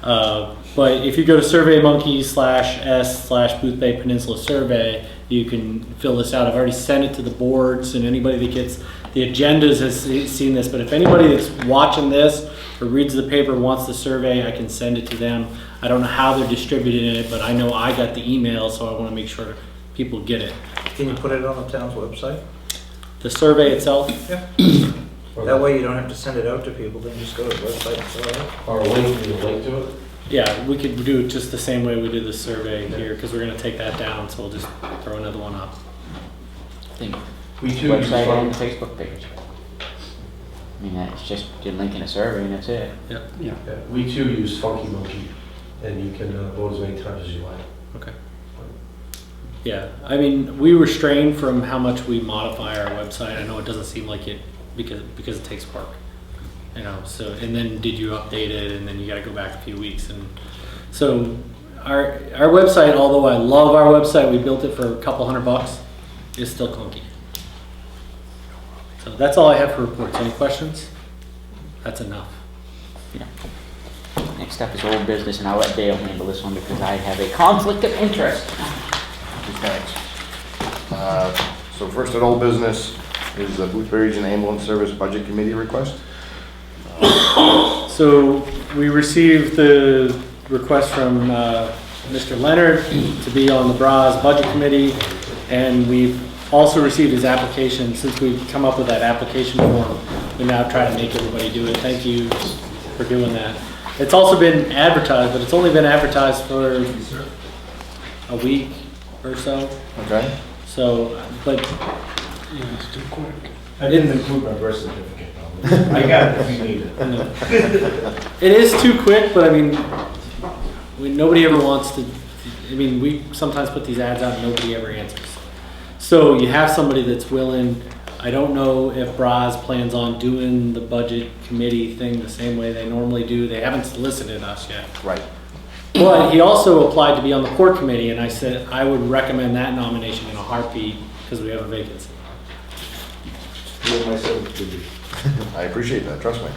Speaker 2: But if you go to SurveyMonkey/S/Booth Bay Peninsula Survey, you can fill this out. I've already sent it to the boards, and anybody that gets the agendas has seen this. But if anybody that's watching this or reads the paper wants the survey, I can send it to them. I don't know how they're distributing it, but I know I got the email, so I want to make sure people get it.
Speaker 4: Can you put it on the town's website?
Speaker 2: The survey itself?
Speaker 4: Yeah. That way you don't have to send it out to people, then just go to the website and fill it out.
Speaker 9: Or a link to it?
Speaker 2: Yeah, we could do it just the same way we did the survey here, because we're going to take that down, so we'll just throw another one up.
Speaker 1: I think
Speaker 9: We too
Speaker 1: website and
Speaker 9: use
Speaker 1: Facebook page. I mean, it's just you're linking a survey and that's it.
Speaker 2: Yep.
Speaker 9: Yeah, we too use Funky Monkey, and you can vote as many times as you like.
Speaker 2: Okay. Yeah, I mean, we restrain from how much we modify our website. I know it doesn't seem like it because it takes work, you know. So, and then did you update it, and then you got to go back a few weeks, and so our website. Although I love our website, we built it for a couple $100. Is still clunky. So that's all I have for reports. Any questions? That's enough.
Speaker 1: Yeah. Next up is old business, and I'll let Dale handle this one because I have a conflict of interest.
Speaker 6: Thanks. So first at old business is the Booth Bay Region Ambulance Service Budget Committee request.
Speaker 2: So we received the request from Mr. Leonard to be on the BRA's budget committee, and we've also received his application. Since we've come up with that application form, we now try to make everybody do it. Thank you for doing that. It's also been advertised, but it's only been advertised for a week or so.
Speaker 6: Okay.
Speaker 2: So, but
Speaker 11: it's too quick.
Speaker 9: I didn't include my birth certificate, though. I got it if you need it.
Speaker 2: it is too quick, but I mean, nobody ever wants to, I mean, we sometimes put these ads out and nobody ever answers. So you have somebody that's willing. I don't know if BRA's plans on doing the budget committee thing the same way they normally do. They haven't solicited us yet.
Speaker 6: Right.
Speaker 2: But he also applied to be on the court committee, and I said I would recommend that nomination in a heartbeat because we have a vacancy.
Speaker 6: I appreciate that, trust me.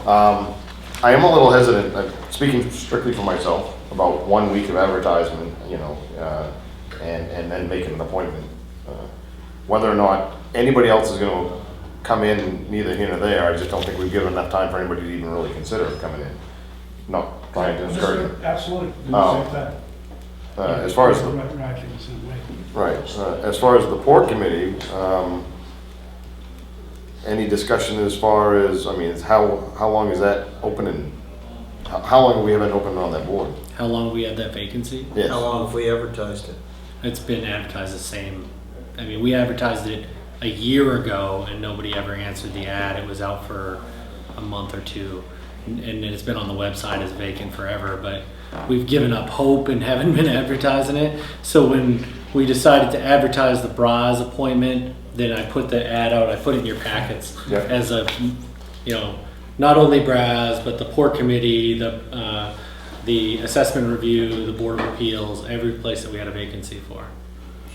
Speaker 6: I am a little hesitant, speaking strictly for myself, about 1 week of advertisement, you know, and then making an appointment. Whether or not anybody else is going to come in, neither here nor there, I just don't think we've given enough time for anybody to even really consider coming in. Not trying to discourage them.
Speaker 11: Absolutely, do the same thing.
Speaker 6: As far as the, right, as far as the port committee, any discussion as far as, I mean, how long is that open, and how long have we been open on that board?
Speaker 2: How long have we had that vacancy?
Speaker 6: Yes.
Speaker 4: How long have we advertised it?
Speaker 2: It's been advertised the same. I mean, we advertised it a year ago and nobody ever answered the ad. It was out for a month or two, and it's been on the website as vacant forever, but we've given up hope and haven't been advertising it. So when we decided to advertise the BRA's appointment, then I put the ad out. I put it in your packets as a, you know, not only BRA's, but the port committee, the assessment review, the board of appeals, every place that we had a vacancy for.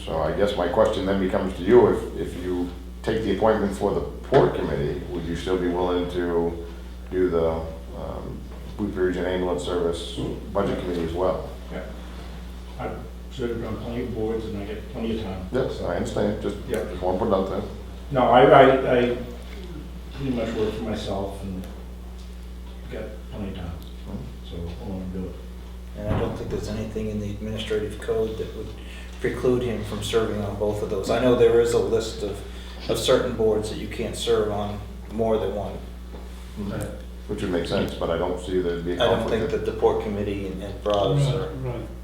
Speaker 6: So I guess my question then becomes to you, if you take the appointment for the port committee, would you still be willing to do the Booth Bay Region Ambulance Service budget committee as well?
Speaker 11: Yeah. I've served on plenty of boards and I get plenty of time.
Speaker 6: Yes, I understand, just want to put it out there.
Speaker 11: No, I pretty much work for myself and got plenty of time, so I want to do it.
Speaker 4: And I don't think there's anything in the administrative code that would preclude him from serving on both of those. I know there is a list of certain boards that you can't serve on more than one.
Speaker 6: Which would make sense, but I don't see there'd be a
Speaker 4: I don't
Speaker 6: conflict.
Speaker 4: think that the port committee and BRA's are.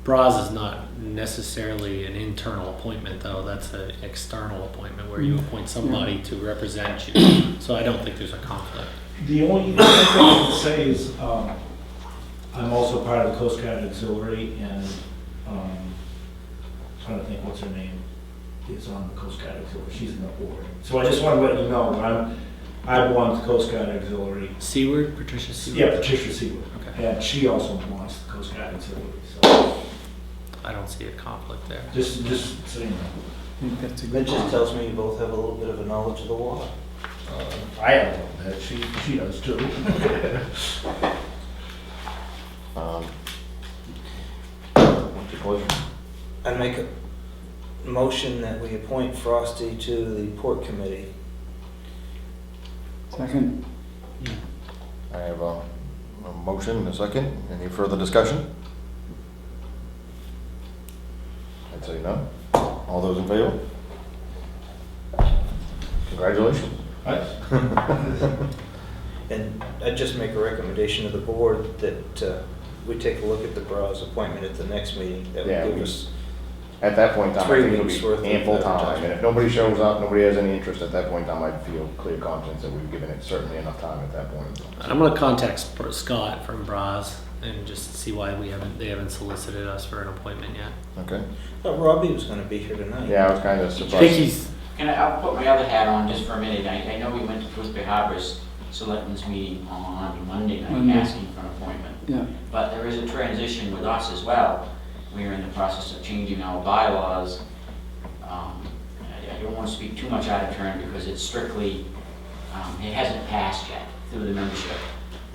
Speaker 2: BRA's is not necessarily an internal appointment, though. That's an external appointment where you appoint somebody to represent you. So I don't think there's a conflict.
Speaker 11: The only thing I can say is, I'm also part of the Coast Guard Auxiliary, and, trying to think what's her name, is on the Coast Guard Auxiliary, she's in the board. So I just want to let you know, I belong to the Coast Guard Auxiliary.
Speaker 2: Seward, Patricia Seward?
Speaker 11: Yeah, Patricia Seward.
Speaker 2: Okay.
Speaker 11: And she also belongs to the Coast Guard Auxiliary, so,
Speaker 2: I don't see a conflict there.
Speaker 11: just so you know.
Speaker 5: I think that's a
Speaker 4: That
Speaker 5: good
Speaker 4: just
Speaker 5: point.
Speaker 4: tells me you both have a little bit of a knowledge of the water.
Speaker 11: I have known that, she does too.
Speaker 6: What's your pleasure?
Speaker 4: I make a motion that we appoint Frosty to the Port Committee.
Speaker 5: Second,
Speaker 6: I have a motion and a second. Any further discussion? I'd say no. All those in favor? Congratulations.
Speaker 4: And I'd just make a recommendation to the board that we take a look at the Brow's appointment at the next meeting. That
Speaker 6: Yeah,
Speaker 4: would
Speaker 6: we
Speaker 4: give us,
Speaker 6: At that point in time, I
Speaker 4: 3
Speaker 6: think
Speaker 4: weeks
Speaker 6: it'll
Speaker 4: worth
Speaker 6: be
Speaker 4: of
Speaker 6: ample time.
Speaker 4: advertising.
Speaker 6: And if nobody shows up, nobody has any interest at that point in time, I feel clear confidence that we've given it certainly enough time at that point.
Speaker 2: I'm gonna contact Scott from Braz and just see why they haven't solicited us for an appointment yet.
Speaker 6: Okay.
Speaker 4: Robbie was gonna be here tonight.
Speaker 6: Yeah, I was kind of
Speaker 2: I think
Speaker 6: surprised.
Speaker 2: he's,
Speaker 1: I'll put my other hat on just for a minute. I know we went to Boothby Harbor's Selectmen's meeting on Monday night
Speaker 5: Monday.
Speaker 1: asking for an appointment.
Speaker 5: yeah.
Speaker 1: But there is a transition with us as well. We are in the process of changing our bylaws. I don't want to speak too much out of turn because it's strictly, it hasn't passed yet through the membership.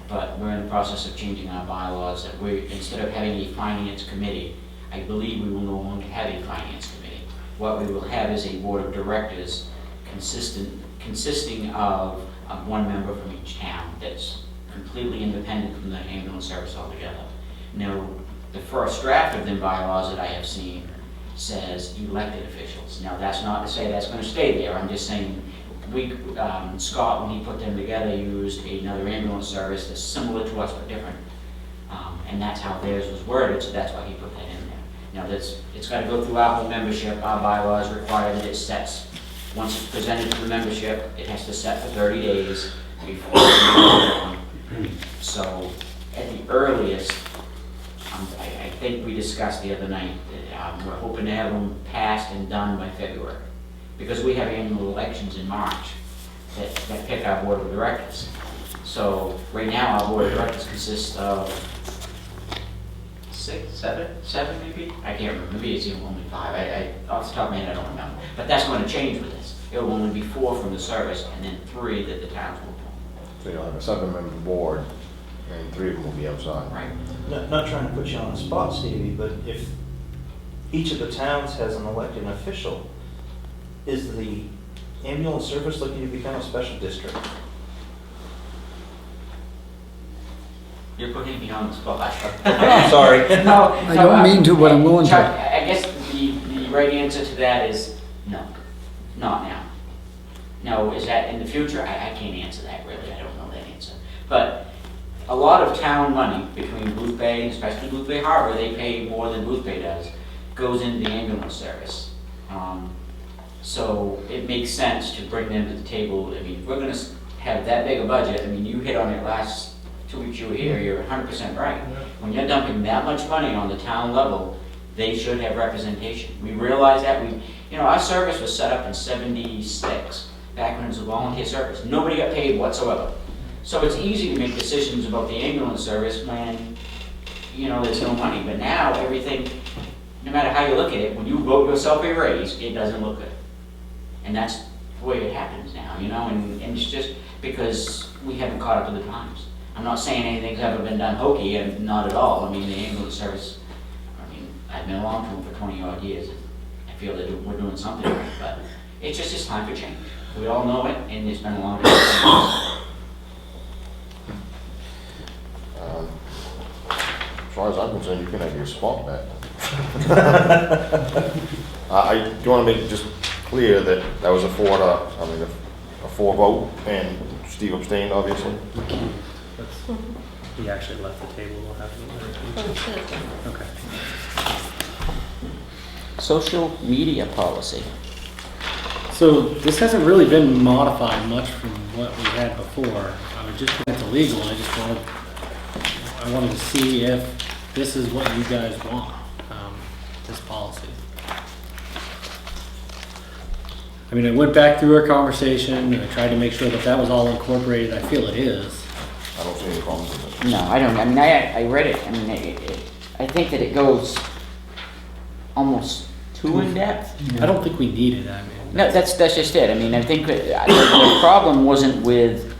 Speaker 1: But we're in the process of changing our bylaws that instead of having a finance committee, I believe we will no longer have a finance committee. What we will have is a board of directors consisting of one member from each town that's completely independent from the ambulance service altogether. Now, the first draft of them bylaws that I have seen says elected officials. Now, that's not to say that's going to stay there. I'm just saying, Scott, when he put them together, used another ambulance service that's similar to us but different. And that's how theirs was worded, so that's why he put that in there. Now, it's got to go through our whole membership. Our bylaws require that it sets, once it's presented to the membership, it has to set for 30 days before it's on. So, at the earliest, I think we discussed the other night that we're hoping to have them passed and done by February. Because we have annual elections in March that pick our board of directors. So right now, our board of directors consists of 7 maybe? I can't remember, maybe it's even only 5. Off the top of my head, I don't remember. But that's going to change with this. It will only be 4 from the service and then 3 that the towns will appoint.
Speaker 6: So you'll have a 7-member board and 3 of them will be outside.
Speaker 1: Right.
Speaker 4: Not trying to put you on the spot, Stevie, but if each of the towns has an elected official, is the ambulance service looking to become a special district?
Speaker 1: You're putting me on the spot.
Speaker 4: Sorry.
Speaker 1: No,
Speaker 5: I don't mean to, but I'm going to.
Speaker 1: Chuck, I guess the right answer to that is no, not now. No, is that in the future? I can't answer that really, I don't know that answer. But a lot of town money between Booth Bay, and especially Booth Bay Harbor, they pay more than Booth Bay does, goes into the ambulance service. So it makes sense to bring them to the table. I mean, if we're gonna have that big a budget, I mean, you hit on it last 2 weeks you were here, you're 100% right. When you're dumping that much money on the town level, they should have representation. We realize that our service was set up in '76, back when it was a volunteer service. Nobody got paid whatsoever. So it's easy to make decisions about the ambulance service when, there's no money. But now everything, no matter how you look at it, when you vote yourself a raise, it doesn't look good. And that's the way it happens now, and it's just because we haven't caught up to the times. I'm not saying anything's ever been done hokey, and not at all. I mean, the ambulance service, I've been along to them for 20 odd years. I feel that we're doing something right, but it's time for change. We all know it, and it's been a long time.
Speaker 6: As far as I'm concerned, you can have your spot back. I do want to make it just clear that that was a 4 vote, and Steve abstained, obviously.
Speaker 2: he actually left the table, we'll have to. Okay.
Speaker 1: Social media policy.
Speaker 2: So this hasn't really been modified much from what we had before. I was just when it's illegal, I just wanted I wanted to see if this is what you guys want, this policy. I mean, I went back through our conversation, and I tried to make sure that that was all incorporated. I feel it is.
Speaker 6: I don't see any problems with it.
Speaker 1: No, I don't, I mean, I read it, I mean, I think that it goes almost too in-depth.
Speaker 2: I don't think we need it, I mean.
Speaker 1: No, that's just it. I mean, I think that the problem wasn't with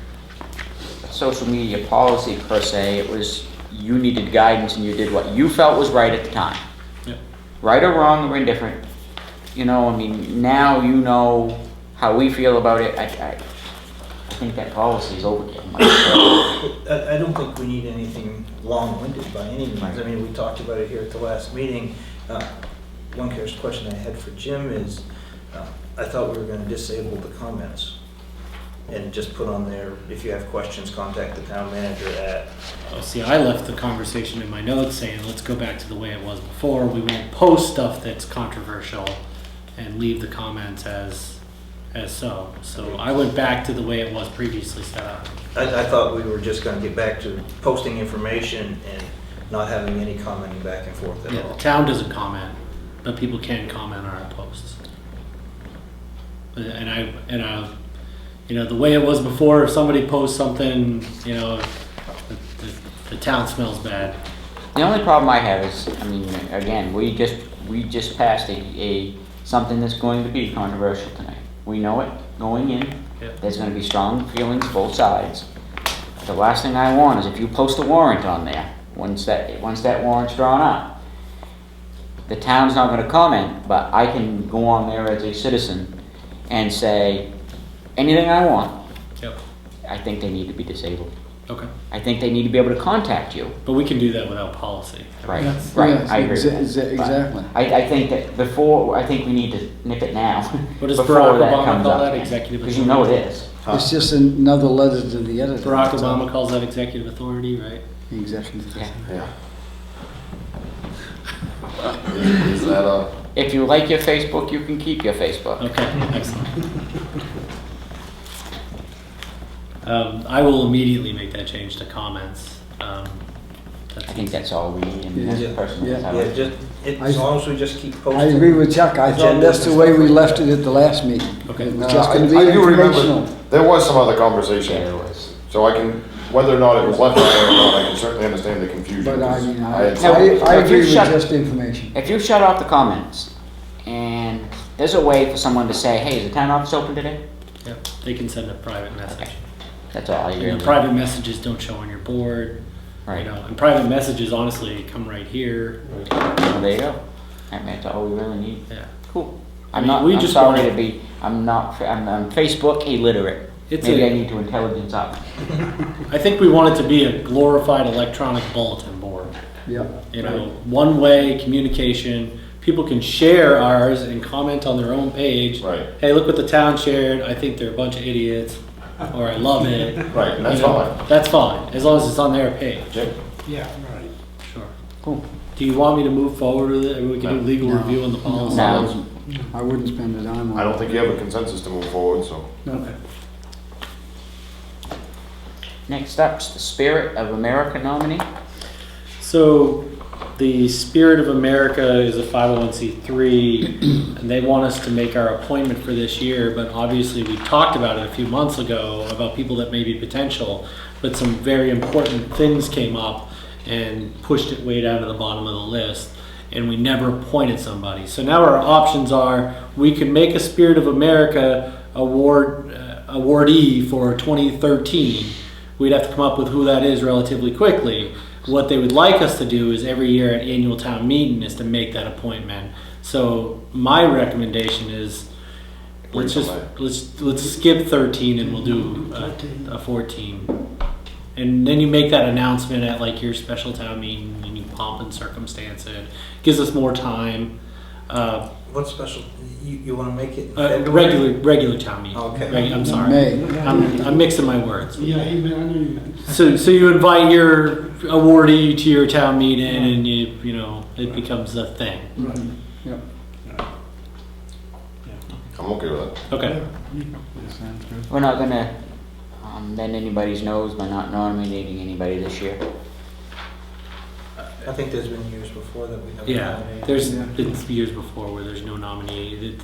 Speaker 1: social media policy per se. It was you needed guidance and you did what you felt was right at the time.
Speaker 2: Yeah.
Speaker 1: Right or wrong or indifferent. You know, I mean, now you know how we feel about it. I think that policy is overkill.
Speaker 4: I don't think we need anything long-winded by any means. I mean, we talked about it here at the last meeting. One question I had for Jim is, I thought we were going to disable the comments and just put on there, if you have questions, contact the town manager at.
Speaker 2: Oh, see, I left the conversation in my notes saying, let's go back to the way it was before. We won't post stuff that's controversial and leave the comments as so. So I went back to the way it was previously set up.
Speaker 4: I thought we were just going to get back to posting information and not having any commenting back and forth at
Speaker 2: Yeah,
Speaker 4: all.
Speaker 2: the town doesn't comment, but people can comment on our posts. And I, you know, the way it was before, if somebody posts something, you know, the town smells bad.
Speaker 1: The only problem I have is, I mean, again, we just passed a something that's going to be controversial tonight. We know it going in.
Speaker 2: Yep.
Speaker 1: There's going to be strong feelings both sides. The last thing I want is if you post a warrant on there, once that warrant's drawn up, the town's not going to comment, but I can go on there as a citizen and say anything I want.
Speaker 2: Yep.
Speaker 1: I think they need to be disabled.
Speaker 2: Okay.
Speaker 1: I think they need to be able to contact you.
Speaker 2: But we can do that without policy.
Speaker 1: Right,
Speaker 5: Yes,
Speaker 1: right,
Speaker 5: yes,
Speaker 1: I agree with that.
Speaker 5: exactly.
Speaker 1: But I think that before, I think we need to nip it now.
Speaker 2: What does
Speaker 1: before
Speaker 2: Barack
Speaker 1: that
Speaker 2: Obama
Speaker 1: comes
Speaker 2: call
Speaker 1: up
Speaker 2: that?
Speaker 1: again.
Speaker 2: Executive
Speaker 1: Because you know it
Speaker 2: authority?
Speaker 1: is.
Speaker 5: It's just another letter to the editor.
Speaker 2: Barack
Speaker 5: that's all.
Speaker 2: Obama calls that executive authority, right?
Speaker 5: Executive.
Speaker 1: Yeah.
Speaker 6: Yeah. Is that a?
Speaker 1: If you like your Facebook, you can keep your Facebook.
Speaker 2: Okay, excellent. I will immediately make that change to comments.
Speaker 1: I think that's all we need, and that's
Speaker 5: Yeah.
Speaker 1: personally.
Speaker 5: Yeah.
Speaker 1: that's how
Speaker 4: Yeah,
Speaker 1: I-
Speaker 4: just, as long as we just keep posting.
Speaker 5: I agree with Chuck. I thought that's the way we left it at the last meeting.
Speaker 2: Okay.
Speaker 5: It was just gonna be
Speaker 6: I do remember,
Speaker 5: informational.
Speaker 6: there was some other
Speaker 1: Yeah,
Speaker 6: conversation,
Speaker 1: it was.
Speaker 6: so I can, whether or not it was left out there or not, I can certainly understand the confusion.
Speaker 5: But I
Speaker 6: 'cause
Speaker 5: mean,
Speaker 6: I
Speaker 5: I
Speaker 6: had
Speaker 1: No,
Speaker 6: some-
Speaker 5: I
Speaker 1: if
Speaker 5: agree
Speaker 1: you
Speaker 5: with
Speaker 1: shut-
Speaker 5: just information.
Speaker 1: If you shut off the comments, and there's a way for someone to say, hey, is the town office open today?
Speaker 2: Yeah, they can send a private message.
Speaker 1: That's all I
Speaker 2: And
Speaker 1: really.
Speaker 2: the private messages don't show on your board, you
Speaker 1: Right.
Speaker 2: know, and private messages honestly come right here.
Speaker 1: Well, there you go. I mean, that's all we really need.
Speaker 2: Yeah.
Speaker 1: Cool.
Speaker 2: I
Speaker 1: I'm
Speaker 2: mean,
Speaker 1: not,
Speaker 2: we
Speaker 1: I'm
Speaker 2: just
Speaker 1: sorry
Speaker 2: wanna-
Speaker 1: to be, I'm Facebook illiterate.
Speaker 2: It's
Speaker 1: Maybe
Speaker 2: a-
Speaker 1: I need to intelligence up.
Speaker 2: I think we want it to be a glorified electronic bulletin board.
Speaker 5: Yep.
Speaker 2: You know, one-way communication. People can share ours and comment on their own page.
Speaker 6: Right.
Speaker 2: Hey, look what the town shared. I think they're a bunch of idiots, or I love it.
Speaker 6: Right, and that's
Speaker 2: You know,
Speaker 6: fine.
Speaker 2: That's fine, as long as it's on their page.
Speaker 6: Jim?
Speaker 11: Yeah, right.
Speaker 2: Sure.
Speaker 1: Cool.
Speaker 2: Do you want me to move forward with it? We can do legal
Speaker 5: No.
Speaker 2: review on the policy.
Speaker 1: No.
Speaker 5: I wouldn't spend it on.
Speaker 6: I don't think you have a consensus to move forward, so.
Speaker 2: Okay.
Speaker 1: Next up's the Spirit of America nominee.
Speaker 2: So, the Spirit of America is a 501c3, and they want us to make our appointment for this year, but obviously we talked about it a few months ago, about people that may be potential, but some very important things came up and pushed it way down to the bottom of the list, and we never appointed somebody. So now our options are, we can make a Spirit of America awardee for 2013. We'd have to come up with who that is relatively quickly. What they would like us to do is every year at annual town meeting is to make that appointment. So my recommendation is, let's skip 13 and we'll do a 14. And then you make that announcement at like your special town meeting and you pomp and circumstance it. Gives us more time.
Speaker 4: What special, you want to make it in February?
Speaker 2: Regular town meeting.
Speaker 4: Okay.
Speaker 2: I'm sorry.
Speaker 5: May.
Speaker 2: I'm mixing my words.
Speaker 11: Yeah, I know you meant.
Speaker 2: So you invite your awardee to your town meeting, and you know it becomes a thing.
Speaker 11: Right.
Speaker 5: Yep.
Speaker 6: I'm okay with that.
Speaker 2: Okay.
Speaker 1: We're not gonna bend anybody's nose by not nominating anybody this year.
Speaker 4: I think there's been years before that we haven't.
Speaker 2: Yeah,
Speaker 4: nominated.
Speaker 2: there's been years before where there's no nominee.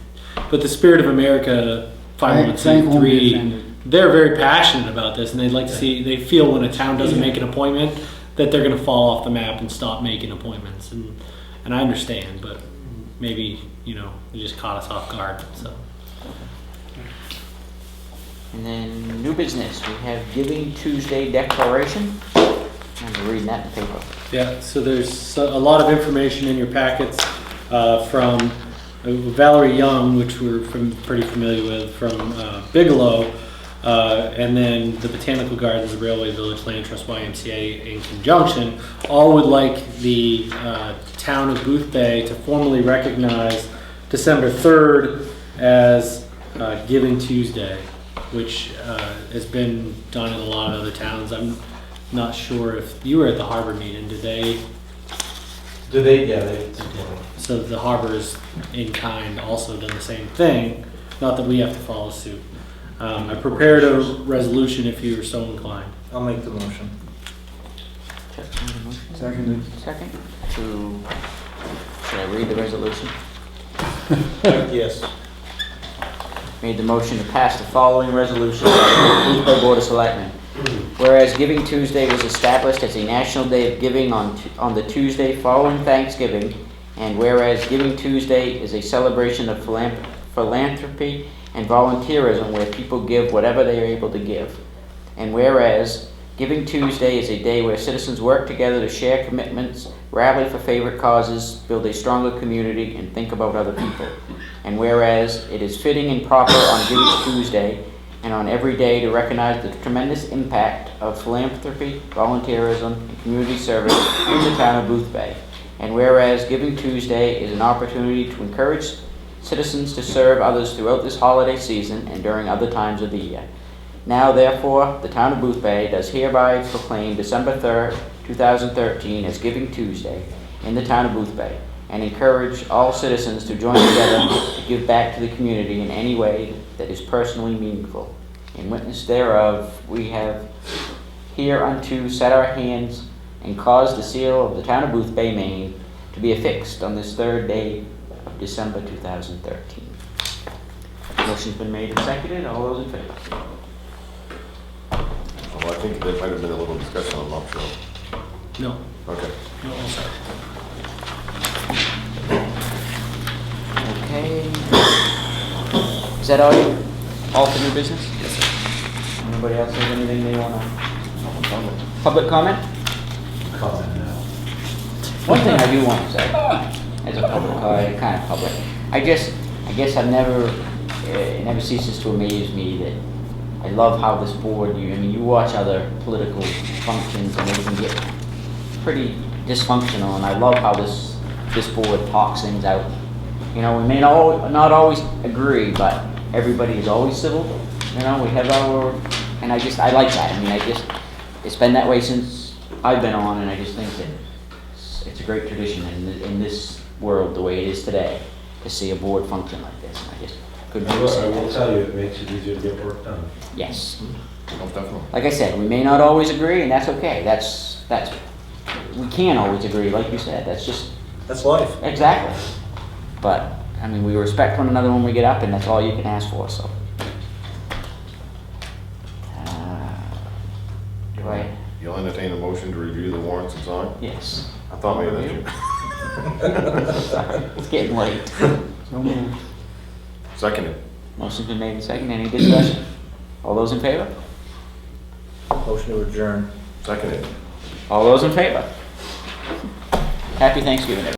Speaker 2: But the Spirit of America
Speaker 5: Thank won't be
Speaker 2: 501c3,
Speaker 5: offended.
Speaker 2: they're very passionate about this, and they'd like to see, they feel when a town doesn't make an appointment, that they're gonna fall off the map and stop making appointments, and I understand, but maybe, you know, it just caught us off guard, so.
Speaker 1: And then new business, we have Giving Tuesday declaration. I'm reading that in the paper.
Speaker 2: Yeah, so there's a lot of information in your packets from Valerie Young, which we're pretty familiar with, from Bigelow, and then the Botanical Gardens, the Railway Village Land Trust, YMCA in conjunction, all would like the town of Booth Bay to formally recognize December 3rd as Giving Tuesday, which has been done in a lot of other towns. I'm not sure if you were at the harbor meeting. Did they?
Speaker 9: Yeah, they did.
Speaker 2: So the harbor is in kind also done the same thing. Not that we have to follow suit. I prepared a resolution if you are so inclined.
Speaker 4: I'll make the motion.
Speaker 1: Chuck made a motion.
Speaker 5: Seconded.
Speaker 1: Second, should I read the resolution?
Speaker 4: Yes.
Speaker 1: Made the motion to pass the following resolution by the Booth Bay Board of Selectmen. Whereas Giving Tuesday was established as a national day of giving on the Tuesday following Thanksgiving, and whereas Giving Tuesday is a celebration of philanthropy and volunteerism where people give whatever they are able to give, and whereas Giving Tuesday is a day where citizens work together to share commitments, rally for favorite causes, build a stronger community, and think about other people, and whereas it is fitting and proper on Giving Tuesday and on every day to recognize the tremendous impact of philanthropy, volunteerism, and community service in the town of Booth Bay. And whereas Giving Tuesday is an opportunity to encourage citizens to serve others throughout this holiday season and during other times of the year. Now therefore, the town of Booth Bay does hereby proclaim December 3rd, 2013 as Giving Tuesday in the town of Booth Bay, and encourage all citizens to join together to give back to the community in any way that is personally meaningful. In witness thereof, we have hereunto set our hands and caused the seal of the town of Booth Bay, Maine, to be affixed on this 3rd day of December 2013. Motion's been made and seconded. All those in favor?
Speaker 6: Well, I think there might have been a little discussion, I'm not sure.
Speaker 2: No.
Speaker 6: Okay.
Speaker 2: No, I'm sorry.
Speaker 1: Okay. Is that all for new business? Yes, sir. Anybody else have anything they want to? Public comment?
Speaker 9: Comment now.
Speaker 1: One thing I do want to say, as a public, kind of public, I guess I've never, it never ceases to amaze me that I love how this board, you watch other political functions and they can get pretty dysfunctional, and I love how this board talks things out. We may not always agree, but everybody is always civil. We have and I like that. It's been that way since I've been on, and I just think that it's a great tradition in this world, the way it is today, to see a board function like this. And I just couldn't
Speaker 9: I
Speaker 1: say
Speaker 9: will
Speaker 1: that.
Speaker 9: tell you, it makes it easier to get work done.
Speaker 1: Yes.
Speaker 6: Oh, definitely.
Speaker 1: Like I said, we may not always agree, and that's okay. That's we can't always agree, like you said.
Speaker 4: That's life.
Speaker 1: Exactly. But we respect one another when we get up, and that's all you can ask for. So, do I?
Speaker 6: You'll entertain a motion to review the warrants and sign?
Speaker 1: Yes.
Speaker 6: I thought maybe that's you.
Speaker 1: Sorry, it's getting late.
Speaker 5: So moved.
Speaker 6: Seconded.
Speaker 1: Motion's been made and seconded. Any discussion? All those in favor?
Speaker 4: Motion to adjourn.
Speaker 6: Seconded.
Speaker 1: All those in favor? Happy Thanksgiving, everyone.